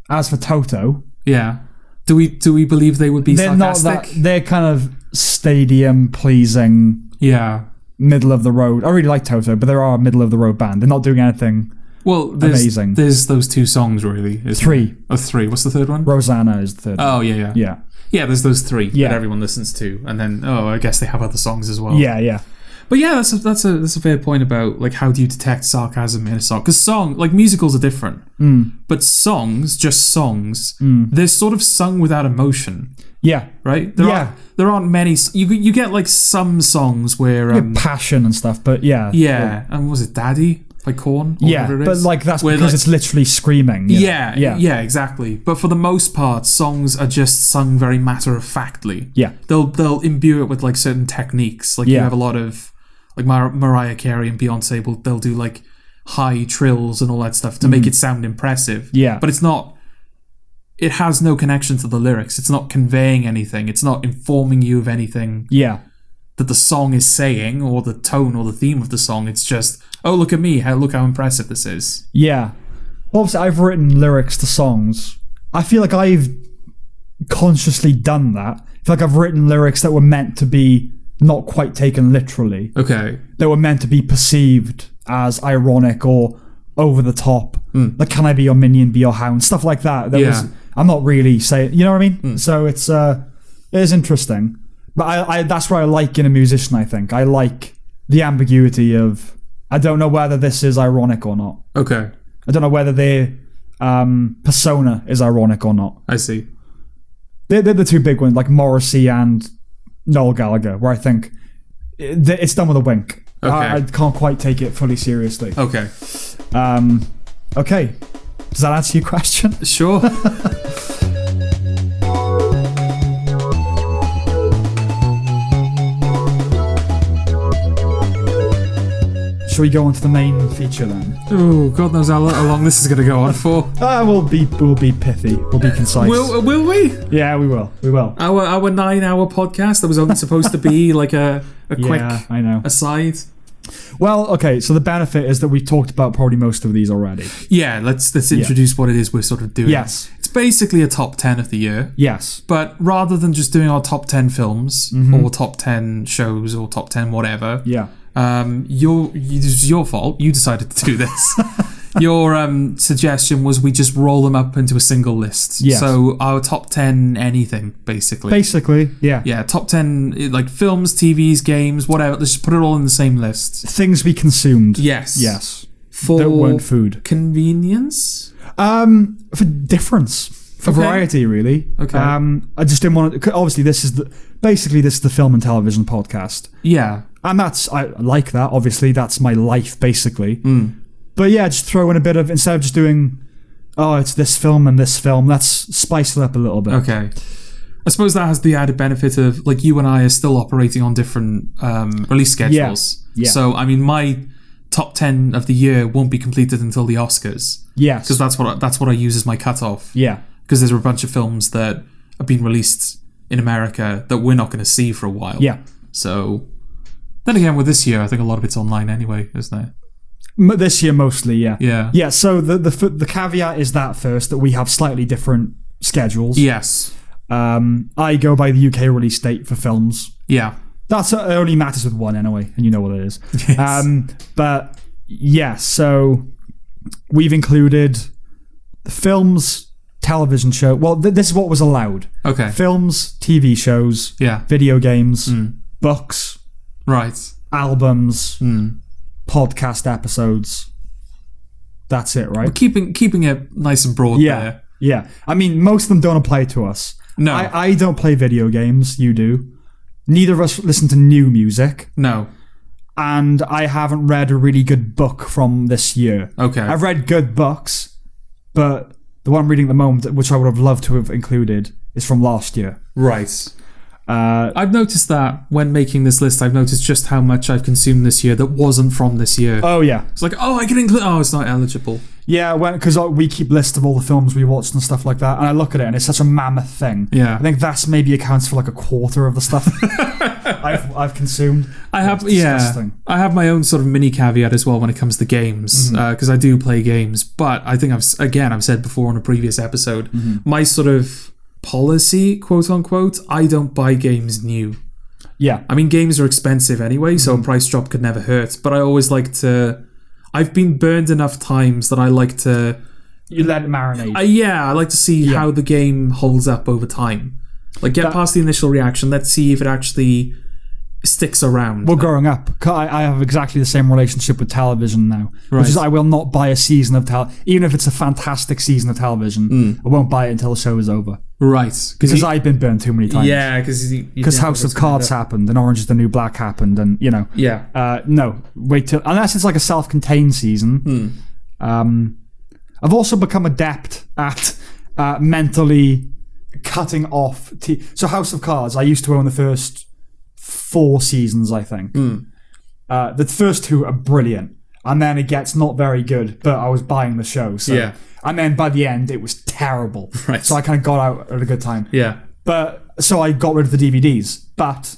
S1: As for Toto...
S2: Yeah. Do we believe they would be sarcastic?
S1: They're kind of stadium-pleasing...
S2: Yeah.
S1: Middle of the road. I really like Toto, but they're a middle of the road band. They're not doing anything amazing.
S2: There's those two songs, really.
S1: Three.
S2: Oh, three. What's the third one?
S1: Rosanna is the third.
S2: Oh, yeah. Yeah, there's those three that everyone listens to. And then, I guess they have other songs as well.
S1: Yeah.
S2: But yeah, that's a fair point about, like, how do you detect sarcasm in a song? Because musicals are different. But songs, they're sort of sung without emotion.
S1: Yeah.
S2: Right? There aren't many... You get, like, some songs where...
S1: passion and stuff, but yeah.
S2: Yeah. And was it Daddy by Korn?
S1: Yeah, but, like, that's because, like, it's literally screaming.
S2: Yeah, exactly. But for the most part, songs are just sung very matter-of-factly.
S1: Yeah.
S2: They'll imbue it with, like, certain techniques. Like, you have a lot of... Like, Mariah Carey and Beyonce, they'll do, like, high trills and all that stuff to make it sound impressive.
S1: Yeah.
S2: But it's not... It has no connection to the lyrics. It's not conveying anything. It's not informing you of anything that the song is saying, or the tone or the theme of the song. It's just, oh, look at me. Look how impressive this is.
S1: Yeah. Obviously, I've written lyrics to songs. I feel like I've consciously done that. I feel like I've written lyrics that were meant to be not quite taken literally.
S2: Okay.
S1: They were meant to be perceived as ironic or over the top. Like, can I be your minion, be your hound? Stuff like that. I'm not really saying... You know what I mean? So it is interesting. But I that's what I like in a musician, I think. I like the ambiguity of... I don't know whether this is ironic or not.
S2: Okay.
S1: I don't know whether their persona is ironic or not.
S2: I see.
S1: They're the two big ones, like Morrissey and Noel Gallagher, where I think it's done with a wink.
S2: Okay.
S1: I can't quite take it fully seriously.
S2: Okay.
S1: Okay. Does that answer your question?
S2: Sure.
S1: Shall we go on to the main feature then?
S2: Oh, God knows how long this is going to go on for.
S1: We'll be pithy. We'll be concise.
S2: Will we?
S1: Yeah, we will. We will.
S2: Our 9-hour podcast that was only supposed to be like a quick
S1: I know.
S2: aside.
S1: Well, okay, so the benefit is that we've talked about probably most of these already.
S2: Yeah, let's introduce what it is we're sort of doing.
S1: Yes.
S2: It's basically a top 10 of the year.
S1: Yes.
S2: But rather than just doing our top 10 films or top 10 shows or top 10 whatever, it's your fault. You decided to do this. Your suggestion was we just roll them up into a single list.
S1: Yes.
S2: So our top 10 anything, basically.
S1: Basically, yeah.
S2: Yeah, top 10, like films, TVs, games, whatever. Let's just put it all in the same list.
S1: Things we consumed.
S2: Yes.
S1: Yes.
S2: For
S1: that weren't food.
S2: Convenience?
S1: For difference. For variety, really.
S2: Okay.
S1: I just didn't want to... Obviously, this is the film and television podcast.
S2: Yeah.
S1: And I like that, obviously. That's my life, basically. But yeah, just throw in a bit of... Instead of just doing... Oh, it's this film and this film. Let's spice it up a little bit.
S2: Okay. I suppose that has the added benefit of, like, you and I are still operating on different release schedules.
S1: Yeah.
S2: So, I mean, my top 10 of the year won't be completed until the Oscars.
S1: Yes.
S2: Because that's what I use as my cutoff.
S1: Yeah.
S2: Because there's a bunch of films that have been released in America that we're not going to see for a while.
S1: Yeah.
S2: So, then again, with this year, I think a lot of it's online anyway, isn't it?
S1: This year, mostly, yeah.
S2: Yeah.
S1: Yeah, so the caveat is that first, that we have slightly different schedules.
S2: Yes.
S1: I go by the UK release date for films.
S2: Yeah.
S1: It only matters with one anyway, and you know what it is.
S2: Yes.
S1: But yeah, so we've included the films, television show. Well, this is what was allowed.
S2: Okay.
S1: Films, TV shows, video games, books,
S2: right,
S1: albums, podcast episodes. That's it, right?
S2: We're keeping it nice and broad there.
S1: Yeah. I mean, most of them don't apply to us.
S2: No.
S1: I don't play video games. You do. Neither of us listen to new music.
S2: No.
S1: And I haven't read a really good book from this year.
S2: Okay.
S1: I've read good books, but the one I'm reading at the moment, which I would have loved to have included, is from last year.
S2: Right. I've noticed that when making this list, I've noticed just how much I've consumed this year that wasn't from this year.
S1: Oh, yeah.
S2: It's like, I can include... Oh, it's not eligible.
S1: Yeah, because we keep lists of all the films we watched and stuff like that, and I look at it, and it's such a mammoth thing.
S2: Yeah.
S1: I think that's maybe accounts for like a quarter of the stuff I've consumed.
S2: I have my own sort of mini caveat as well when it comes to games, because I do play games, but I think I've said before on a previous episode, my sort of policy, quote unquote, I don't buy games new.
S1: Yeah.
S2: I mean, games are expensive anyway, so a price drop could never hurt, but I always like to... I've been burned enough times that I like to...
S1: You let it marinate.
S2: I like to see how the game holds up over time. Like, get past the initial reaction, let's see if it actually sticks around.
S1: Well, growing up, I have exactly the same relationship with television now.
S2: Right.
S1: Which is, I will not buy a season of television. Even if it's a fantastic season of television, I won't buy it until the show is over.
S2: Right.
S1: Because I've been burned too many times.
S2: Yeah, because
S1: House of Cards happened, and Orange is the New Black happened, and, you know.
S2: Yeah.
S1: No, wait till... Unless it's like a self-contained season. I've also become adept at mentally cutting off... So House of Cards, I used to own the first 4 seasons, I think. The first 2 are brilliant. and then it gets not very good, but I was buying the show. So.
S2: Yeah.
S1: And then by the end, it was terrible.
S2: Right.
S1: So I kind of got out at a good time.
S2: Yeah.
S1: So I got rid of the DVDs, but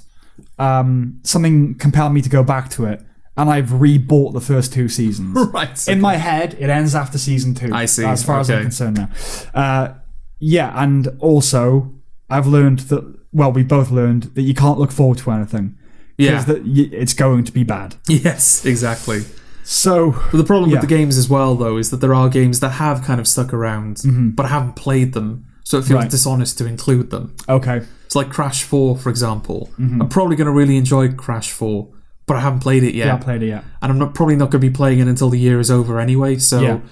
S1: something compelled me to go back to it, and I've re-bought the first 2 seasons.
S2: Right. Okay.
S1: In my head, it ends after season 2.
S2: I see.
S1: As far as I'm concerned now. And also, I've learned that, well, we both learned that you can't look forward to anything.
S2: Yeah.
S1: Because it's going to be bad.
S2: Yes, exactly.
S1: So...
S2: But the problem with the games as well, though, is that there are games that have kind of stuck around, but I haven't played them, so it feels dishonest to include them.
S1: Okay.
S2: It's like Crash 4, for example. I'm probably going to really enjoy Crash 4, but I haven't played it yet.
S1: Yeah, I played it yet.
S2: And I'm probably not going to be playing it until the year is over anyway, so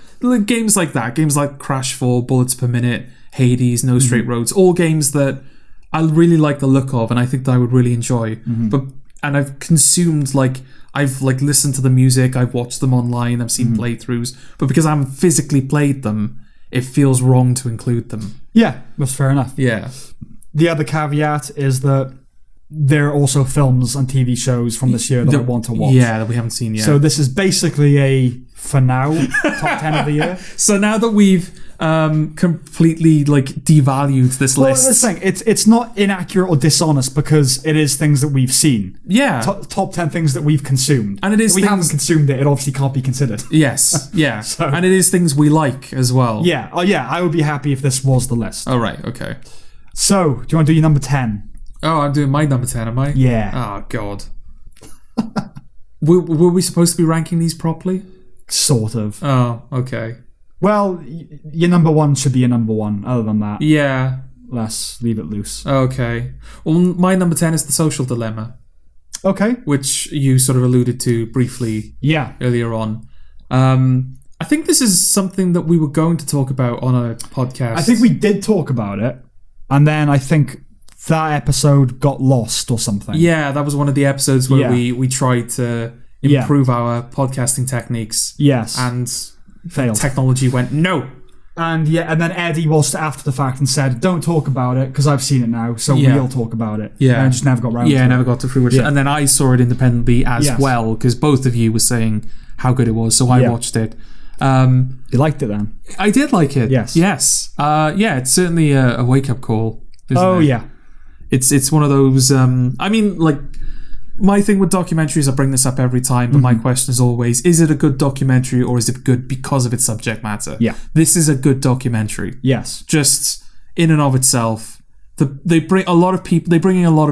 S2: games like that, games like Crash 4, Bullets Per Minute, Hades, No Straight Roads, all games that I really like the look of and I think that I would really enjoy. And I've consumed, I've listened to the music, I've watched them online, I've seen playthroughs, but because I haven't physically played them, it feels wrong to include them.
S1: Yeah, that's fair enough.
S2: Yeah.
S1: The other caveat is that there are also films and TV shows from this year that I want to watch.
S2: Yeah, that we haven't seen yet.
S1: So this is basically, for now, top 10 of the year.
S2: So now that we've completely devalued this list.
S1: Well, this thing, it's not inaccurate or dishonest because it is things that we've seen.
S2: Yeah.
S1: Top 10 things that we've consumed.
S2: And it is
S1: if we haven't consumed it, it obviously can't be considered.
S2: Yes, yeah.
S1: So,
S2: and it is things we like as well.
S1: Yeah. Oh, yeah, I would be happy if this was the list.
S2: Oh, right, okay.
S1: So, do you want to do your number 10?
S2: Oh, I'm doing my number 10, am I?
S1: Yeah.
S2: Oh, God. were we supposed to be ranking these properly?
S1: Sort of.
S2: Oh, okay.
S1: Well, your number 1 should be your number 1. Other than that,
S2: yeah.
S1: Let's leave it loose.
S2: Okay. Well, my number 10 is The Social Dilemma.
S1: Okay.
S2: Which you sort of alluded to briefly earlier on. I think this is something that we were going to talk about on a podcast.
S1: I think we did talk about it, and then I think that episode got lost or something.
S2: Yeah, that was one of the episodes where we tried to improve our podcasting techniques.
S1: Yes.
S2: And
S1: failed.
S2: Technology went, no.
S1: And then Eddie watched it after the fact and said, don't talk about it, because I've seen it now, so we'll talk about it.
S2: Yeah.
S1: And I just never got around to it.
S2: Yeah, never got to fruition. And then I saw it independently as well, because both of you were saying how good it was, so I watched it.
S1: You liked it then?
S2: I did like it.
S1: Yes.
S2: Yes. It's certainly a wake-up call, isn't it?
S1: Yeah.
S2: It's one of those... my thing with documentaries, I bring this up every time, but my question is always, is it a good documentary or is it good because of its subject matter?
S1: Yeah.
S2: This is a good documentary.
S1: Yes.
S2: Just in and of itself. They bring in a lot of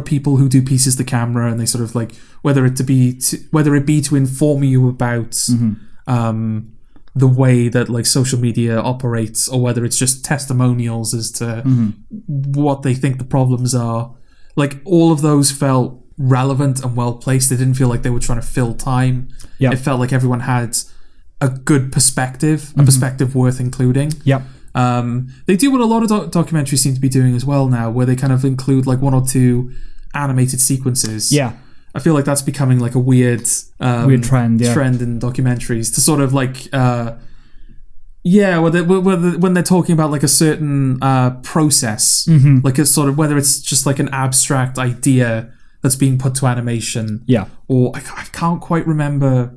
S2: people who do pieces to camera, and they sort of whether it be to inform you about the way that social media operates, or whether it's just testimonials as to what they think the problems are. All of those felt relevant and well placed. They didn't feel like they were trying to fill time.
S1: Yep.
S2: It felt like everyone had a good perspective, a perspective worth including.
S1: Yep.
S2: They do what a lot of documentaries seem to be doing as well now, where they kind of include 1 or 2 animated sequences.
S1: Yeah.
S2: I feel like that's becoming a weird
S1: trend
S2: in documentaries to sort of when they're talking about a certain process, a sort of, whether it's just an abstract idea that's being put to animation, or I can't quite remember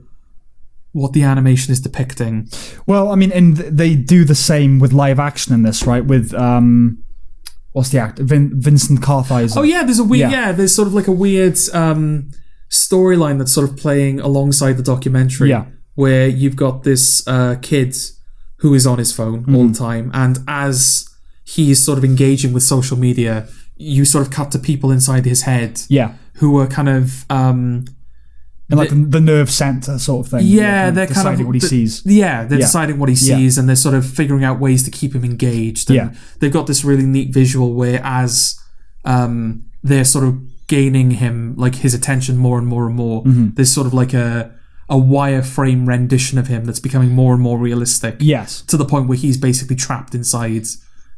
S2: what the animation is depicting.
S1: Well, I mean, and they do the same with live action in this, right? With what's the actor? Vincent Kartheiser.
S2: Oh yeah, there's sort of a weird storyline that's sort of playing alongside the documentary, where you've got this kid who is on his phone all the time, and as he is sort of engaging with social media, you sort of cut to people inside his head, who are kind of
S1: and the nerve center sort of thing.
S2: Yeah, they're
S1: deciding
S2: kind of
S1: what he sees.
S2: Yeah, they're deciding what he sees, and they're sort of figuring out ways to keep him engaged. And they've got this really neat visual where, as they're sort of gaining him his attention more and more and more, there's sort of a wireframe rendition of him that's becoming more and more realistic.
S1: Yes,
S2: to the point where he's basically trapped inside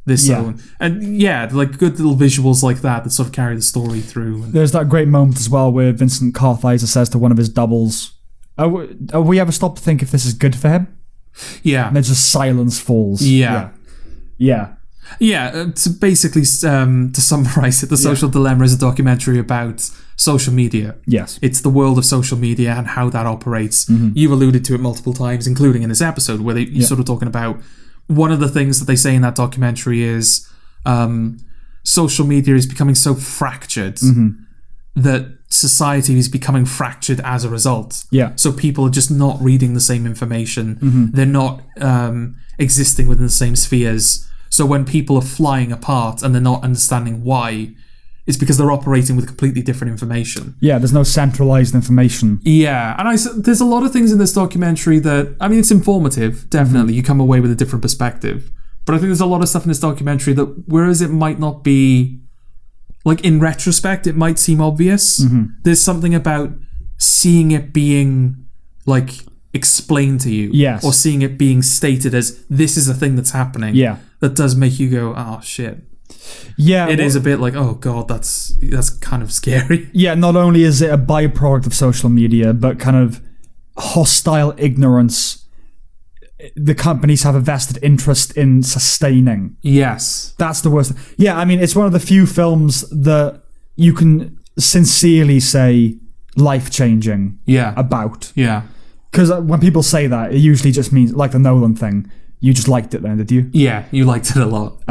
S2: this zone. And good little visuals like that sort of carry the story through.
S1: There's that great moment as well where Vincent Kartheiser says to one of his doubles, "Are we ever stopped to think if this is good for him?"
S2: Yeah.
S1: And then just silence falls.
S2: Yeah. To basically, to summarize it, The Social Dilemma is a documentary about social media.
S1: Yes.
S2: It's the world of social media and how that operates. You've alluded to it multiple times, including in this episode, where you're sort of talking about one of the things that they say in that documentary is social media is becoming so fractured that society is becoming fractured as a result.
S1: Yeah.
S2: So people are just not reading the same information. They're not existing within the same spheres. So when people are flying apart and they're not understanding why, it's because they're operating with completely different information.
S1: Yeah, there's no centralized information.
S2: Yeah, and there's a lot of things in this documentary that, I mean, it's informative, definitely. You come away with a different perspective. But I think there's a lot of stuff in this documentary that, whereas it might not be, like, in retrospect, it might seem obvious, there's something about seeing it being, like, explained to you.
S1: Yes.
S2: Or seeing it being stated as, this is a thing that's happening.
S1: Yeah.
S2: That does make you go, oh, shit.
S1: Yeah.
S2: It is a bit like, oh, God, that's kind of scary.
S1: Yeah, not only is it a byproduct of social media, but kind of hostile ignorance the companies have a vested interest in sustaining.
S2: Yes.
S1: That's the worst. Yeah, I mean, it's one of the few films that you can sincerely say life-changing about.
S2: Yeah.
S1: Because when people say that, it usually just means, like the Nolan thing, you just liked it then, did you?
S2: Yeah, you liked it a lot.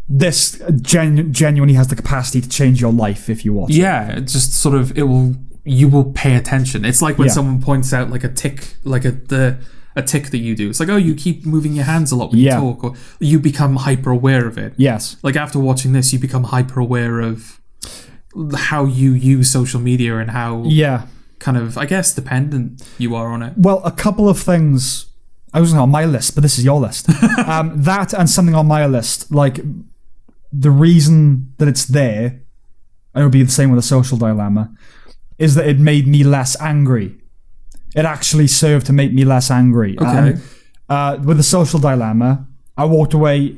S1: This genuinely has the capacity to change your life if you watch it.
S2: Yeah, it just sort of, you will pay attention. It's like when someone points out like a tick, like a tick that you do. It's like, oh, you keep moving your hands a lot when you talk, or you become hyper aware of it.
S1: Yes.
S2: Like after watching this, you become hyper aware of how you use social media and how kind of, I guess, dependent you are on it.
S1: Well, a couple of things. I wasn't on my list, but this is your list. That and something on my list, like the reason that it's there, and it would be the same with a social dilemma, is that it made me less angry. It actually served to make me less angry.
S2: Okay.
S1: With the social dilemma, I walked away,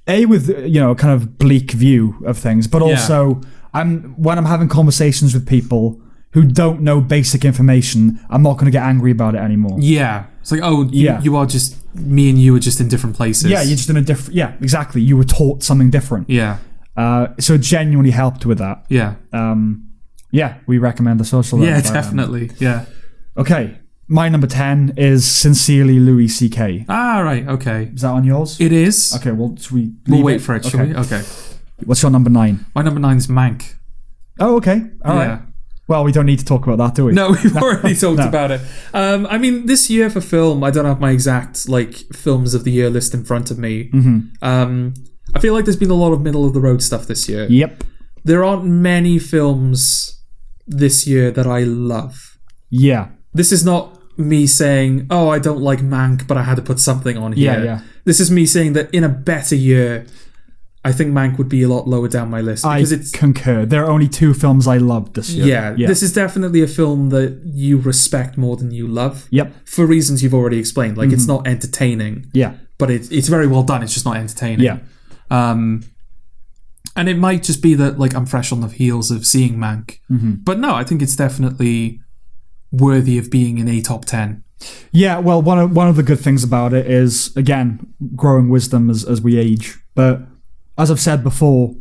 S1: with a kind of bleak view of things, but also when I'm having conversations with people who don't know basic information, I'm not going to get angry about it anymore.
S2: Yeah. It's like, oh, you are just, me and you are just in different places.
S1: Yeah, you're just in a different, exactly. You were taught something different.
S2: Yeah.
S1: So it genuinely helped with that.
S2: Yeah.
S1: We recommend the social dilemma.
S2: Yeah, definitely. Yeah.
S1: Okay. My number 10 is Sincerely Louis C.K.
S2: Ah, right. Okay.
S1: Is that on yours?
S2: It is.
S1: Okay, well, should we
S2: We'll wait for it, shall we? Okay.
S1: What's your number 9?
S2: My number 9 is Mank.
S1: Oh, okay. All right. Well, we don't need to talk about that, do we?
S2: No, we've already talked about it. I mean, this year for film, I don't have my exact films of the year list in front of me. I feel like there's been a lot of middle of the road stuff this year.
S1: Yep.
S2: There aren't many films this year that I love.
S1: Yeah.
S2: This is not me saying, oh, I don't like Mank, but I had to put something on here.
S1: Yeah.
S2: This is me saying that in a better year, I think Mank would be a lot lower down my list.
S1: I concur. There are only 2 films I loved this year.
S2: Yeah, this is definitely a film that you respect more than you love.
S1: Yep.
S2: For reasons you've already explained. Like, it's not entertaining.
S1: Yeah.
S2: But it's very well done. It's just not entertaining.
S1: Yeah.
S2: And it might just be that, I'm fresh on the heels of seeing Mank. But no, I think it's definitely worthy of being in a top 10.
S1: Yeah, well, one of the good things about it is, again, growing wisdom as we age. But as I've said before,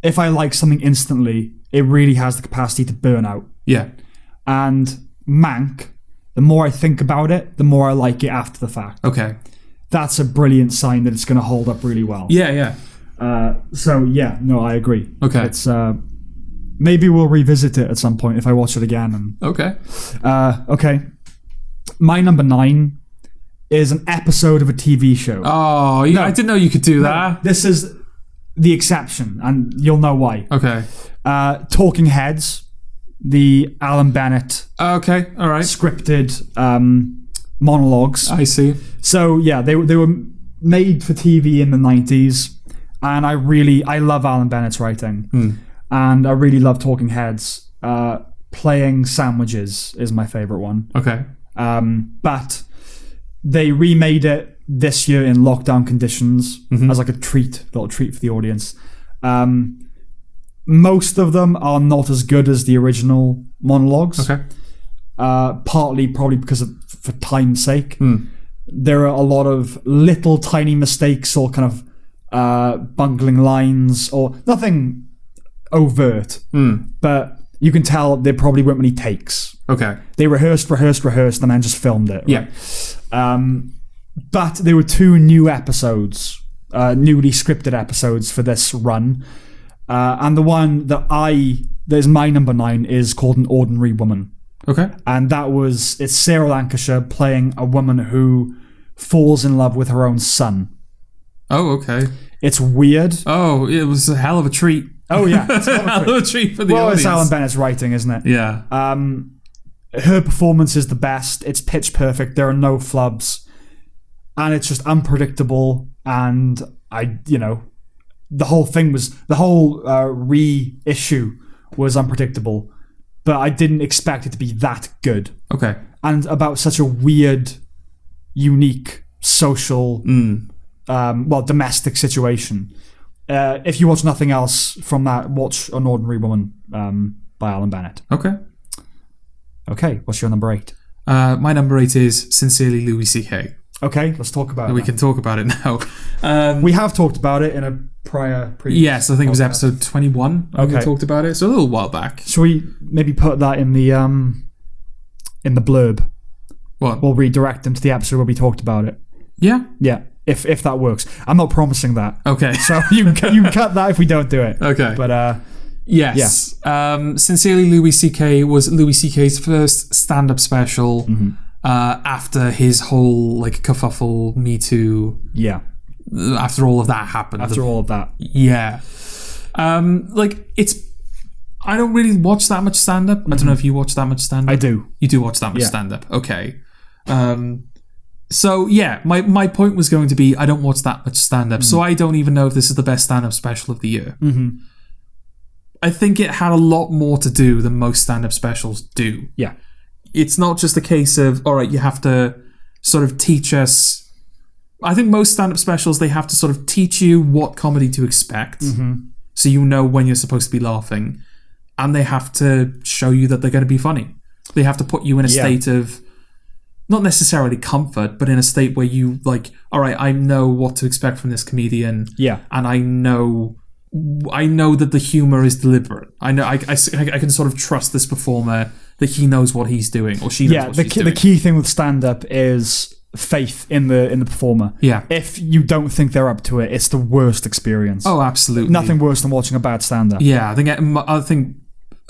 S1: if I like something instantly, it really has the capacity to burn out.
S2: Yeah.
S1: And Mank, the more I think about it, the more I like it after the fact.
S2: Okay.
S1: That's a brilliant sign that it's going to hold up really well.
S2: Yeah.
S1: I agree.
S2: Okay.
S1: It's maybe we'll revisit it at some point if I watch it again.
S2: Okay.
S1: Okay. My number 9 is an episode of a TV show.
S2: Oh, yeah, I didn't know you could do that.
S1: This is the exception, and you'll know why.
S2: Okay.
S1: Talking Heads, the Alan Bennett
S2: okay, all right.
S1: scripted monologues.
S2: I see.
S1: So, yeah, they were made for TV in the 90s, and I love Alan Bennett's writing. And I really love Talking Heads. Playing Sandwiches is my favourite one.
S2: Okay.
S1: But they remade it this year in lockdown conditions as like a little treat for the audience. Most of them are not as good as the original monologues.
S2: Okay.
S1: Partly probably because for time's sake. There are a lot of little tiny mistakes or kind of bungling lines or nothing overt. But you can tell there probably weren't many takes.
S2: Okay.
S1: They rehearsed, and then just filmed it.
S2: Yeah.
S1: Right? But there were 2 new episodes, newly scripted episodes for this run. And the one that is my number 9 is called An Ordinary Woman.
S2: Okay.
S1: And it's Sarah Lancashire playing a woman who falls in love with her own son.
S2: Oh, okay.
S1: It's weird.
S2: Oh, it was a hell of a treat.
S1: Oh, yeah.
S2: It's a hell of a treat for the audience.
S1: It's Alan Bennett's writing, isn't it?
S2: Yeah.
S1: Her performance is the best. It's pitch perfect. There are no flubs. And it's just unpredictable. And the whole reissue was unpredictable. But I didn't expect it to be that good.
S2: Okay.
S1: And about such a weird, unique, social, domestic situation. If you watch nothing else from that, watch An Ordinary Woman by Alan Bennett. Okay, what's your number 8?
S2: My number 8 is Sincerely Louis C.K.
S1: Okay, let's talk about it.
S2: We can talk about it now.
S1: We have talked about it in a previous
S2: yes, I think it was episode 21.
S1: Okay.
S2: We talked about it, so a little while back.
S1: Shall we maybe put that in the blurb?
S2: What?
S1: We'll redirect them to the episode where we talked about it.
S2: Yeah?
S1: Yeah, if that works. I'm not promising that.
S2: Okay.
S1: So you can cut that if we don't do it.
S2: Okay.
S1: But
S2: yes. Yeah. Sincerely Louis C.K. was Louis C.K.'s first stand-up special after his whole kerfuffle, Me Too.
S1: Yeah.
S2: After all of that happened.
S1: After all of that.
S2: Yeah. I don't really watch that much stand-up. I don't know if you watch that much stand-up.
S1: I do.
S2: You do watch that much stand-up. Okay. So, yeah, my point was going to be I don't watch that much stand-up, so I don't even know if this is the best stand-up special of the year. Mm-hmm. I think it had a lot more to do than most stand-up specials do.
S1: Yeah.
S2: It's not just a case of, all right, you have to sort of teach us... I think most stand-up specials, they have to sort of teach you what comedy to expect, so you know when you're supposed to be laughing, and they have to show you that they're going to be funny. They have to put you in a state of... not necessarily comfort, but in a state where you all right, I know what to expect from this comedian. Yeah. And I know that the humor is deliberate. I know I can sort of trust this performer that he knows what he's doing or she knows what she's doing.
S1: The key thing with stand-up is faith in the performer.
S2: Yeah.
S1: If you don't think they're up to it, it's the worst experience.
S2: Oh, absolutely.
S1: Nothing worse than watching a bad stand-up.
S2: Yeah, I think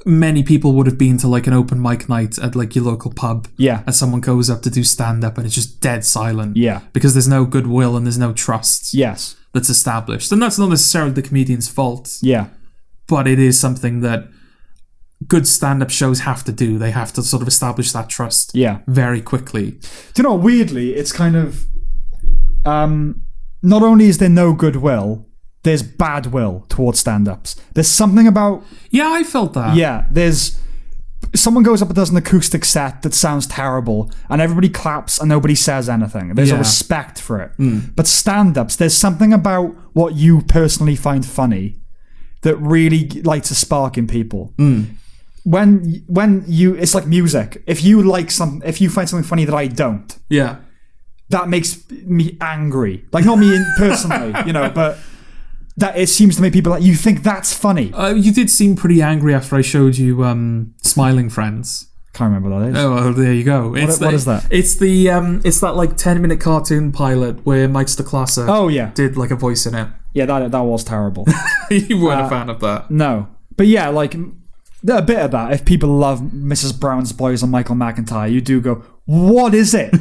S2: many people would have been to an open mic night at your local pub.
S1: Yeah.
S2: And someone goes up to do stand-up and it's just dead silent.
S1: Yeah.
S2: Because there's no goodwill and there's no trust.
S1: Yes.
S2: That's established. And that's not necessarily the comedian's fault.
S1: Yeah.
S2: But it is something that good stand-up shows have to do. They have to sort of establish that trust very quickly.
S1: Do you know, weirdly, it's kind of... not only is there no goodwill... there's bad will towards stand-ups. There's something about...
S2: Yeah, I felt that.
S1: Yeah, there's... someone goes up and does an acoustic set that sounds terrible, and everybody claps and nobody says anything. There's a respect for it. But stand-ups, there's something about what you personally find funny that really lights a spark in people. When you... it's like music. If you find something funny that I don't...
S2: Yeah.
S1: That makes me angry. Not me personally, but... that it seems to make people you think that's funny.
S2: You did seem pretty angry after I showed you Smiling Friends.
S1: Can't remember what that is.
S2: Oh, well, there you go.
S1: What is that?
S2: It's the it's that 10-minute cartoon pilot where Mike Stoklasser did a voice in it.
S1: Yeah, that was terrible.
S2: You weren't a fan of that.
S1: No. But yeah, a bit of that. If people love Mrs. Brown's Boys and Michael McIntyre, you do go, what is it?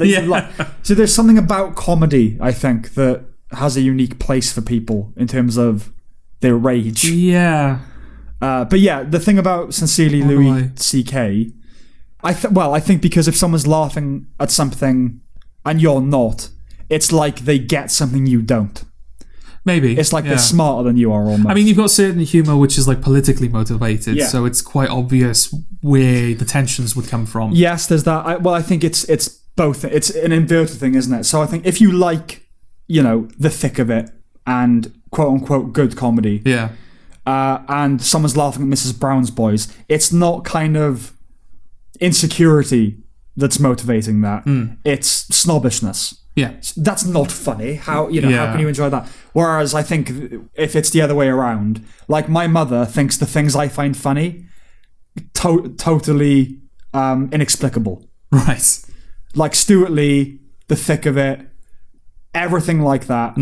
S1: So there's something about comedy, I think, that has a unique place for people in terms of their rage.
S2: Yeah.
S1: But yeah, the thing about Sincerely Louis C.K., I think because if someone's laughing at something and you're not, it's like they get something you don't.
S2: Maybe.
S1: It's like they're smarter than you are almost.
S2: I mean, you've got certain humour which is politically motivated, so it's quite obvious where the tensions would come from.
S1: Yes, there's that. I think it's both. It's an inverted thing, isn't it? So I think if you like, the thick of it and quote-unquote good comedy, and someone's laughing at Mrs. Brown's Boys, it's not kind of insecurity that's motivating that. It's snobbishness.
S2: Yeah.
S1: That's not funny. How can you enjoy that? Whereas I think if it's the other way around, my mother thinks the things I find funny totally inexplicable.
S2: Right.
S1: Like Stuart Lee, the thick of it, everything like that.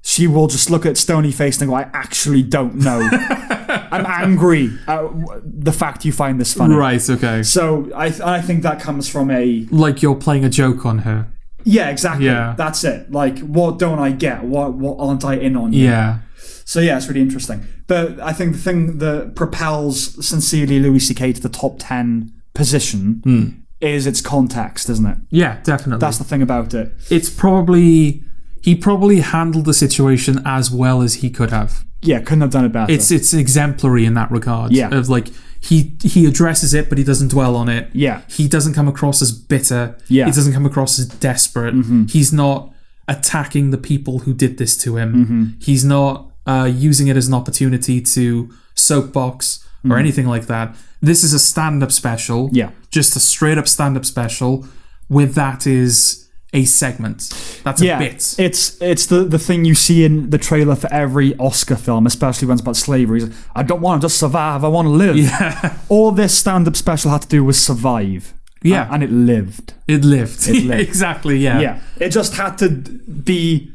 S1: She will just look at stony face and go, I actually don't know. I'm angry at the fact you find this funny.
S2: Right, okay.
S1: So I think that comes from a...
S2: Like you're playing a joke on her.
S1: Yeah, exactly.
S2: Yeah.
S1: That's it. Like, what don't I get? What aren't I in on?
S2: Yeah.
S1: So yeah, it's really interesting. But I think the thing that propels Sincerely Louis C.K. to the top 10 position is its context, isn't it?
S2: Yeah, definitely.
S1: That's the thing about it.
S2: It's probably... He probably handled the situation as well as he could have.
S1: Yeah, couldn't have done it better.
S2: It's exemplary in that regard.
S1: Yeah.
S2: Of like, he addresses it, but he doesn't dwell on it.
S1: Yeah.
S2: He doesn't come across as bitter.
S1: Yeah.
S2: He doesn't come across as desperate. He's not attacking the people who did this to him. He's not using it as an opportunity to soapbox or anything like that. This is a stand-up special.
S1: Yeah.
S2: Just a straight-up stand-up special with that is a segment. That's a bit.
S1: It's the thing you see in the trailer for every Oscar film, especially when it's about slavery. It's like, I don't want to just survive, I want to live.
S2: Yeah.
S1: All this stand-up special had to do was survive.
S2: Yeah.
S1: And it lived.
S2: It lived.
S1: It lived.
S2: Exactly, yeah.
S1: Yeah. It just had to be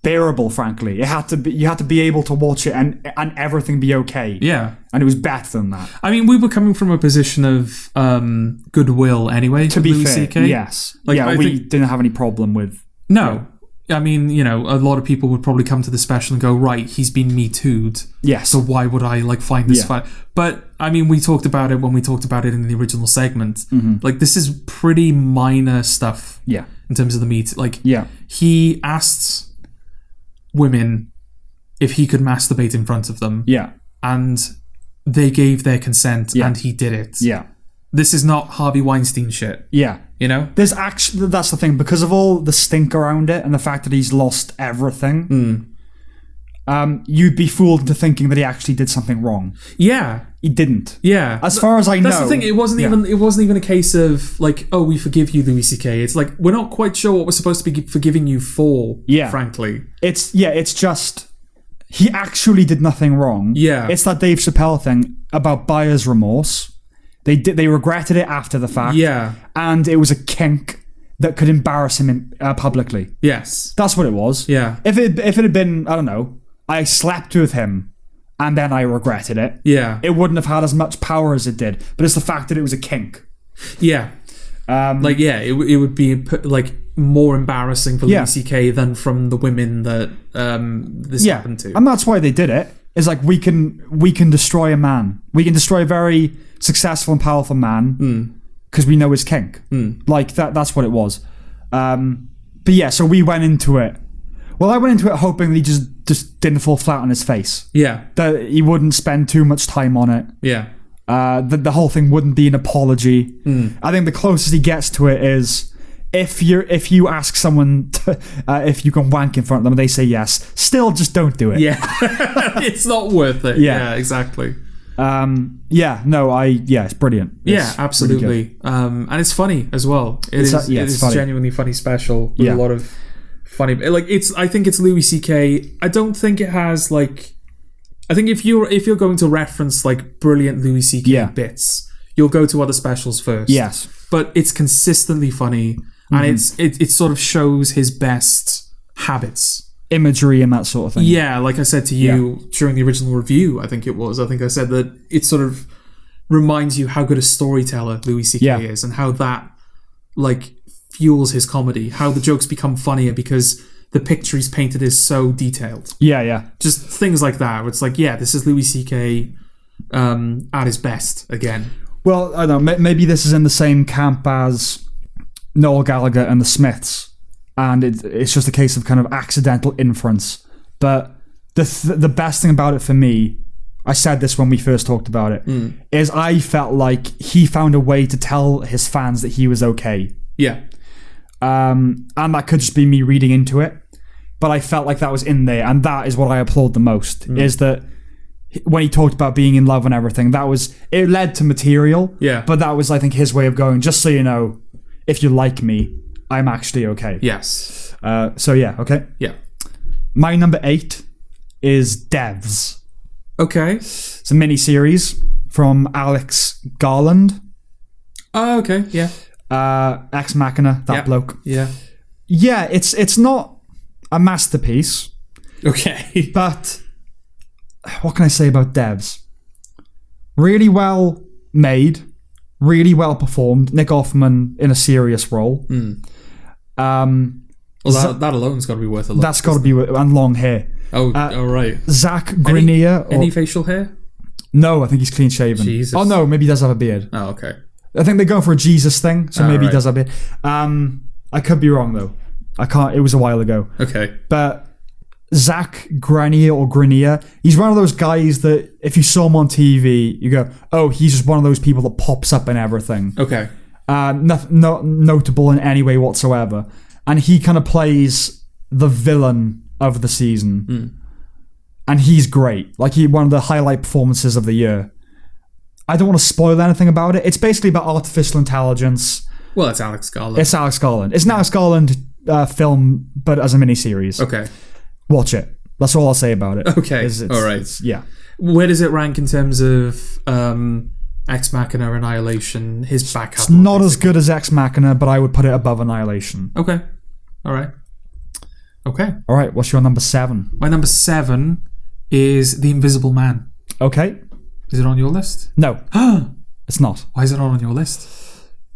S1: bearable, frankly. It had to be, you had to be able to watch it and everything be okay.
S2: Yeah.
S1: And it was better than that.
S2: I mean, we were coming from a position of goodwill anyway.
S1: To be
S2: Louis
S1: fair,
S2: CK.
S1: yes.
S2: Like,
S1: yeah, we didn't have any problem with...
S2: No. I mean, you know, a lot of people would probably come to the special and go, right, he's been Me Too'd.
S1: Yes.
S2: So why would I, like, find this fun? But, I mean, we talked about it when we talked about it in the original segment. Like, this is pretty minor stuff.
S1: Yeah.
S2: In terms of the meat. Like,
S1: yeah.
S2: He asked women if he could masturbate in front of them.
S1: Yeah.
S2: And they gave their consent and he did it.
S1: Yeah.
S2: This is not Harvey Weinstein shit.
S1: Yeah.
S2: You know?
S1: There's actually, that's the thing, because of all the stink around it and the fact that he's lost everything, you'd be fooled into thinking that he actually did something wrong.
S2: Yeah.
S1: He didn't.
S2: Yeah.
S1: As far as I know.
S2: That's the thing, it wasn't even a case of like, oh, we forgive you, Louis CK. It's like, we're not quite sure what we're supposed to be forgiving you for, frankly.
S1: It's just, he actually did nothing wrong.
S2: Yeah.
S1: It's that Dave Chappelle thing about buyer's remorse. They regretted it after the fact.
S2: Yeah.
S1: And it was a kink that could embarrass him publicly.
S2: Yes.
S1: That's what it was.
S2: Yeah.
S1: If it had been, I don't know, I slept with him and then I regretted it.
S2: Yeah.
S1: It wouldn't have had as much power as it did. But it's the fact that it was a kink.
S2: Yeah. It would be like more embarrassing for Louis CK than from the women that this happened to.
S1: And that's why they did it. It's like we can destroy a man. We can destroy a very successful and powerful man because we know his kink. Like that's what it was. But yeah, so we went into it. Well, I went into it hoping that he just didn't fall flat on his face. Yeah. That he wouldn't spend too much time on it. Yeah. The whole thing wouldn't be an apology. I think the closest he gets to it is if you ask someone if you can wank in front of them and they say yes, still just don't do it.
S2: Yeah. It's not worth it. Yeah, exactly.
S1: It's brilliant.
S2: It's absolutely. Really and it's funny as well. It is a genuinely funny special with a lot of funny, like I think it's Louis CK. I don't think it has like, I think if you're going to reference like brilliant Louis CK bits, you'll go to other specials first. Yes. But it's consistently funny and it sort of shows his best habits. Imagery and that sort of thing. Yeah, like I said to you during the original review, I think I said that it sort of reminds you how good a storyteller Louis CK is and how that like fuels his comedy, how the jokes become funnier because the picture he's painted is so detailed. Yeah. Just things like that where it's like, this is Louis CK at his best again. Well, I don't know, maybe this is in the same camp as Noel Gallagher and the Smiths. And it's just a case of kind of accidental inference. But the best thing about it for me, I said this when we first talked about it, is I felt like he found a way to tell his fans that he was okay. Yeah. And that could just be me reading into it. But I felt like that was in there. And that is what I applaud the most, is that when he talked about being in love and everything, it led to material. Yeah. But that was, I think, his way of going, just so you know, if you like me, I'm actually okay. Yes. Okay. Yeah. My number 8 is Devs. Okay. It's a mini-series
S1: from Alex Garland.
S2: Oh, okay, yeah.
S1: Ex Machina, that bloke.
S2: Yeah.
S1: Yeah, it's not a masterpiece.
S2: Okay.
S1: But what can I say about devs? Really well made, really well performed. Nick Offerman in a serious role.
S2: Well, that alone's got to be worth a lot.
S1: That's got to be and long hair.
S2: Oh, right.
S1: Zach Grenier.
S2: Any facial hair?
S1: No, I think he's clean shaven.
S2: Jesus.
S1: Oh no, maybe he does have a beard.
S2: Oh, okay.
S1: I think they're going for a Jesus thing, so maybe
S2: right.
S1: he does have a beard. I could be wrong though. I can't. It was a while ago.
S2: Okay.
S1: But Zach Grenier, he's one of those guys that if you saw him on TV, you go, oh, he's just one of those people that pops up in everything.
S2: Okay.
S1: Not notable in any way whatsoever. And he kind of plays the villain of the season. And he's great. Like, one of the highlight performances of the year. I don't want to spoil anything about it. It's basically about artificial intelligence.
S2: Well, it's Alex Garland.
S1: It's Alex Garland. It's an Alex Garland film, but as a miniseries.
S2: Okay.
S1: Watch it. That's all I'll say about it.
S2: Okay. All right.
S1: Yeah.
S2: Where does it rank in terms of Ex Machina, Annihilation, his back catalog?
S1: It's not as good as Ex Machina, but I would put it above Annihilation.
S2: Okay. All right. Okay.
S1: All right. What's your number 7?
S2: My number 7 is The Invisible Man.
S1: Okay.
S2: Is it on your list?
S1: No. It's not.
S2: Why is it not on your list?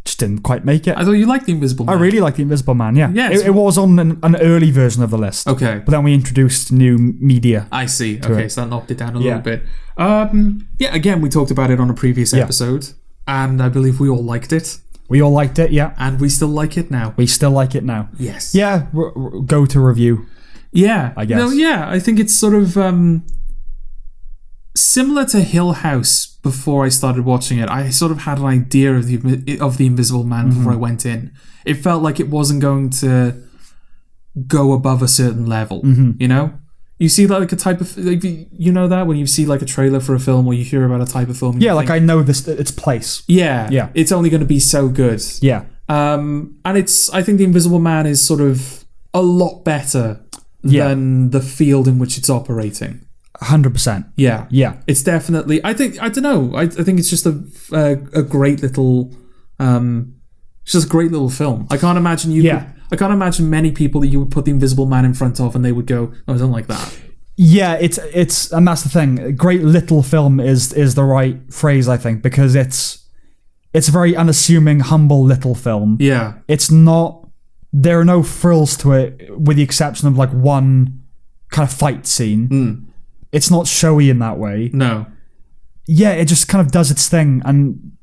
S1: Just didn't quite make it.
S2: I thought you liked The Invisible Man.
S1: I really like The Invisible Man, yeah.
S2: Yeah,
S1: it was on an early version of the list.
S2: Okay.
S1: But then we introduced new media.
S2: I see. Okay, so that knocked it down a little bit. Again, we talked about it on a previous episode, and I believe we all liked it.
S1: We all liked it, yeah.
S2: And we still like it now.
S1: We still like it now.
S2: Yes.
S1: Yeah, go to review.
S2: Yeah.
S1: I guess.
S2: No, yeah, I think it's sort of similar to Hill House. Before I started watching it, I sort of had an idea of the Invisible Man before I went in. It felt like it wasn't going to go above a certain level, you know? You see like a type of... Like, you know that? When you see like a trailer for a film or you hear about a type of film...
S1: Yeah, like I know its place.
S2: Yeah.
S1: Yeah.
S2: It's only going to be so good.
S1: Yeah.
S2: And I think The Invisible Man is sort of a lot better than the field in which it's operating.
S1: 100%.
S2: Yeah.
S1: Yeah.
S2: It's definitely... I don't know. I think it's just a great little... it's just a great little film. I can't imagine I can't imagine many people that you would put The Invisible Man in front of and they would go, oh, I don't like that.
S1: Yeah, it's and that's the thing. A great little film is the right phrase, I think, because it's a very unassuming, humble little film.
S2: Yeah.
S1: It's not... There are no frills to it, with the exception of like one kind of fight scene. It's not showy in that way.
S2: No.
S1: Yeah, it just kind of does its thing and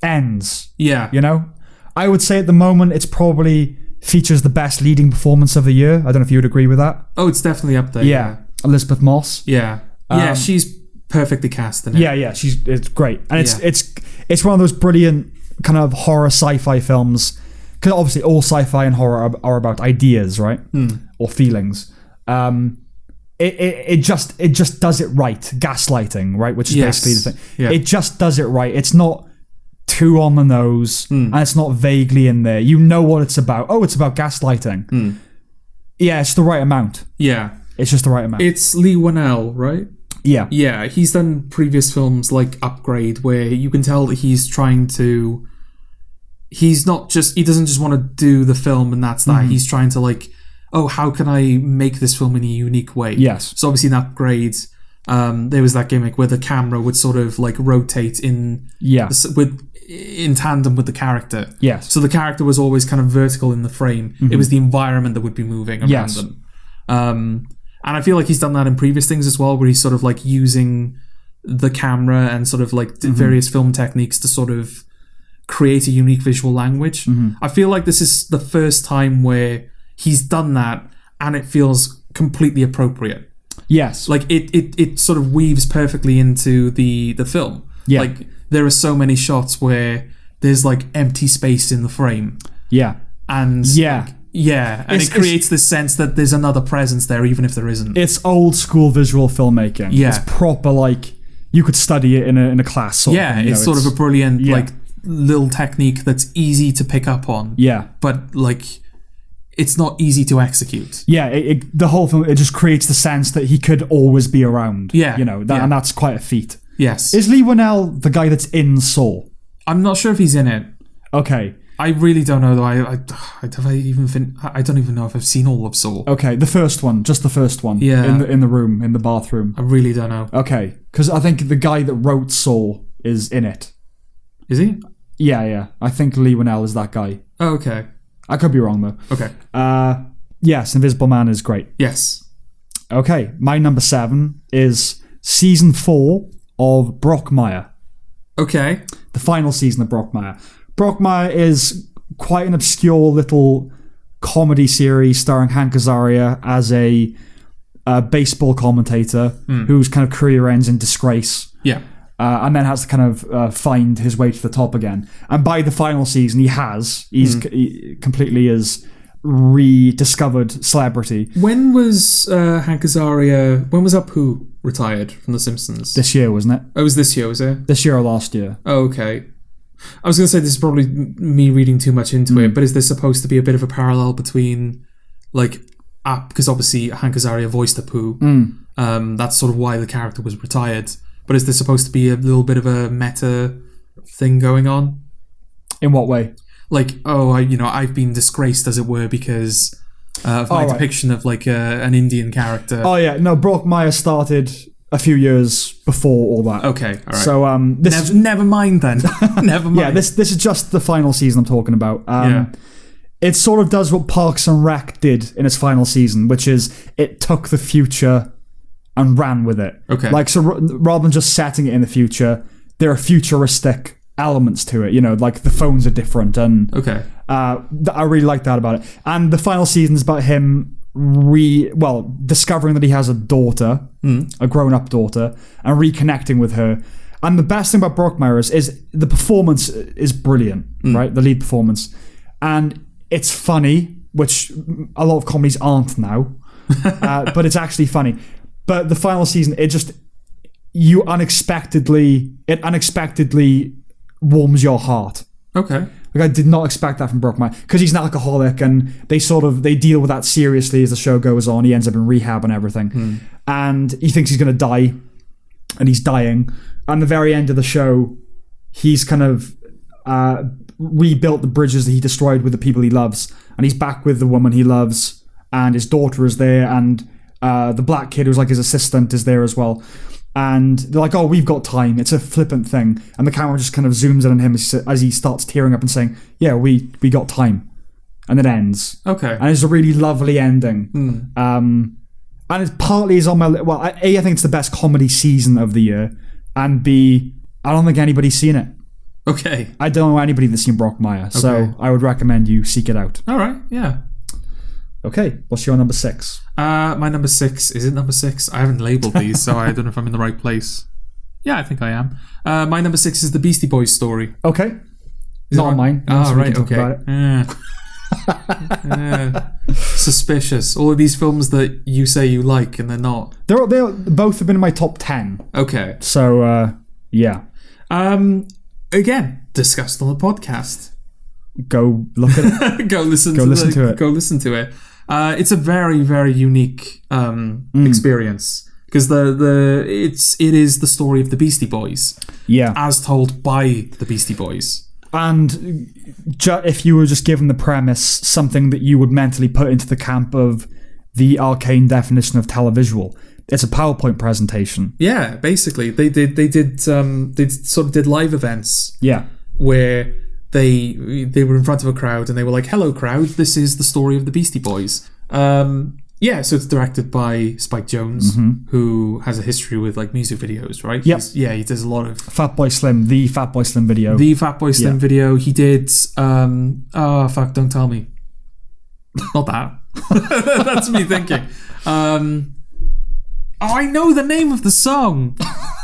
S1: ends.
S2: Yeah.
S1: You know? I would say at the moment it's probably features the best leading performance of the year. I don't know if you would agree with that.
S2: Oh, it's definitely up there.
S1: Yeah. Elizabeth Moss.
S2: Yeah. Yeah, she's perfectly cast in it.
S1: Yeah, it's great. And it's one of those brilliant kind of horror sci-fi films, because obviously all sci-fi and horror are about ideas, right? Or feelings. It just does it right. Gaslighting, right? Which is basically the thing.
S2: Yeah.
S1: It just does it right. It's not too on the nose, and it's not vaguely in there. You know what it's about. Oh, it's about gaslighting. Yeah, it's the right amount.
S2: Yeah.
S1: It's just the right amount.
S2: It's Lee Whannell, right?
S1: Yeah.
S2: Yeah, he's done previous films like Upgrade, where you can tell that he's trying to... He doesn't just want to do the film and that's that. He's trying to like... Oh, how can I make this film in a unique way?
S1: Yes.
S2: So obviously in Upgrade, there was that gimmick where the camera would sort of like rotate in tandem with the character.
S1: Yes.
S2: So the character was always kind of vertical in the frame. It was the environment that would be moving around them. And I feel like he's done that in previous things as well, where he's sort of like using the camera and sort of like various film techniques to sort of create a unique visual language. I feel like this is the first time where he's done that and it feels completely appropriate.
S1: Yes.
S2: Like it sort of weaves perfectly into the film.
S1: Yeah.
S2: Like there are so many shots where there's like empty space in the frame.
S1: Yeah.
S2: And and it creates this sense that there's another presence there even if there isn't.
S1: It's old school visual filmmaking.
S2: Yeah.
S1: It's proper, like you could study it in a class sort of thing,
S2: it's sort of a brilliant like little technique that's easy to pick up on.
S1: Yeah.
S2: But like it's not easy to execute.
S1: Yeah, the whole thing, it just creates the sense that he could always be around.
S2: Yeah.
S1: You know, and that's quite a feat.
S2: Yes.
S1: Is Lee Winnell the guy that's in Saw?
S2: I'm not sure if he's in it.
S1: Okay.
S2: I really don't know though. I don't even know if I've seen all of Saw.
S1: Okay, the first one, just the first one.
S2: Yeah.
S1: In the room, in the bathroom.
S2: I really don't know.
S1: Okay, because I think the guy that wrote Saw is in it.
S2: Is he?
S1: Yeah. I think Lee Winnell is that guy.
S2: Oh, okay.
S1: I could be wrong though.
S2: Okay.
S1: Yes, Invisible Man is great.
S2: Yes.
S1: Okay, my number 7 is season 4 of Brockmire.
S2: Okay.
S1: The final season of Brockmire. Brockmire is quite an obscure little comedy series starring Hank Azaria as a baseball commentator whose kind of career ends in disgrace.
S2: Yeah.
S1: And then has to kind of find his way to the top again. And by the final season, he completely is rediscovered celebrity.
S2: When was Hank Azaria? When was Apu retired from The Simpsons?
S1: This year, wasn't it?
S2: Oh, it was this year, was it?
S1: This year or last year.
S2: Oh, okay. I was going to say this is probably me reading too much into it, but is there supposed to be a bit of a parallel between, like, because obviously Hank Azaria voiced Apu. That's sort of why the character was retired. But is there supposed to be a little bit of a meta thing going on?
S1: In what way?
S2: Like, I've been disgraced, as it were, because of my depiction of, like, an Indian character.
S1: Oh, yeah. No, Brockmire started a few years before all that.
S2: Okay, all right.
S1: So,
S2: never mind then. Never mind.
S1: Yeah, this is just the final season I'm talking about. It sort of does what Parks and Rec did in its final season, which is it took the future and ran with it.
S2: Okay.
S1: Like, so rather than just setting it in the future, there are futuristic elements to it. You know, like the phones are different, and
S2: okay.
S1: I really like that about it. And the final season is about him discovering that he has a daughter, a grown-up daughter, and reconnecting with her. And the best thing about Brockmire is the performance is brilliant, right? The lead performance. And it's funny, which a lot of comedies aren't now, but it's actually funny. But the final season, it unexpectedly warms your heart.
S2: Okay.
S1: Like, I did not expect that from Brockmire, because he's an alcoholic, and they deal with that seriously as the show goes on. He ends up in rehab and everything, and he thinks he's going to die, and he's dying. And the very end of the show, he's kind of rebuilt the bridges that he destroyed with the people he loves, and he's back with the woman he loves, and his daughter is there, and the black kid who's like his assistant is there as well. And they're like, oh, we've got time. It's a flippant thing. And the camera just kind of zooms in on him as he starts tearing up and saying, yeah, we got time. And it ends.
S2: Okay.
S1: And it's a really lovely ending. And it partly is on my... Well, A, I think it's the best comedy season of the year. And B, I don't think anybody's seen it.
S2: Okay.
S1: I don't know anybody that's seen Brockmire. Okay. So I would recommend you seek it out.
S2: All right, yeah.
S1: Okay, what's your number 6?
S2: My number 6, is it number 6? I haven't labelled these, so I don't know if I'm in the right place. Yeah, I think I am. My number 6 is the Beastie Boys story.
S1: Okay. Not mine.
S2: Oh, right, okay. Suspicious. All of these films that you say you like and they're not.
S1: They're both have been in my top 10.
S2: Okay.
S1: So, yeah.
S2: Again, discussed on the podcast.
S1: Go look at it.
S2: Go listen to it. It's a very, very unique experience, because it is the story of the Beastie Boys, as told by the Beastie Boys. And
S1: if you were just given the premise, something that you would mentally put into the camp of the arcane definition of televisual, it's a PowerPoint presentation.
S2: Yeah, basically, they sort of did live events.
S1: Yeah,
S2: where they were in front of a crowd and they were like, hello crowd, this is the story of the Beastie Boys. So it's directed by Spike Jonze, who has a history with like music videos, right?
S1: Yep.
S2: He does a lot of
S1: Fatboy Slim, the Fatboy Slim video.
S2: He did don't tell me. Not that. That's me thinking. I know the name of the song.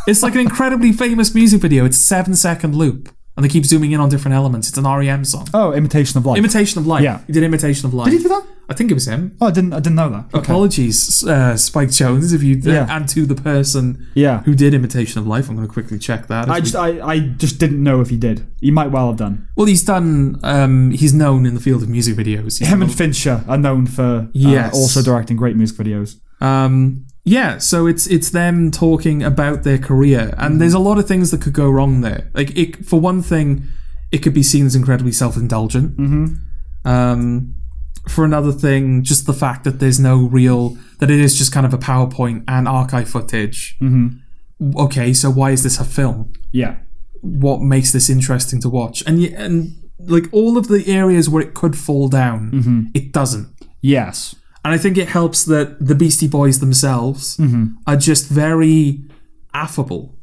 S2: It's like an incredibly famous music video. It's a 7-second loop. And they keep zooming in on different elements. It's an R.E.M. song.
S1: Oh, Imitation of Life.
S2: Imitation of Life.
S1: Yeah.
S2: He did Imitation of Life.
S1: Did he do that?
S2: I think it was him.
S1: Oh, I didn't know that. Okay.
S2: Apologies, Spike Jonze, if you and to the person who did Imitation of Life. I'm going to quickly check that.
S1: I just didn't know if he did. He might well have done.
S2: Well, he's done. He's known in the field of music videos.
S1: Him and Fincher are known for also directing great music videos.
S2: Yeah, so it's them talking about their career, and there's a lot of things that could go wrong there. Like, for one thing, it could be seen as incredibly self-indulgent. For another thing, just the fact that there's no real... that it is just kind of a PowerPoint and archive footage. Okay, so why is this a film?
S1: Yeah.
S2: What makes this interesting to watch? And like, all of the areas where it could fall down, it doesn't.
S1: Yes.
S2: And I think it helps that the Beastie Boys themselves are just very affable.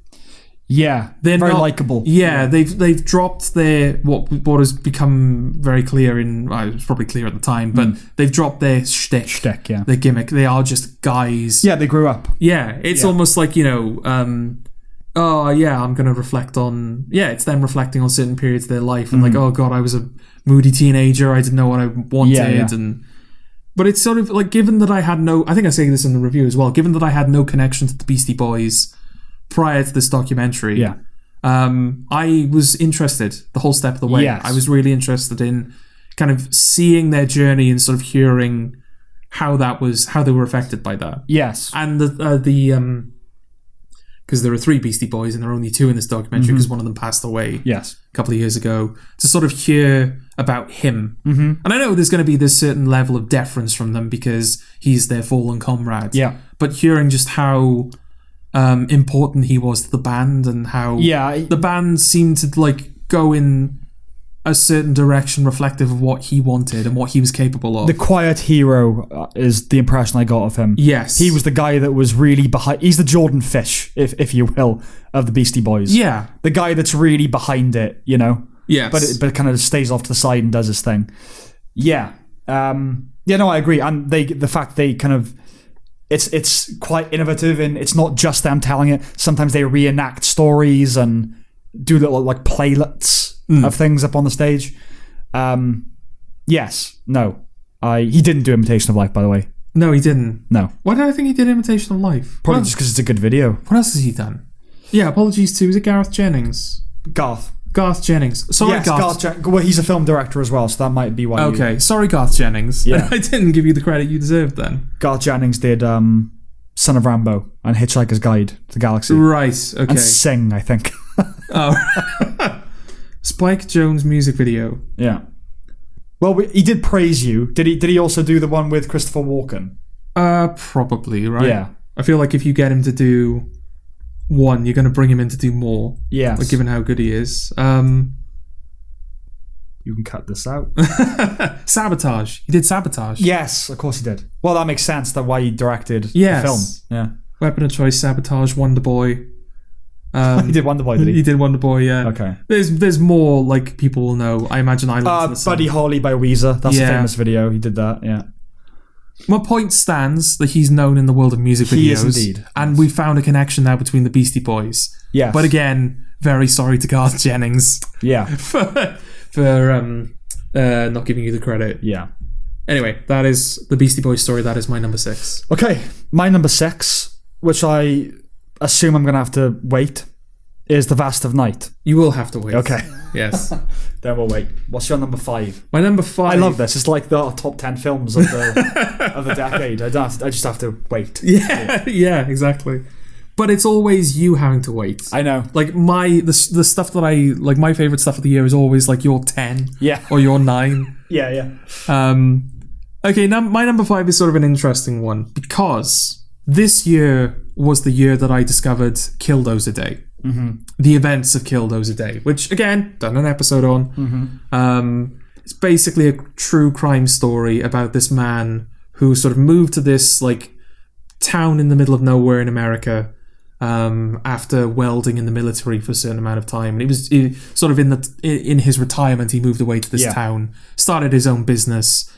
S1: Yeah,
S2: They're
S1: very
S2: not
S1: likable.
S2: Yeah, they've dropped their what has become very clear in it was probably clear at the time, but they've dropped their shtick,
S1: yeah,
S2: their gimmick. They are just guys.
S1: Yeah, they grew up.
S2: Yeah, it's almost like, oh yeah, I'm gonna reflect on it's them reflecting on certain periods of their life and like, oh god, I was a moody teenager, I didn't know what I wanted but it's sort of like, given that I had I think I say this in the review as well, given that I had no connection to the Beastie Boys prior to this documentary, I was interested the whole step of the way.
S1: Yes.
S2: I was really interested in kind of seeing their journey and sort of hearing how they were affected by that.
S1: Yes.
S2: And because there are 3 Beastie Boys and there are only 2 in this documentary because one of them passed away a couple of years ago, to sort of hear about him. And I know there's going to be this certain level of deference from them because he's their fallen comrade.
S1: Yeah.
S2: But hearing just how important he was to the band and how the band seemed to like go in a certain direction reflective of what he wanted and what he was capable of.
S1: The quiet hero is the impression I got of him.
S2: Yes.
S1: He was the guy that was really behind... He's the Jordan Fish, if you will, of the Beastie Boys.
S2: Yeah.
S1: The guy that's really behind it, you know?
S2: Yes.
S1: But it kind of stays off to the side and does his thing. Yeah. No, I agree. And the fact they kind of... It's quite innovative, and it's not just them telling it. Sometimes they reenact stories and do little like playlets of things up on the stage. Yes. No. He didn't do Imitation of Life, by the way.
S2: No, he didn't.
S1: No.
S2: Why did I think he did Imitation of Life?
S1: Probably just because it's a good video.
S2: What else has he done? Yeah, apologies to... Is it Gareth Jennings?
S1: Garth
S2: Jennings. Sorry,
S1: yes, Garth. Well, he's a film director as well, so that might be why.
S2: Okay, sorry, Garth Jennings.
S1: Yeah.
S2: I didn't give you the credit you deserved then.
S1: Garth Jennings did Son of Rambo and Hitchhiker's Guide to the Galaxy.
S2: Right, okay.
S1: And Sing, I think.
S2: Oh. Spike Jonze music video.
S1: Yeah. Well, he did praise you. Did he also do the one with Christopher Walken?
S2: Probably, right?
S1: Yeah.
S2: I feel like if you get him to do one, you're going to bring him in to do more.
S1: Yes.
S2: Like, given how good he is.
S1: You can cut this out.
S2: Sabotage. He did Sabotage.
S1: Yes, of course he did. Well, that makes sense. That's why he directed
S2: yes.
S1: the film. Yeah.
S2: Weapon of Choice, Sabotage, Wonder Boy.
S1: He did Wonder Boy, did he?
S2: He did Wonder Boy, yeah.
S1: Okay.
S2: There's more, like, people will know. I imagine Islands of the Sun.
S1: Buddy Holly by Weezer. That's a famous video. He did that, yeah.
S2: My point stands that he's known in the world of music videos.
S1: He is indeed.
S2: And we found a connection now between the Beastie Boys.
S1: Yes.
S2: But again, very sorry to Garth Jennings.
S1: Yeah.
S2: for not giving you the credit.
S1: Yeah.
S2: Anyway, that is the Beastie Boys story. That is my number 6.
S1: Okay. My number 6, which I assume I'm going to have to wait, is The Vast of Night.
S2: You will have to wait.
S1: Okay.
S2: Yes.
S1: Then we'll wait. What's your number 5?
S2: My number 5...
S1: I love this. It's like the top 10 films of the of the decade. I just have to wait.
S2: Yeah, exactly. But it's always you having to wait.
S1: I know.
S2: Like the stuff that I... Like, my favourite stuff of the year is always like your 10.
S1: Yeah.
S2: Or your 9.
S1: Yeah.
S2: Okay, now my number 5 is sort of an interesting one, because this year was the year that I discovered Killdozer Day. Mm-hmm. The events of Killdozer Day, which, again, done an episode on. Mm-hmm. It's basically a true crime story about this man who sort of moved to this, like, town in the middle of nowhere in America after welding in the military for a certain amount of time. And he sort of in his retirement, he moved away to this town, started his own business,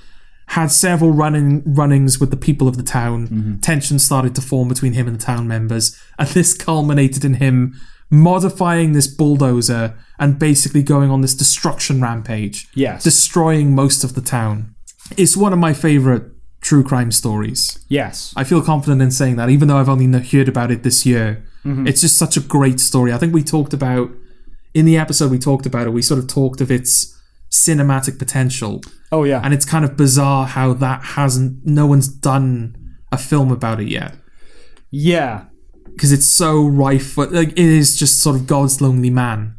S2: had several run-ins with the people of the town. Mm-hmm. Tensions started to form between him and the town members, and this culminated in him modifying this bulldozer and basically going on this destruction rampage. Yes. Destroying most of the town. It's one of my favourite true crime stories.
S1: Yes.
S2: I feel confident in saying that, even though I've only heard about it this year. Mm-hmm. It's just such a great story. I think we talked about, in the episode we talked about it, we sort of talked of its cinematic potential.
S1: Oh, yeah.
S2: And it's kind of bizarre how no one's done a film about it yet.
S1: Yeah.
S2: Because it's so rife, like it is just sort of God's lonely man.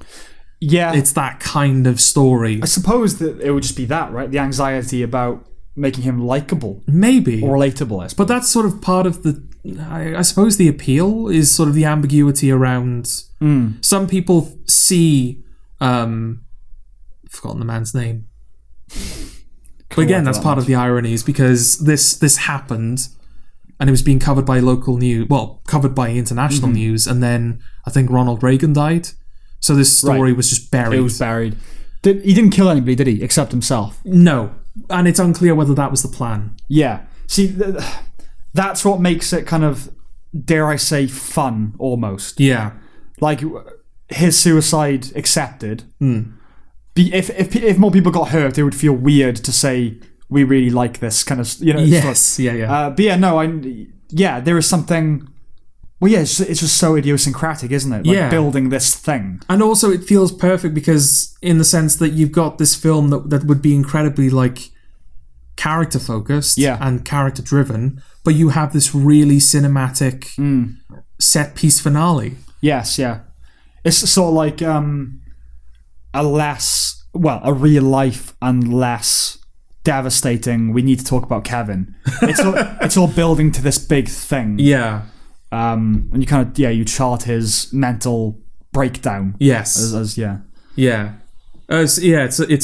S1: Yeah.
S2: It's that kind of story.
S1: I suppose that it would just be that, right? The anxiety about making him likable.
S2: Maybe.
S1: Or relatable, I suppose.
S2: But that's sort of part of the... I suppose the appeal is sort of the ambiguity around... Some people see... I've forgotten the man's name. But again, that's part of the irony, is because this happened... And it was being covered by local news, well, covered by international news, and then I think Ronald Reagan died. So this story was just buried.
S1: It was buried. He didn't kill anybody, did he? Except himself.
S2: No. And it's unclear whether that was the plan.
S1: Yeah. See, that's what makes it kind of, dare I say, fun, almost.
S2: Yeah.
S1: Like, his suicide accepted. If more people got hurt, it would feel weird to say... We really like this kind of,
S2: Yes,
S1: sort of,
S2: yeah.
S1: But yeah, no, there is something. Well, yeah, it's just so idiosyncratic, isn't it? Like building this thing,
S2: and also it feels perfect because, in the sense that you've got this film that would be incredibly like character focused, and character driven, but you have this really cinematic set piece finale.
S1: Yes, yeah, it's sort of like a real life and less. Devastating. We need to talk about Kevin. It's all building to this big thing.
S2: Yeah.
S1: And you kind of you chart his mental breakdown.
S2: Yes. It's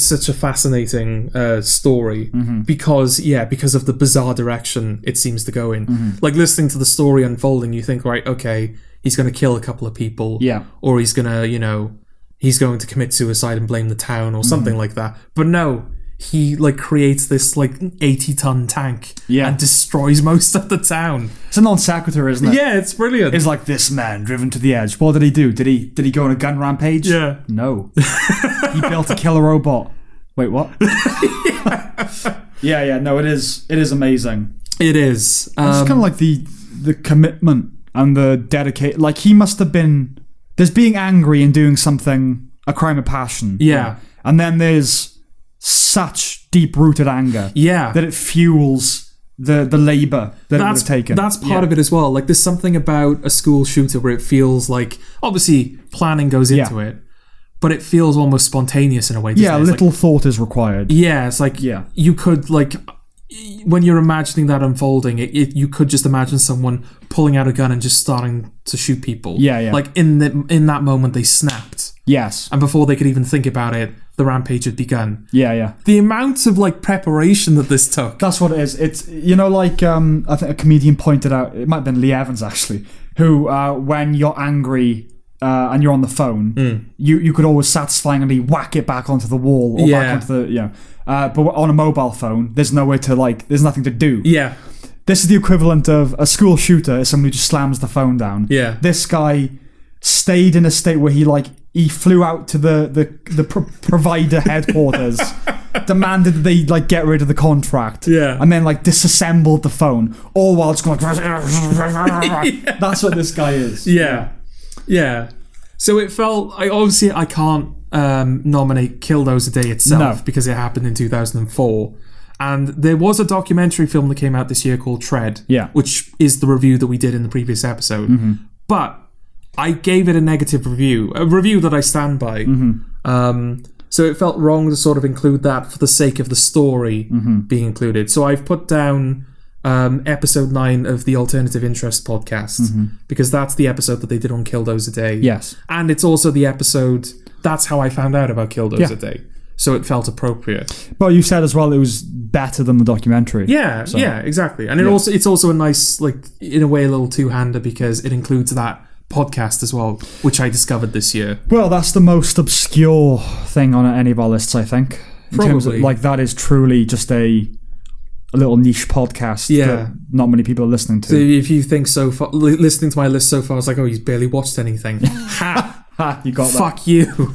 S2: such a fascinating story because of the bizarre direction it seems to go in. Like listening to the story unfolding, you think, right, okay, he's going to kill a couple of people, or he's going to, he's going to commit suicide and blame the town or something like that. But no. He like creates this like 80-ton tank and destroys most of the town.
S1: It's a non sequitur, isn't it?
S2: Yeah, it's brilliant.
S1: It's like this man driven to the edge. What did he do? Did he go on a gun rampage?
S2: Yeah.
S1: No. He built a killer robot. Wait, what? No, it is amazing.
S2: It is.
S1: It's kind of like the commitment and the dedication. Like he must have been. There's being angry and doing something, a crime of passion.
S2: Yeah.
S1: And then there's such deep-rooted anger that it fuels the labour that it would have taken.
S2: That's part of it as well. Like, there's something about a school shooter where it feels like, obviously, planning goes into it, but it feels almost spontaneous in a way.
S1: Yeah, little thought is required.
S2: Yeah, it's like, you could, like, when you're imagining that unfolding, you could just imagine someone pulling out a gun and just starting to shoot people.
S1: Yeah.
S2: Like, in that moment, they snapped.
S1: Yes.
S2: And before they could even think about it, the rampage had begun.
S1: Yeah.
S2: The amount of like preparation that this took.
S1: That's what it is. It's, like I think a comedian pointed out, it might have been Lee Evans actually, who when you're angry and you're on the phone, you could always satisfyingly whack it back onto the wall or back onto the but on a mobile phone, there's nowhere to there's nothing to do.
S2: Yeah.
S1: This is the equivalent of a school shooter is somebody who just slams the phone down.
S2: Yeah.
S1: This guy stayed in a state where he flew out to the provider headquarters, demanded that they get rid of the contract, and then disassembled the phone, all while it's going That's what this guy is.
S2: Yeah. So it felt. I can't nominate Kill Those a Day itself because it happened in 2004. And there was a documentary film that came out this year called Tread, which is the review that we did in the previous episode. But I gave it a negative review, a review that I stand by. So it felt wrong to sort of include that for the sake of the story being included. So I've put down episode 9 of the Alternative Interest podcast because that's the episode that they did on Kill Those a Day.
S1: Yes.
S2: And it's also the episode, that's how I found out about Kill Those a Day. So it felt appropriate.
S1: But you said as well it was better than the documentary.
S2: Yeah, exactly. And it's also a nice, in a way, a little two-hander because it includes that podcast as well, which I discovered this year.
S1: Well, that's the most obscure thing on any of our lists, I think. In terms of, that is truly just a little niche podcast that not many people are listening to.
S2: So if you think so far, listening to my list so far, I was like, oh, he's barely watched anything.
S1: Ha! You got that.
S2: Fuck you.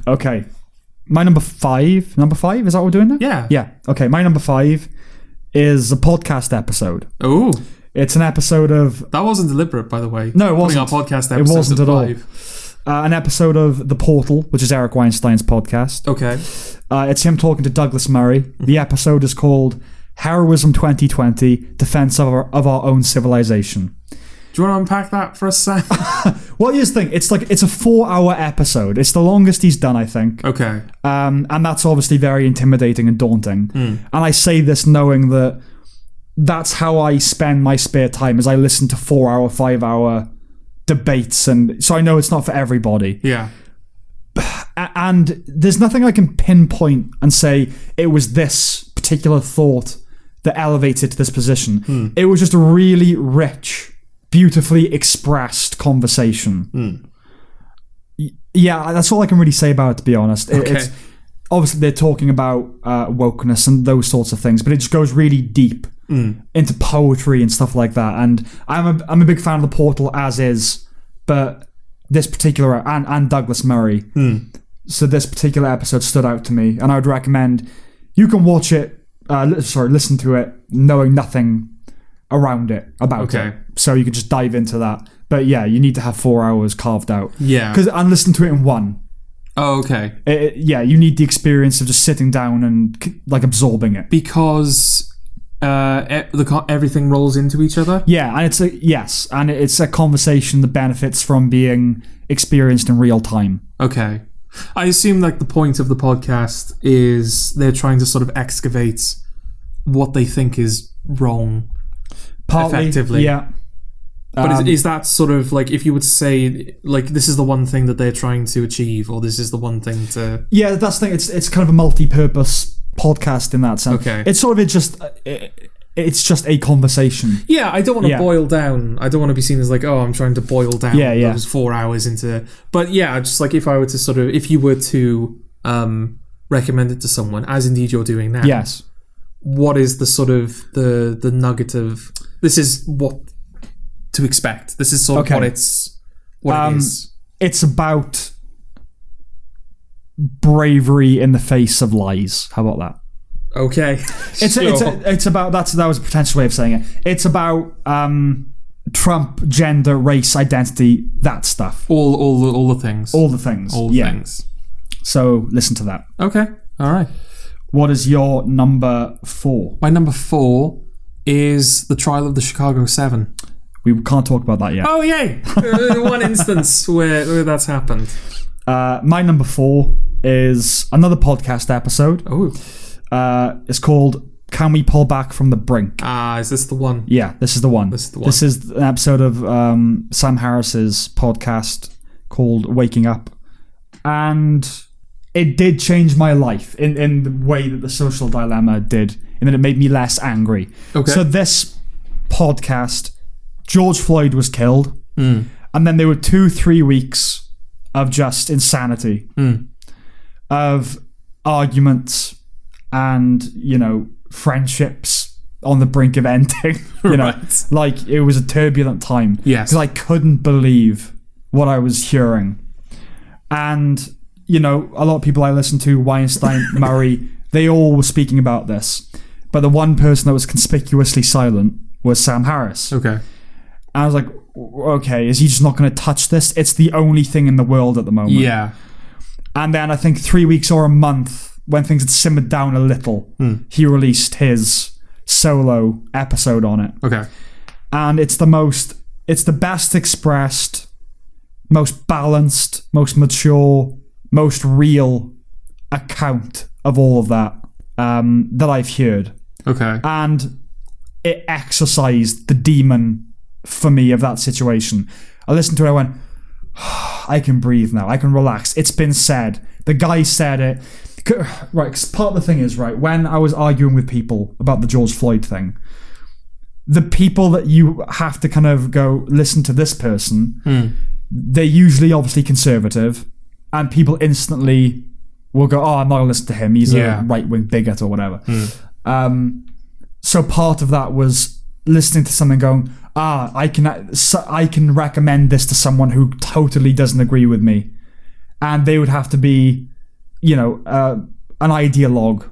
S1: Okay. My number 5. Number 5? Is that what we're doing now?
S2: Yeah.
S1: Yeah. Okay, my number 5 is a podcast episode.
S2: Oh.
S1: It's an episode of...
S2: That wasn't deliberate, by the way.
S1: No, it wasn't.
S2: Putting our podcast episode
S1: it wasn't at
S2: 5.
S1: all. An episode of The Portal, which is Eric Weinstein's podcast.
S2: Okay.
S1: It's him talking to Douglas Murray. The episode is called Heroism 2020, Defense of our Own Civilization.
S2: Do you want to unpack that for a sec?
S1: Well, here's the thing. It's a 4-hour episode. It's the longest he's done, I think.
S2: Okay.
S1: And that's obviously very intimidating and daunting. And I say this knowing that that's how I spend my spare time, as I listen to 4-hour, 5-hour debates, and so I know it's not for everybody.
S2: Yeah.
S1: And there's nothing I can pinpoint and say it was this particular thought that elevated to this position. It was just a really rich, beautifully expressed conversation. Yeah, that's all I can really say about it, to be honest. It's obviously they're talking about wokeness and those sorts of things, but it just goes really deep into poetry and stuff like that. And I'm a big fan of The Portal as is, but this particular and Douglas Murray. So this particular episode stood out to me, and I would recommend you can watch it. Listen to it, knowing nothing around it about it, so you can just dive into that. But yeah, you need to have 4 hours carved out. Yeah, and listen to it in one.
S2: Oh, okay.
S1: You need the experience of just sitting down and like absorbing it,
S2: because everything rolls into each other.
S1: Yeah, and it's a conversation that benefits from being experienced in real time.
S2: Okay. I assume like the point of the podcast is they're trying to sort of excavate what they think is wrong.
S1: Partly,
S2: effectively.
S1: Yeah.
S2: But is that sort of like, if you would say like this is the one thing that they're trying to achieve, or this is the one thing to...
S1: Yeah, that's the thing. It's kind of a multi-purpose podcast in that sense.
S2: Okay.
S1: It's sort of it's just a conversation.
S2: Yeah, I don't want to boil down. I don't want to be seen as like, oh, I'm trying to boil down those 4 hours into... But yeah, just like if I were to sort of... If you were to recommend it to someone, as indeed you're doing now...
S1: Yes.
S2: What is the sort of the nugget of... This is what to expect. This is sort of what it is.
S1: It's about bravery in the face of lies. How about that?
S2: Okay.
S1: It's about that was a potential way of saying it. It's about Trump, gender, race, identity, that stuff.
S2: All the things.
S1: All the things.
S2: All the things.
S1: So listen to that.
S2: Okay. All right.
S1: What is your number 4?
S2: My number 4 is The Trial of the Chicago 7.
S1: We can't talk about that yet.
S2: Oh, yay! One instance where that's happened.
S1: My number 4 is another podcast episode.
S2: Oh.
S1: It's called Can We Pull Back from the Brink?
S2: Is this the one?
S1: Yeah, this is the one.
S2: This
S1: is an episode of Sam Harris's podcast called Waking Up. And it did change my life in the way that The Social Dilemma did, in that it made me less angry.
S2: Okay.
S1: So this podcast, George Floyd was killed, and then there were 2-3 weeks of just insanity, of arguments and, friendships on the brink of ending.
S2: Right.
S1: Like it was a turbulent time.
S2: Yes.
S1: Because I couldn't believe what I was hearing. And, a lot of people I listened to, Weinstein, Murray, they all were speaking about this. But the one person that was conspicuously silent was Sam Harris.
S2: Okay.
S1: And I was like, okay, is he just not going to touch this? It's the only thing in the world at the moment.
S2: Yeah.
S1: And then I think 3 weeks or a month, when things had simmered down a little, he released his solo episode on it.
S2: Okay.
S1: And it's the best expressed, most balanced, most mature, most real account of all of that that I've heard.
S2: Okay.
S1: And it exorcised the demon for me of that situation. I listened to it, I went, I can breathe now. I can relax. It's been said. The guy said it. Right, 'cause part of the thing is, right, when I was arguing with people about the George Floyd thing, the people that you have to kind of go, listen to this person, they're usually obviously conservative, and people instantly will go, oh, I'm not going to listen to him. He's a right-wing bigot or whatever. So part of that was listening to something going, I can recommend this to someone who totally doesn't agree with me. And they would have to be, an ideologue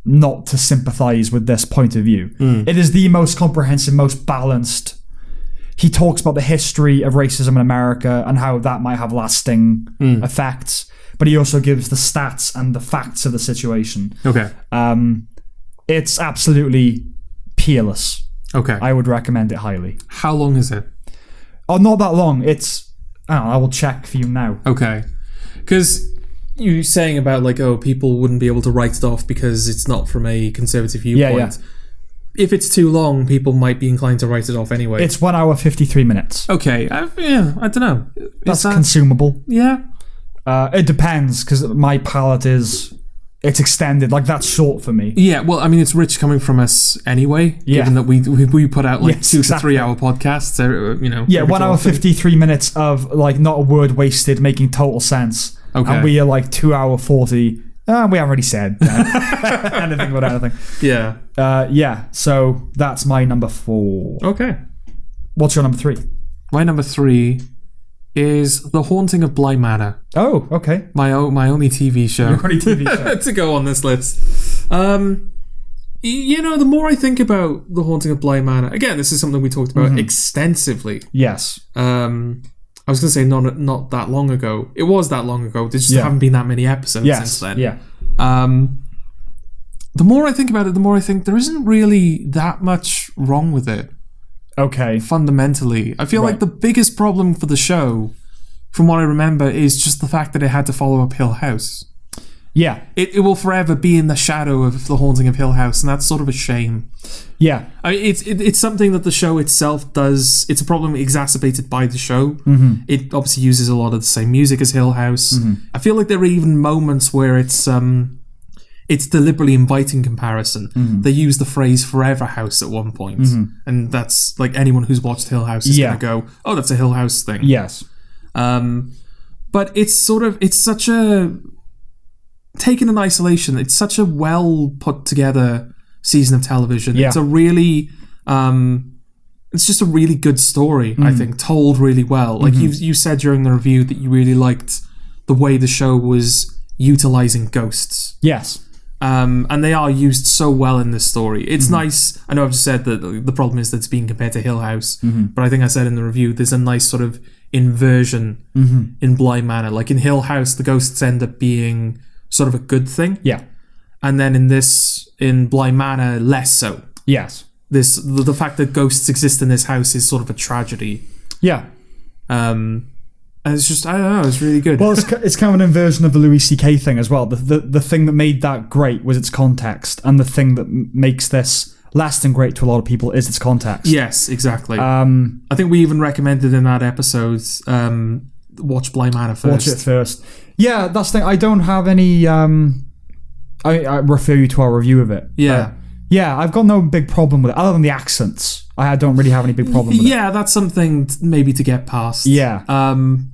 S1: not to sympathize with this point of view. It is the most comprehensive, most balanced. He talks about the history of racism in America and how that might have lasting effects. But he also gives the stats and the facts of the situation.
S2: Okay.
S1: It's absolutely peerless.
S2: Okay.
S1: I would recommend it highly.
S2: How long is it?
S1: Oh, not that long. It's... I will check for you now.
S2: Okay. Because you saying about, like, people wouldn't be able to write it off because it's not from a conservative viewpoint.
S1: Yeah.
S2: If it's too long, people might be inclined to write it off anyway.
S1: It's 1 hour, 53 minutes.
S2: Okay. I don't know.
S1: That's consumable.
S2: Yeah.
S1: It depends, because my palate is... It's extended. Like, that's short for me.
S2: Yeah, well, I mean, it's rich coming from us anyway, given that we put out, like, 2 to 3 hour podcasts,
S1: Yeah, 1 hour, 53 minutes of, like, not a word wasted, making total sense.
S2: Okay.
S1: And we are, like, 2 hour, 40... we haven't already said anything about anything.
S2: Yeah.
S1: So that's my number 4.
S2: Okay.
S1: What's your number 3?
S2: My number 3 is The Haunting of Bly Manor.
S1: Oh, okay.
S2: My only TV show.
S1: Your only TV show.
S2: To go on this list. The more I think about The Haunting of Bly Manor, again, this is something we talked about extensively.
S1: Yes.
S2: I was going to say not that long ago. It was that long ago. There just haven't been that many episodes since then.
S1: Yeah.
S2: The more I think about it, the more I think there isn't really that much wrong with it.
S1: Okay.
S2: Fundamentally. I feel like the biggest problem for the show, from what I remember, is just the fact that it had to follow up Hill House.
S1: Yeah.
S2: It will forever be in the shadow of The Haunting of Hill House, and that's sort of a shame.
S1: Yeah.
S2: I mean, it's something that the show itself does. It's a problem exacerbated by the show. It obviously uses a lot of the same music as Hill House. I feel like there are even moments where it's deliberately inviting comparison. They use the phrase "Forever House" at one point, and that's like anyone who's watched Hill House is going to go, "Oh, that's a Hill House thing."
S1: Yes.
S2: But it's such a... Taken in isolation, it's such a well put together season of television.
S1: Yeah.
S2: It's a really, it's just a really good story. I think told really well. Like you said during the review that you really liked the way the show was utilizing ghosts.
S1: Yes.
S2: And they are used so well in this story. It's nice. I know I've just said that the problem is that it's being compared to Hill House, but I think I said in the review there's a nice sort of inversion in Bly Manor. Like in Hill House, the ghosts end up being sort of a good thing. Yeah. And then in Bly Manor, less so.
S1: Yes.
S2: The fact that ghosts exist in this house is sort of a tragedy.
S1: Yeah.
S2: And it's just, I don't know, it's really good.
S1: Well, it's kind of an inversion of the Louis C.K. thing as well. The thing that made that great was its context, and the thing that makes this less than great to a lot of people is its context.
S2: Yes, exactly. I think we even recommended in that episode, watch Bly Manor first.
S1: Watch it first. Yeah, that's the thing. I don't have any... I refer you to our review of it.
S2: Yeah.
S1: Yeah, I've got no big problem with it, other than the accents. I don't really have any big problem with it.
S2: Yeah, that's something maybe to get past.
S1: Yeah.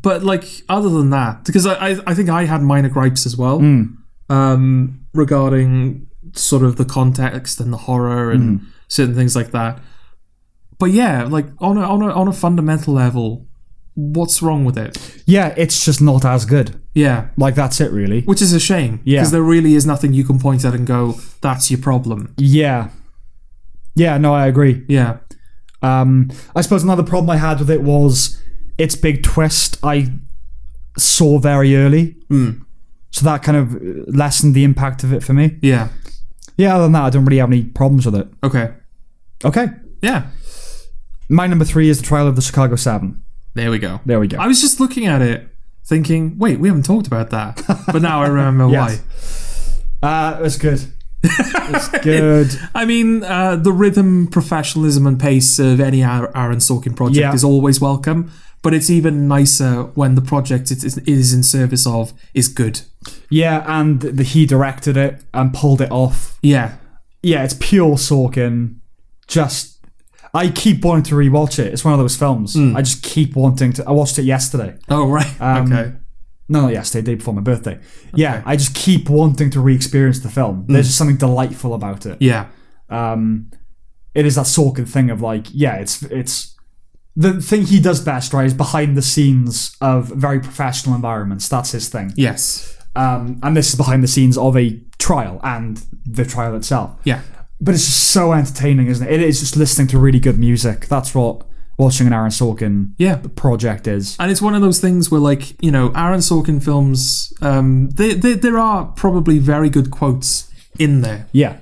S2: But, like, other than that, because I think I had minor gripes as well, regarding sort of the context and the horror and certain things like that. But yeah, like, on a fundamental level... What's wrong with it?
S1: Yeah, it's just not as good.
S2: Yeah.
S1: Like, that's it, really.
S2: Which is a shame.
S1: Yeah.
S2: Because there really is nothing you can point at and go, that's your problem.
S1: Yeah. Yeah, no, I agree.
S2: Yeah.
S1: I suppose another problem I had with it was its big twist I saw very early. So that kind of lessened the impact of it for me.
S2: Yeah.
S1: Yeah, other than that, I don't really have any problems with it. Okay.
S2: Yeah.
S1: My number 3 is The Trial of the Chicago 7.
S2: There we go.
S1: I
S2: was just looking at it, thinking, wait, we haven't talked about that. But now I remember why.
S1: It's good. It's good.
S2: I mean, the rhythm, professionalism, and pace of any Aaron Sorkin project is always welcome. But it's even nicer when the project it is in service of is good.
S1: Yeah, and he directed it and pulled it off.
S2: Yeah.
S1: Yeah, it's pure Sorkin. I keep wanting to rewatch it. It's one of those films. I just keep wanting to... I watched it yesterday.
S2: Oh, right. Okay.
S1: No, not yesterday, the day before my birthday. Okay. Yeah, I just keep wanting to re-experience the film. There's just something delightful about it.
S2: Yeah.
S1: It is that Sorkin thing of like, yeah, it's... The thing he does best, right, is behind the scenes of very professional environments. That's his thing.
S2: Yes.
S1: And this is behind the scenes of a trial and the trial itself.
S2: Yeah.
S1: But it's just so entertaining, isn't it? It is just listening to really good music. That's what watching an Aaron Sorkin project is.
S2: And it's one of those things where, like, you know, Aaron Sorkin films, there are probably very good quotes in there.
S1: Yeah.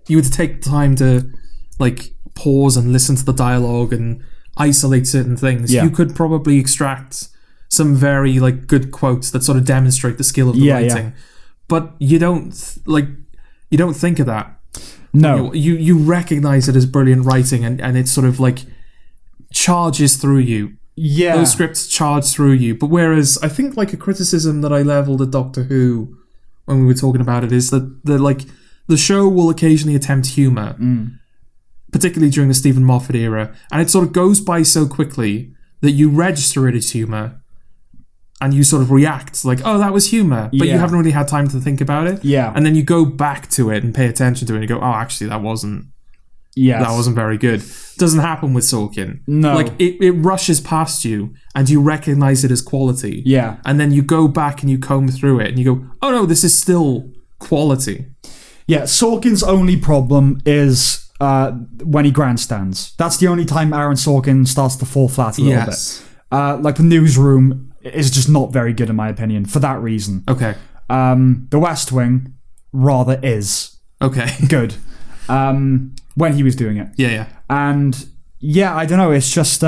S2: You would take time to, like, pause and listen to the dialogue and isolate certain things.
S1: Yeah.
S2: You could probably extract some very like good quotes that sort of demonstrate the skill of the writing, but you don't think of that.
S1: No,
S2: you recognize it as brilliant writing, and it sort of like charges through you.
S1: Yeah,
S2: those scripts charge through you. But whereas I think like a criticism that I leveled at Doctor Who when we were talking about it is that the show will occasionally attempt humor, particularly during the Stephen Moffat era, and it sort of goes by so quickly that you register it as humor. And you sort of react like, oh, that was humor, but you haven't really had time to think about it. Yeah. And then you go back to it and pay attention to it and you go, oh, actually, that wasn't very good. Doesn't happen with Sorkin.
S1: No.
S2: Like, it rushes past you and you recognize it as quality.
S1: Yeah.
S2: And then you go back and you comb through it and you go, oh, no, this is still quality.
S1: Yeah, Sorkin's only problem is when he grandstands. That's the only time Aaron Sorkin starts to fall flat a little bit. Like The Newsroom is just not very good in my opinion for that reason.
S2: Okay.
S1: The West Wing rather is good when he was doing it.
S2: Yeah.
S1: And I don't know, it's just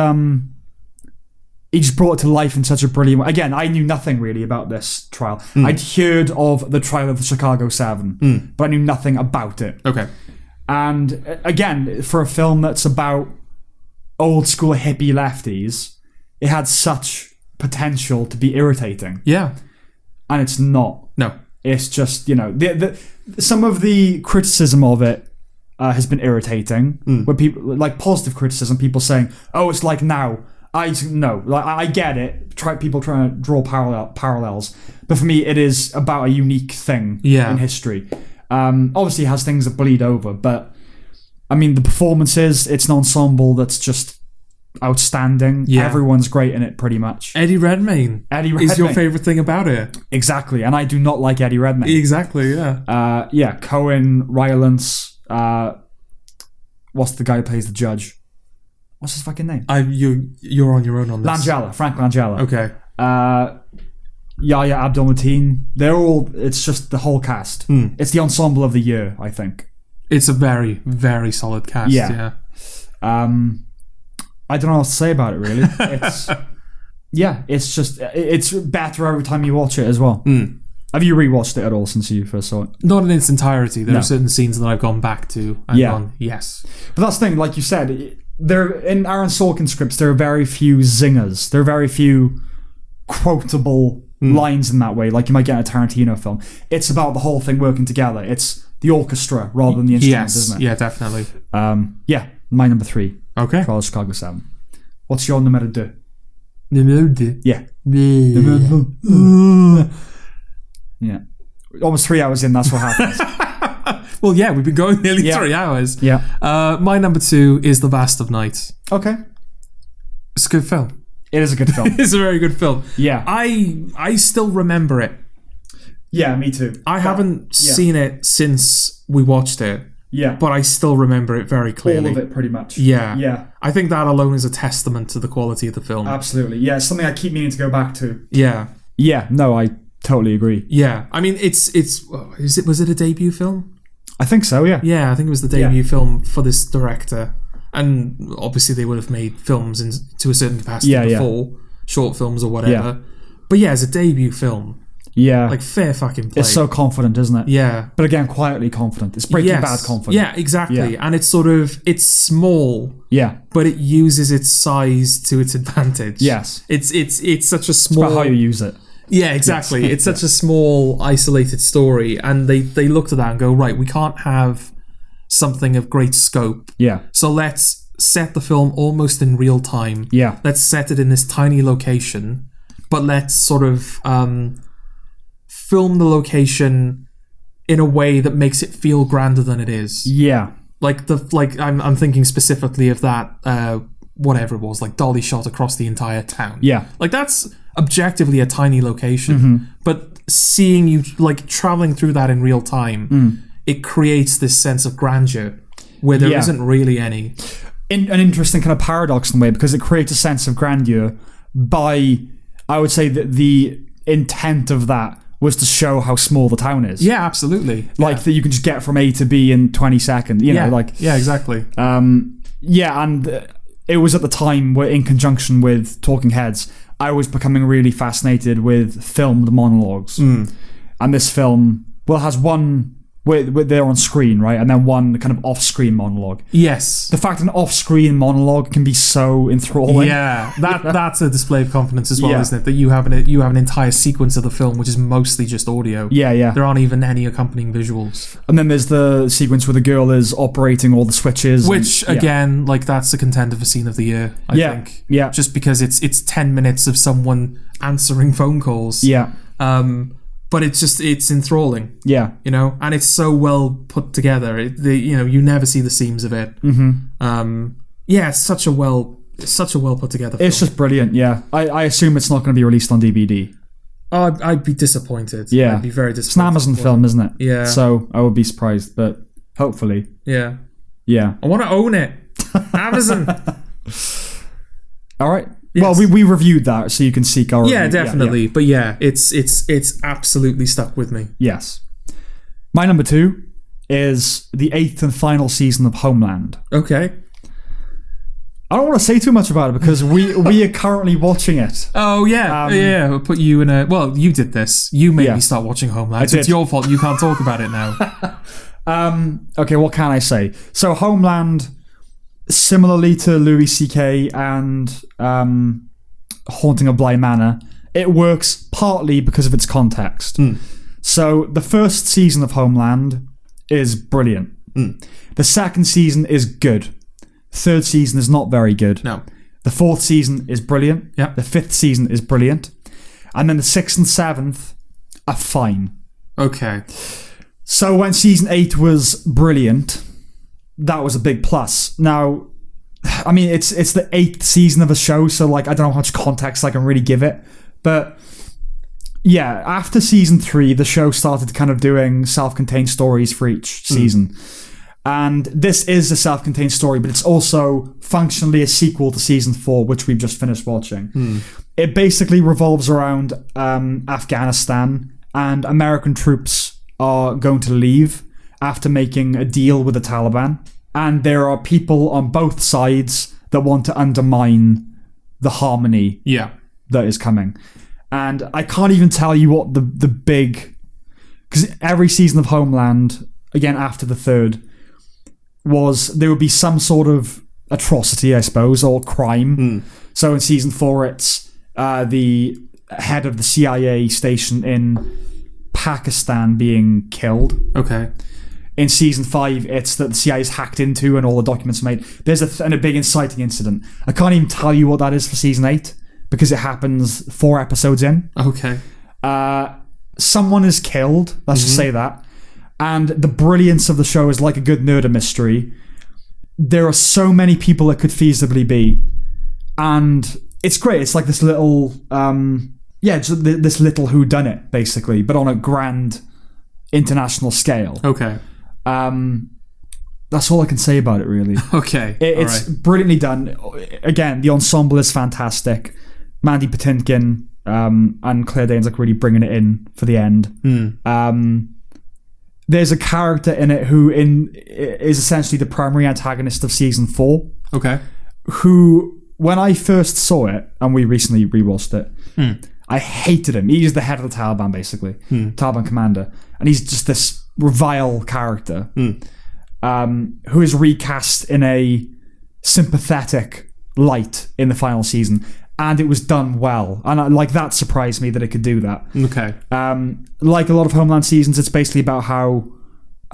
S1: he just brought it to life in such a brilliant way. Again, I knew nothing really about this trial. I'd heard of the trial of the Chicago 7, but I knew nothing about it.
S2: Okay.
S1: And again, for a film that's about old school hippie lefties, it had such potential to be irritating.
S2: Yeah.
S1: And it's not.
S2: No.
S1: It's just, some of the criticism of it has been irritating. Where people, like positive criticism, people saying, oh, it's like now. I get it. People trying to draw parallels. But for me, it is about a unique thing in history. Obviously, it has things that bleed over. But, I mean, the performances, it's an ensemble that's just outstanding. Everyone's great in it pretty much.
S2: Eddie Redmayne is your favorite thing about it.
S1: Exactly, and I do not like Eddie Redmayne.
S2: Exactly, yeah.
S1: Cohen, Rylance, what's the guy who plays the judge? What's his fucking name?
S2: You're on your own on this.
S1: Frank Langella.
S2: Okay.
S1: Yahya Abdul-Mateen. They're all, it's just the whole cast. It's the ensemble of the year, I think.
S2: It's a very, very solid cast, yeah.
S1: I don't know what to say about it, really. It's better every time you watch it as well. Have you rewatched it at all since you first saw it?
S2: Not in its entirety. There are certain scenes that I've gone back to and gone, yes.
S1: But that's the thing, like you said, in Aaron Sorkin scripts, there are very few zingers. There are very few quotable lines in that way, like you might get in a Tarantino film. It's about the whole thing working together. It's the orchestra rather than the instruments, isn't it?
S2: Yeah, definitely.
S1: My number 3.
S2: Okay.
S1: Trial of Chicago 7. What's your numero 2?
S2: Numero 2?
S1: Yeah. Yeah. Almost 3 hours in, that's what happens.
S2: Well, yeah, we've been going nearly 3 hours.
S1: Yeah.
S2: My number 2 is The Vast of Night.
S1: Okay.
S2: It's a good film.
S1: It is a good film.
S2: It's a very good film.
S1: Yeah.
S2: I still remember it.
S1: Yeah, me too.
S2: I haven't seen it since we watched it.
S1: Yeah.
S2: But I still remember it very clearly.
S1: All of it, pretty much.
S2: Yeah.
S1: Yeah.
S2: I think that alone is a testament to the quality of the film.
S1: Absolutely. Yeah, it's something I keep meaning to go back to.
S2: Yeah.
S1: Yeah, no, I totally agree.
S2: Yeah. I mean, was it a debut film?
S1: I think so, yeah.
S2: Yeah, I think it was the debut film for this director. And obviously they would have made films to a certain capacity before, short films or whatever.
S1: Yeah.
S2: But yeah, it's a debut film.
S1: Yeah.
S2: Like, fair fucking play.
S1: It's so confident, isn't it?
S2: Yeah.
S1: But again, quietly confident. It's Breaking Bad confident.
S2: Yeah, exactly. Yeah. And it's it's small.
S1: Yeah.
S2: But it uses its size to its advantage.
S1: Yes.
S2: It's such a small...
S1: It's about how you use it.
S2: Yeah, exactly. Yes. It's such a small, isolated story. And they looked at that and go, right, we can't have something of great scope.
S1: Yeah.
S2: So let's set the film almost in real time.
S1: Yeah.
S2: Let's set it in this tiny location. But let's sort of... film the location in a way that makes it feel grander than it is.
S1: Yeah.
S2: I'm thinking specifically of that whatever it was, like dolly shot across the entire town.
S1: Yeah.
S2: Like that's objectively a tiny location, but seeing you like traveling through that in real time, it creates this sense of grandeur where there isn't really any.
S1: An interesting kind of paradox in a way, because it creates a sense of grandeur by, I would say that the intent of that was to show how small the town is.
S2: Yeah, absolutely.
S1: Like that you can just get from A to B in 20 seconds. You know, like...
S2: Yeah, exactly.
S1: And it was at the time where, in conjunction with Talking Heads, I was becoming really fascinated with filmed monologues. And this film, has one where they're on screen, right? And then one kind of off-screen monologue.
S2: Yes.
S1: The fact that an off-screen monologue can be so enthralling.
S2: Yeah, that's a display of confidence as well, isn't it? That you have an entire sequence of the film which is mostly just audio.
S1: Yeah.
S2: There aren't even any accompanying visuals.
S1: And then there's the sequence where the girl is operating all the switches.
S2: Which, again, like, that's the contender for scene of the year, I think.
S1: Yeah.
S2: Just because it's 10 minutes of someone answering phone calls.
S1: Yeah.
S2: But it's enthralling.
S1: Yeah.
S2: You know? And it's so well put together. You never see the seams of it. It's such a well put together film.
S1: It's just brilliant, yeah. I assume it's not going to be released on DVD.
S2: I'd be disappointed.
S1: Yeah.
S2: I'd be very disappointed.
S1: It's an Amazon film, isn't it?
S2: Yeah.
S1: So I would be surprised, but hopefully.
S2: Yeah.
S1: Yeah.
S2: I want to own it. Amazon.
S1: All right.
S2: Yes.
S1: Well, we reviewed that, so you can seek our review.
S2: Yeah, definitely. But it's absolutely stuck with me.
S1: Yes. My number 2 is the 8th and final season of Homeland.
S2: Okay.
S1: I don't want to say too much about it because we are currently watching it.
S2: Oh, yeah. I'll put you in a... Well, you did this. You made me start watching Homeland. It's your fault. You can't talk about it now.
S1: Okay, what can I say? So Homeland... Similarly to Louis C.K. and Haunting of Bly Manor, it works partly because of its context. So the first season of Homeland is brilliant. The second season is good. Third season is not very good.
S2: No.
S1: The fourth season is brilliant.
S2: Yep.
S1: The fifth season is brilliant. And then the sixth and seventh are fine.
S2: Okay.
S1: So when season 8 was brilliant... that was a big plus. Now, I mean, it's the 8th season of a show, so like I don't know how much context I can really give it. But yeah, after season 3, the show started kind of doing self-contained stories for each season. And this is a self-contained story, but it's also functionally a sequel to season 4, which we've just finished watching. It basically revolves around Afghanistan, and American troops are going to leave after making a deal with the Taliban. And there are people on both sides that want to undermine the harmony that is coming. And I can't even tell you what the big... Because every season of Homeland, again after the third, there would be some sort of atrocity, I suppose, or crime. So in season 4, it's the head of the CIA station in Pakistan being killed.
S2: Okay.
S1: In season 5, it's that the CIA is hacked into and all the documents are made. There's a big inciting incident. I can't even tell you what that is for season 8 because it happens 4 episodes in.
S2: Okay.
S1: Someone is killed. Let's just say that. And the brilliance of the show is like a good murder mystery. There are so many people it could feasibly be. And it's great. It's like this little... just this little whodunit, basically, but on a grand international scale.
S2: Okay.
S1: That's all I can say about it, really.
S2: Okay.
S1: It's brilliantly done. Again, the ensemble is fantastic. Mandy Patinkin and Claire Danes really bringing it in for the end. There's a character in it who is essentially the primary antagonist of season 4. Okay. Who, when I first saw it, and we recently rewatched it, I hated him. He's the head of the Taliban, basically. Taliban commander. And he's just this vile character who is recast in a sympathetic light in the final season. And it was done well. And that surprised me that it could do that. Okay. Like a lot of Homeland seasons, it's basically about how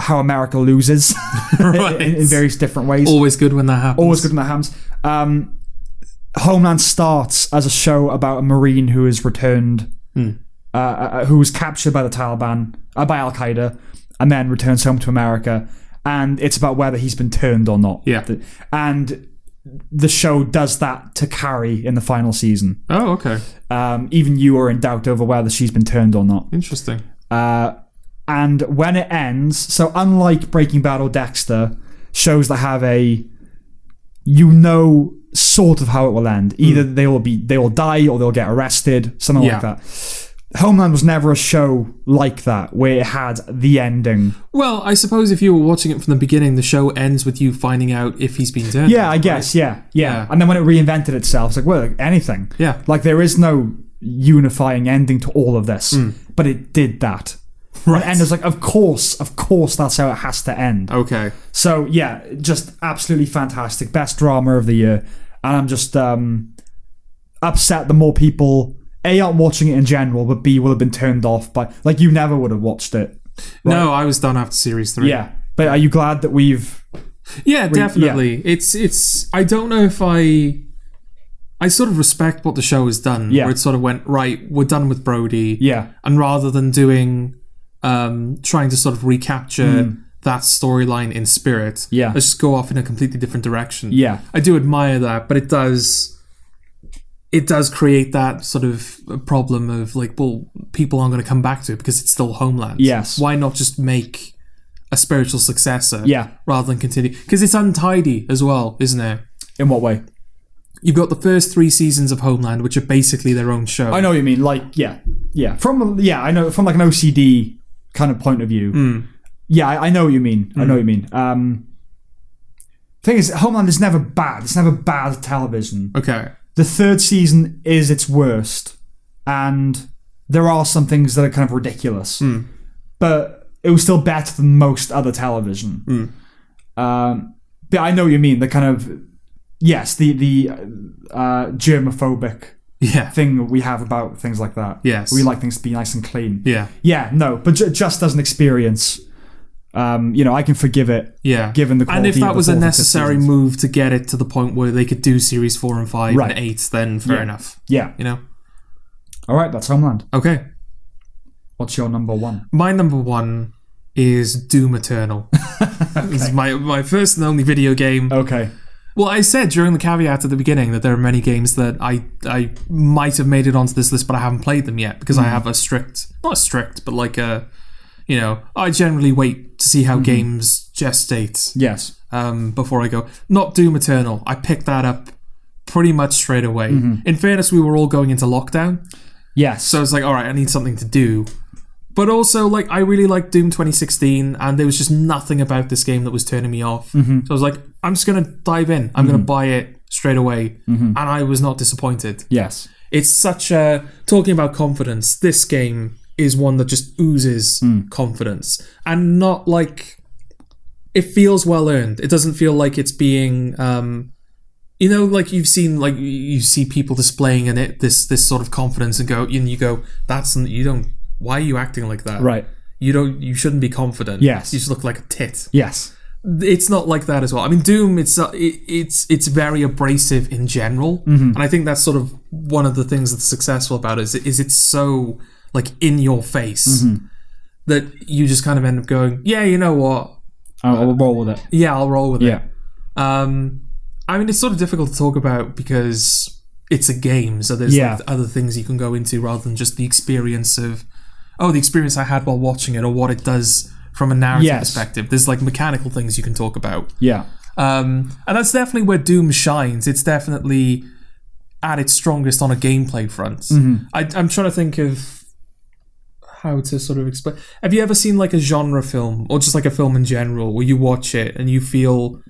S1: America loses in various different ways.
S2: Always good when that happens.
S1: Homeland starts as a show about a Marine who is returned, who was captured by the Taliban, by Al-Qaeda, and then returns home to America. And it's about whether he's been turned or not. Yeah. And the show does that to Carrie in the final season.
S2: Oh, okay.
S1: Even you are in doubt over whether she's been turned or not.
S2: Interesting.
S1: And when it ends, so unlike Breaking Bad or Dexter, shows that have sort of how it will end. Either they will die or they'll get arrested, something like that. Homeland was never a show like that, where it had the ending.
S2: Well, I suppose if you were watching it from the beginning, the show ends with you finding out if he's been turned.
S1: Yeah, I guess, right? Yeah. And then when it reinvented itself, it's like, well, anything.
S2: Yeah.
S1: Like, there is no unifying ending to all of this, but it did that.
S2: Right.
S1: And it's like, of course, that's how it has to end.
S2: Okay.
S1: So, yeah, just absolutely fantastic. Best drama of the year. And I'm just upset the more people... A, aren't watching it in general, but B, will have been turned off by... Like, you never would have watched it. Right?
S2: No, I was done after series 3.
S1: Yeah. But are you glad that we've...
S2: Yeah, definitely. Yeah. It's... I don't know if I sort of respect what the show has done.
S1: Yeah.
S2: Where it sort of went, right, we're done with Brody.
S1: Yeah.
S2: And rather than doing... trying to sort of recapture that storyline in spirit, let's just go off in a completely different direction.
S1: Yeah.
S2: I do admire that, but it does create that sort of problem of like, well, people aren't going to come back to it because it's still Homeland.
S1: Yes.
S2: Why not just make a spiritual successor?
S1: Yeah.
S2: Rather than continue. Because it's untidy as well, isn't it?
S1: In what way?
S2: You've got the first 3 seasons of Homeland, which are basically their own show.
S1: I know what you mean. Like, yeah. I know from like an OCD kind of point of view. Yeah, I know what you mean. I know what you mean. Thing is, Homeland is never bad. It's never bad television.
S2: Okay.
S1: The 3rd season is its worst, and there are some things that are kind of ridiculous, but it was still better than most other television. But I know what you mean. The kind of the germophobic thing we have about things like that.
S2: Yes,
S1: we like things to be nice and clean.
S2: No,
S1: but just as an experience. I can forgive it.
S2: Yeah,
S1: given the quality.
S2: And if that was a necessary
S1: seasons.
S2: move to get it to the point where they could do series 4 and 5 and 8, then fair enough.
S1: Yeah, All right, that's Homeland.
S2: Okay,
S1: what's your number 1?
S2: My number 1 is Doom Eternal. Okay. This is my first and only video game.
S1: Okay.
S2: Well, I said during the caveat at the beginning that there are many games that I might have made it onto this list, but I haven't played them yet because I have I generally wait to see how games gestate.
S1: Yes.
S2: Before I go. Not Doom Eternal. I picked that up pretty much straight away. In fairness, we were all going into lockdown.
S1: Yes.
S2: So it's like, all right, I need something to do. But also, like, I really liked Doom 2016, and there was just nothing about this game that was turning me off. So I was like, I'm just going to dive in. I'm going to buy it straight away. And I was not disappointed.
S1: Yes.
S2: It's such a... Talking about confidence, this game is one that just oozes confidence. And not like... It feels well earned. It doesn't feel like it's being... like you've seen, like you see people displaying in it this sort of confidence and you go, why are you acting like that?
S1: Right.
S2: You shouldn't be confident.
S1: Yes.
S2: You just look like a tit.
S1: Yes.
S2: It's not like that as well. I mean, Doom, it's very abrasive in general, and I think that's sort of one of the things that's successful about it is it's so like in your face that you just kind of end up going, yeah, you know what?
S1: I'll roll with it.
S2: Yeah, I'll roll with it.
S1: Yeah.
S2: I mean, it's sort of difficult to talk about because it's a game, so there's like other things you can go into rather than just the experience of, the experience I had while watching it or what it does from a narrative perspective. There's like mechanical things you can talk about. Yeah. And that's definitely where Doom shines. It's definitely at its strongest on a gameplay front. I'm trying to think of how to sort of explain. Have you ever seen like a genre film or just like a film in general where you watch it and you feel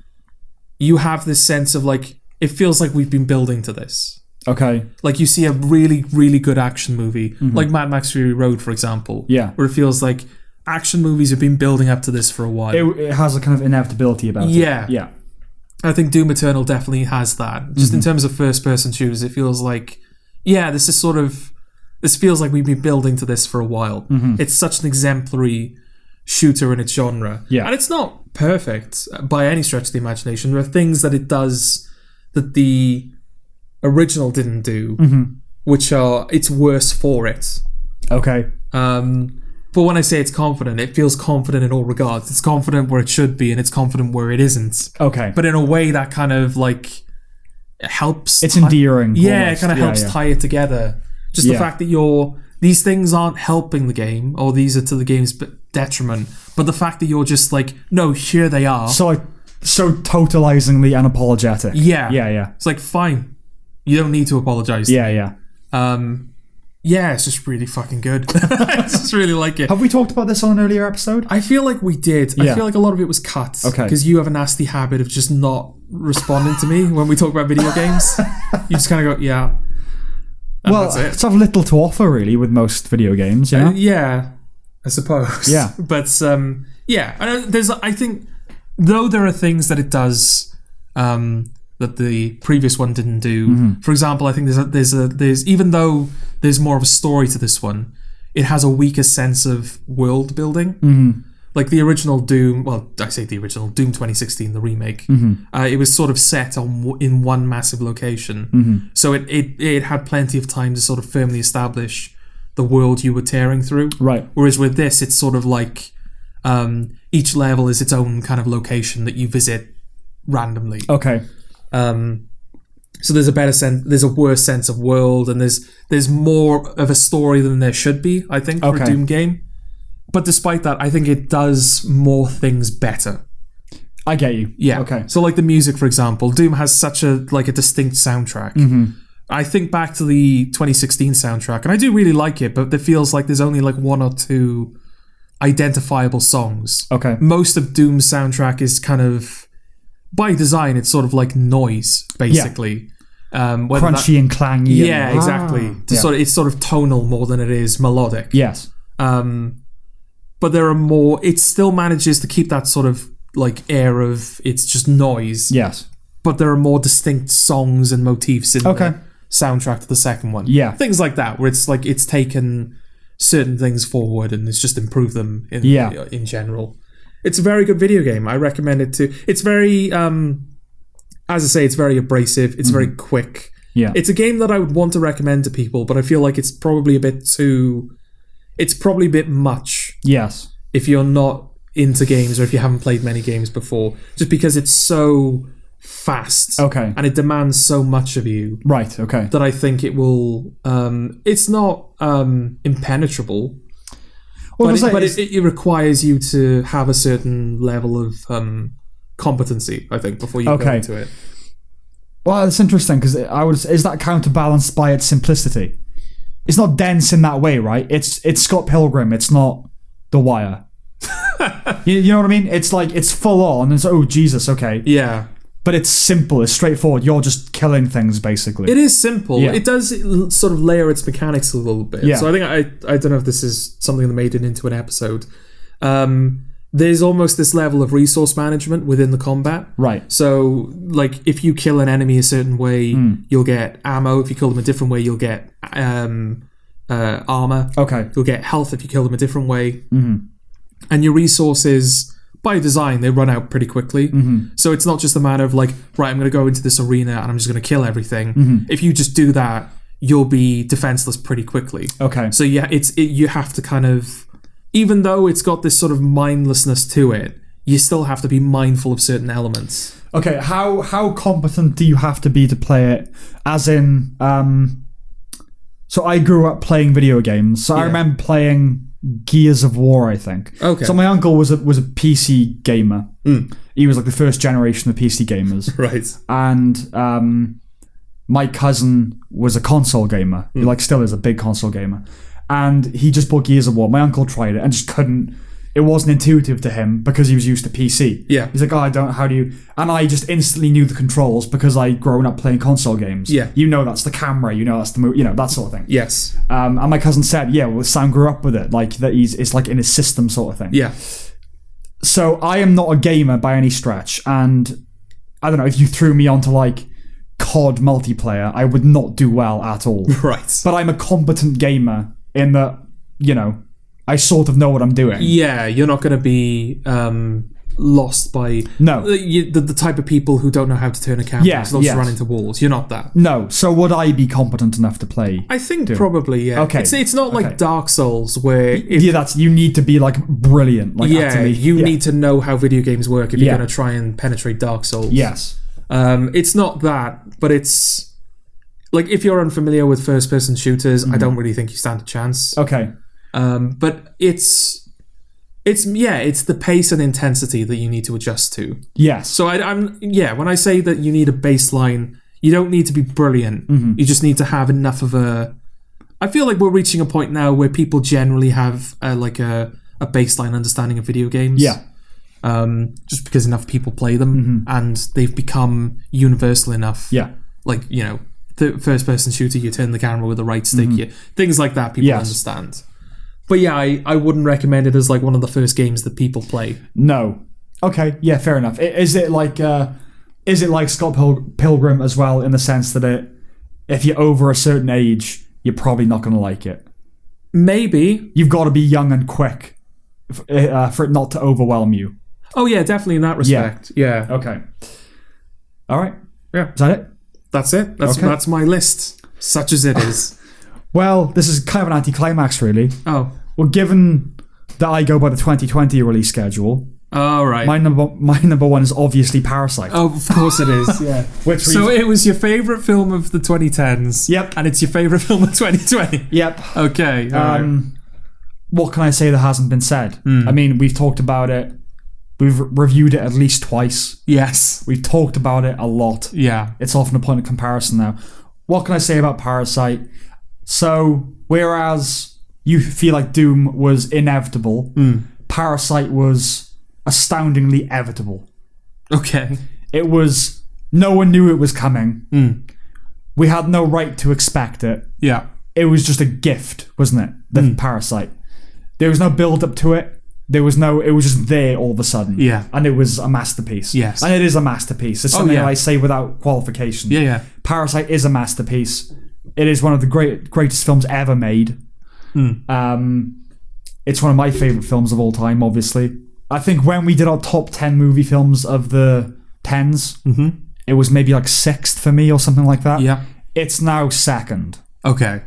S2: you have this sense of like, it feels like we've been building to this.
S1: Okay.
S2: Like you see a really, really good action movie, like Mad Max Fury Road, for example. Yeah. Where it feels like action movies have been building up to this for a while.
S1: It has a kind of inevitability about it. Yeah.
S2: I think Doom Eternal definitely has that. Just in terms of first-person shooters, it feels like, this feels like we've been building to this for a while. It's such an exemplary shooter in its genre. Yeah. And it's not perfect by any stretch of the imagination. There are things that it does that the original didn't do, which are, it's worse for it. Okay. But when I say it's confident, it feels confident in all regards. It's confident where it should be, and it's confident where it isn't. Okay. But in a way that kind of like helps.
S1: It's endearing.
S2: Yeah, almost. It kind of helps tie it together. Just the fact that these things aren't helping the game, or these are to the game's detriment. But the fact that you're just like, no, here they are.
S1: So totalizingly unapologetic.
S2: Yeah. It's like, fine. You don't need to apologize.
S1: Yeah.
S2: Yeah, it's just really fucking good. I just really like it.
S1: Have we talked about this on an earlier episode?
S2: I feel like we did.
S1: Yeah.
S2: I feel like a lot of it was cut.
S1: Okay.
S2: Because you have a nasty habit of just not responding to me when we talk about video games. You just kind of go, yeah. And
S1: Well,
S2: that's it.
S1: it's have little to offer, really, with most video games, you know?
S2: Yeah, I suppose.
S1: Yeah.
S2: But, yeah. I think, though there are things that it does that the previous one didn't do. For example, I think there's even though there's more of a story to this one, it has a weaker sense of world building. Like the original Doom, well, I say the original Doom 2016, the remake. It was sort of set in one massive location, so it had plenty of time to sort of firmly establish the world you were tearing through.
S1: Right.
S2: Whereas with this, it's sort of like each level is its own kind of location that you visit randomly.
S1: Okay.
S2: So there's a better sense, there's a worse sense of world, and there's more of a story than there should be, I think, for a Doom game. But despite that, I think it does more things better.
S1: I get you.
S2: Yeah.
S1: Okay.
S2: So like the music, for example, Doom has such a distinct soundtrack. I think back to the 2016 soundtrack, and I do really like it, but it feels like there's only like one or two identifiable songs.
S1: Okay.
S2: Most of Doom's soundtrack is kind of, by design, it's sort of like noise, basically.
S1: Crunchy and clangy.
S2: Yeah, exactly. It's sort of tonal more than it is melodic.
S1: Yes.
S2: But there are more. It still manages to keep that sort of like air of it's just noise.
S1: Yes.
S2: But there are more distinct songs and motifs in the soundtrack to the second one.
S1: Yeah.
S2: Things like that, where it's like it's taken certain things forward and it's just improved them in general. It's a very good video game. I recommend it too. It's very, as I say, it's very abrasive. It's very quick.
S1: Yeah.
S2: It's a game that I would want to recommend to people, but I feel like it's probably a bit much.
S1: Yes.
S2: If you're not into games or if you haven't played many games before, just because it's so fast.
S1: Okay.
S2: And it demands so much of you.
S1: Right. Okay.
S2: That I think it will, it's not impenetrable. Well, but it requires you to have a certain level of competency, I think, before you go into it.
S1: Well, it's interesting because is that counterbalanced by its simplicity? It's not dense in that way, right? It's Scott Pilgrim. It's not The Wire. you know what I mean? It's like it's full on. It's Jesus, okay.
S2: Yeah.
S1: But it's simple. It's straightforward. You're just killing things, basically.
S2: It is simple.
S1: Yeah.
S2: It does sort of layer its mechanics a little bit.
S1: Yeah.
S2: So I think I don't know if this is something that made it into an episode. There's almost this level of resource management within the combat.
S1: Right.
S2: So, like, if you kill an enemy a certain way, you'll get ammo. If you kill them a different way, you'll get armor.
S1: Okay.
S2: You'll get health if you kill them a different way. And your resources, by design, they run out pretty quickly. So it's not just a matter of like, right, I'm going to go into this arena and I'm just going to kill everything. If you just do that, you'll be defenseless pretty quickly.
S1: Okay.
S2: So yeah, you have to kind of, even though it's got this sort of mindlessness to it, you still have to be mindful of certain elements.
S1: Okay, how competent do you have to be to play it? As in, so I grew up playing video games. So I remember playing Gears of War, I think.
S2: Okay.
S1: So my uncle was a PC gamer. He was like the first generation of PC gamers.
S2: Right.
S1: And my cousin was a console gamer. He like still is a big console gamer. And he just bought Gears of War. My uncle tried it and just couldn't. It wasn't intuitive to him because he was used to PC.
S2: Yeah.
S1: He's like, how do you... And I just instantly knew the controls because I'd grown up playing console games.
S2: Yeah.
S1: You know that's the camera, you know that's the move, you know, that sort of thing.
S2: Yes.
S1: And my cousin said, Sam grew up with it. Like, that it's like in his system sort of thing.
S2: Yeah.
S1: So I am not a gamer by any stretch. And I don't know, if you threw me onto like COD multiplayer, I would not do well at all.
S2: Right.
S1: But I'm a competent gamer in that, you know, I sort of know what I'm doing.
S2: Yeah, you're not going to be lost by the type of people who don't know how to turn a camera. They'll just run into walls. You're not that.
S1: No. So would I be competent enough to play?
S2: I think probably, yeah.
S1: Okay.
S2: It's not like Dark Souls where...
S1: you need to be like brilliant. Like,
S2: you need to know how video games work if you're going to try and penetrate Dark Souls.
S1: Yes.
S2: It's not that, but it's... Like, if you're unfamiliar with first-person shooters, I don't really think you stand a chance.
S1: Okay.
S2: But it's the pace and intensity that you need to adjust to.
S1: Yes.
S2: So when I say that you need a baseline, you don't need to be brilliant. You just need to have enough of a I feel like we're reaching a point now where people generally have a baseline understanding of video games.
S1: Yeah.
S2: Just because enough people play them and they've become universal enough.
S1: Yeah.
S2: Like, the first-person shooter, you turn the camera with the right stick, things like that people understand. But yeah, I wouldn't recommend it as like one of the first games that people play.
S1: No. Okay, yeah, fair enough. Is it like Scott Pilgrim as well, in the sense that if you're over a certain age, you're probably not going to like it?
S2: Maybe.
S1: You've got to be young and quick for it not to overwhelm you.
S2: Oh yeah, definitely in that respect. Yeah.
S1: Okay. All right.
S2: Yeah.
S1: Is that it?
S2: That's it. That's my list, such as it is.
S1: Well, this is kind of an anticlimax, really.
S2: Oh.
S1: Well, given that I go by the 2020 release schedule,
S2: oh, right.
S1: my number one is obviously Parasite.
S2: Oh, of course it is. Yeah.
S1: So
S2: it was your favourite film of the 2010s.
S1: Yep.
S2: And it's your favourite film of 2020.
S1: Yep.
S2: Okay. All right.
S1: What can I say that hasn't been said? I mean, we've talked about it. We've reviewed it at least twice.
S2: Yes.
S1: We've talked about it a lot.
S2: Yeah.
S1: It's often a point of comparison now. What can I say about Parasite? So, whereas you feel like Doom was inevitable, Parasite was astoundingly evitable. Okay. It was... No one knew it was coming. We had no right to expect it.
S2: Yeah.
S1: It was just a gift, wasn't it? The Parasite. There was no build-up to it. It was just there all of a sudden.
S2: Yeah.
S1: And it was a masterpiece.
S2: Yes.
S1: And it is a masterpiece. It's something that I say without qualification.
S2: Yeah.
S1: Parasite is a masterpiece. It is one of the greatest films ever made. It's one of my favourite films of all time, obviously. I think when we did our top 10 movie films of the 10s, it was maybe like 6th for me or something like that.
S2: Yeah.
S1: It's now 2nd.
S2: Okay.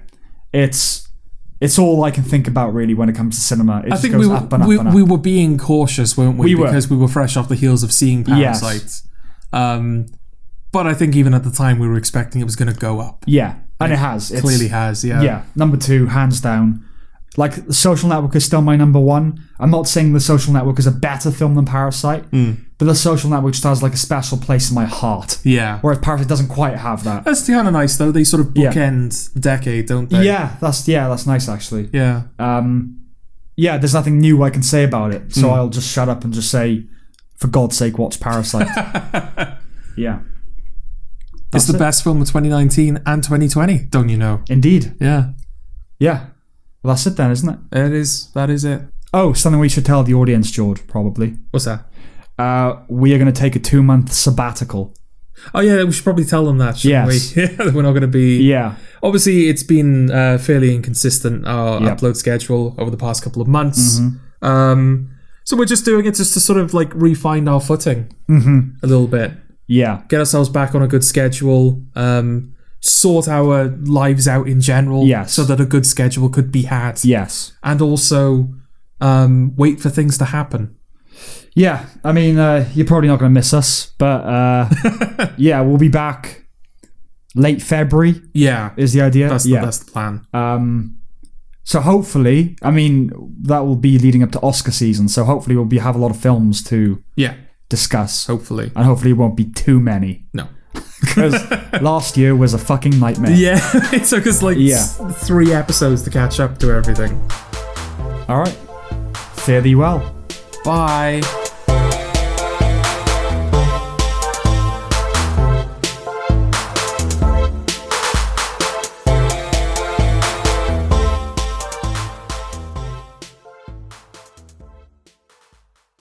S1: It's all I can think about, really, when it comes to cinema. It
S2: I think
S1: goes up and up and up.
S2: we were being cautious, weren't we? Because we were fresh off the heels of seeing Parasite.
S1: Yes.
S2: But I think even at the time we were expecting it was going to go up.
S1: Yeah, and it has. It
S2: clearly has, yeah.
S1: Yeah, number 2, hands down. Like, The Social Network is still my number 1. I'm not saying The Social Network is a better film than Parasite, but The Social Network just has like a special place in my heart.
S2: Yeah.
S1: Whereas Parasite doesn't quite have that.
S2: That's kind of nice, though. They sort of bookend the decade, don't they?
S1: Yeah, that's nice, actually.
S2: Yeah.
S1: Yeah, there's nothing new I can say about it, so I'll just shut up and just say, for God's sake, watch Parasite. Yeah.
S2: It's the best film of 2019 and 2020, don't you know?
S1: Indeed.
S2: Yeah.
S1: Yeah. Well, that's it then, isn't it?
S2: It is. That is it.
S1: Oh, something we should tell the audience, George, probably.
S2: What's that?
S1: We are going to take a 2-month sabbatical.
S2: Oh, yeah, we should probably tell them that, shouldn't we? Yeah, we're not going to be...
S1: Yeah.
S2: Obviously, it's been fairly inconsistent, our upload schedule over the past couple of months. So we're just doing it just to sort of like refine our footing a little bit.
S1: Yeah.
S2: Get ourselves back on a good schedule. Sort our lives out in general.
S1: Yes.
S2: So that a good schedule could be had.
S1: Yes.
S2: And also wait for things to happen.
S1: Yeah. I mean, you're probably not going to miss us, but yeah, we'll be back late February.
S2: Yeah.
S1: Is the idea.
S2: That's the plan.
S1: So hopefully, I mean, that will be leading up to Oscar season, so hopefully we'll have a lot of films to discuss.
S2: Hopefully.
S1: And hopefully it won't be too many.
S2: No.
S1: Because last year was a fucking nightmare.
S2: Yeah, it took us like 3 episodes to catch up to everything.
S1: All right. Fare thee well.
S2: Bye.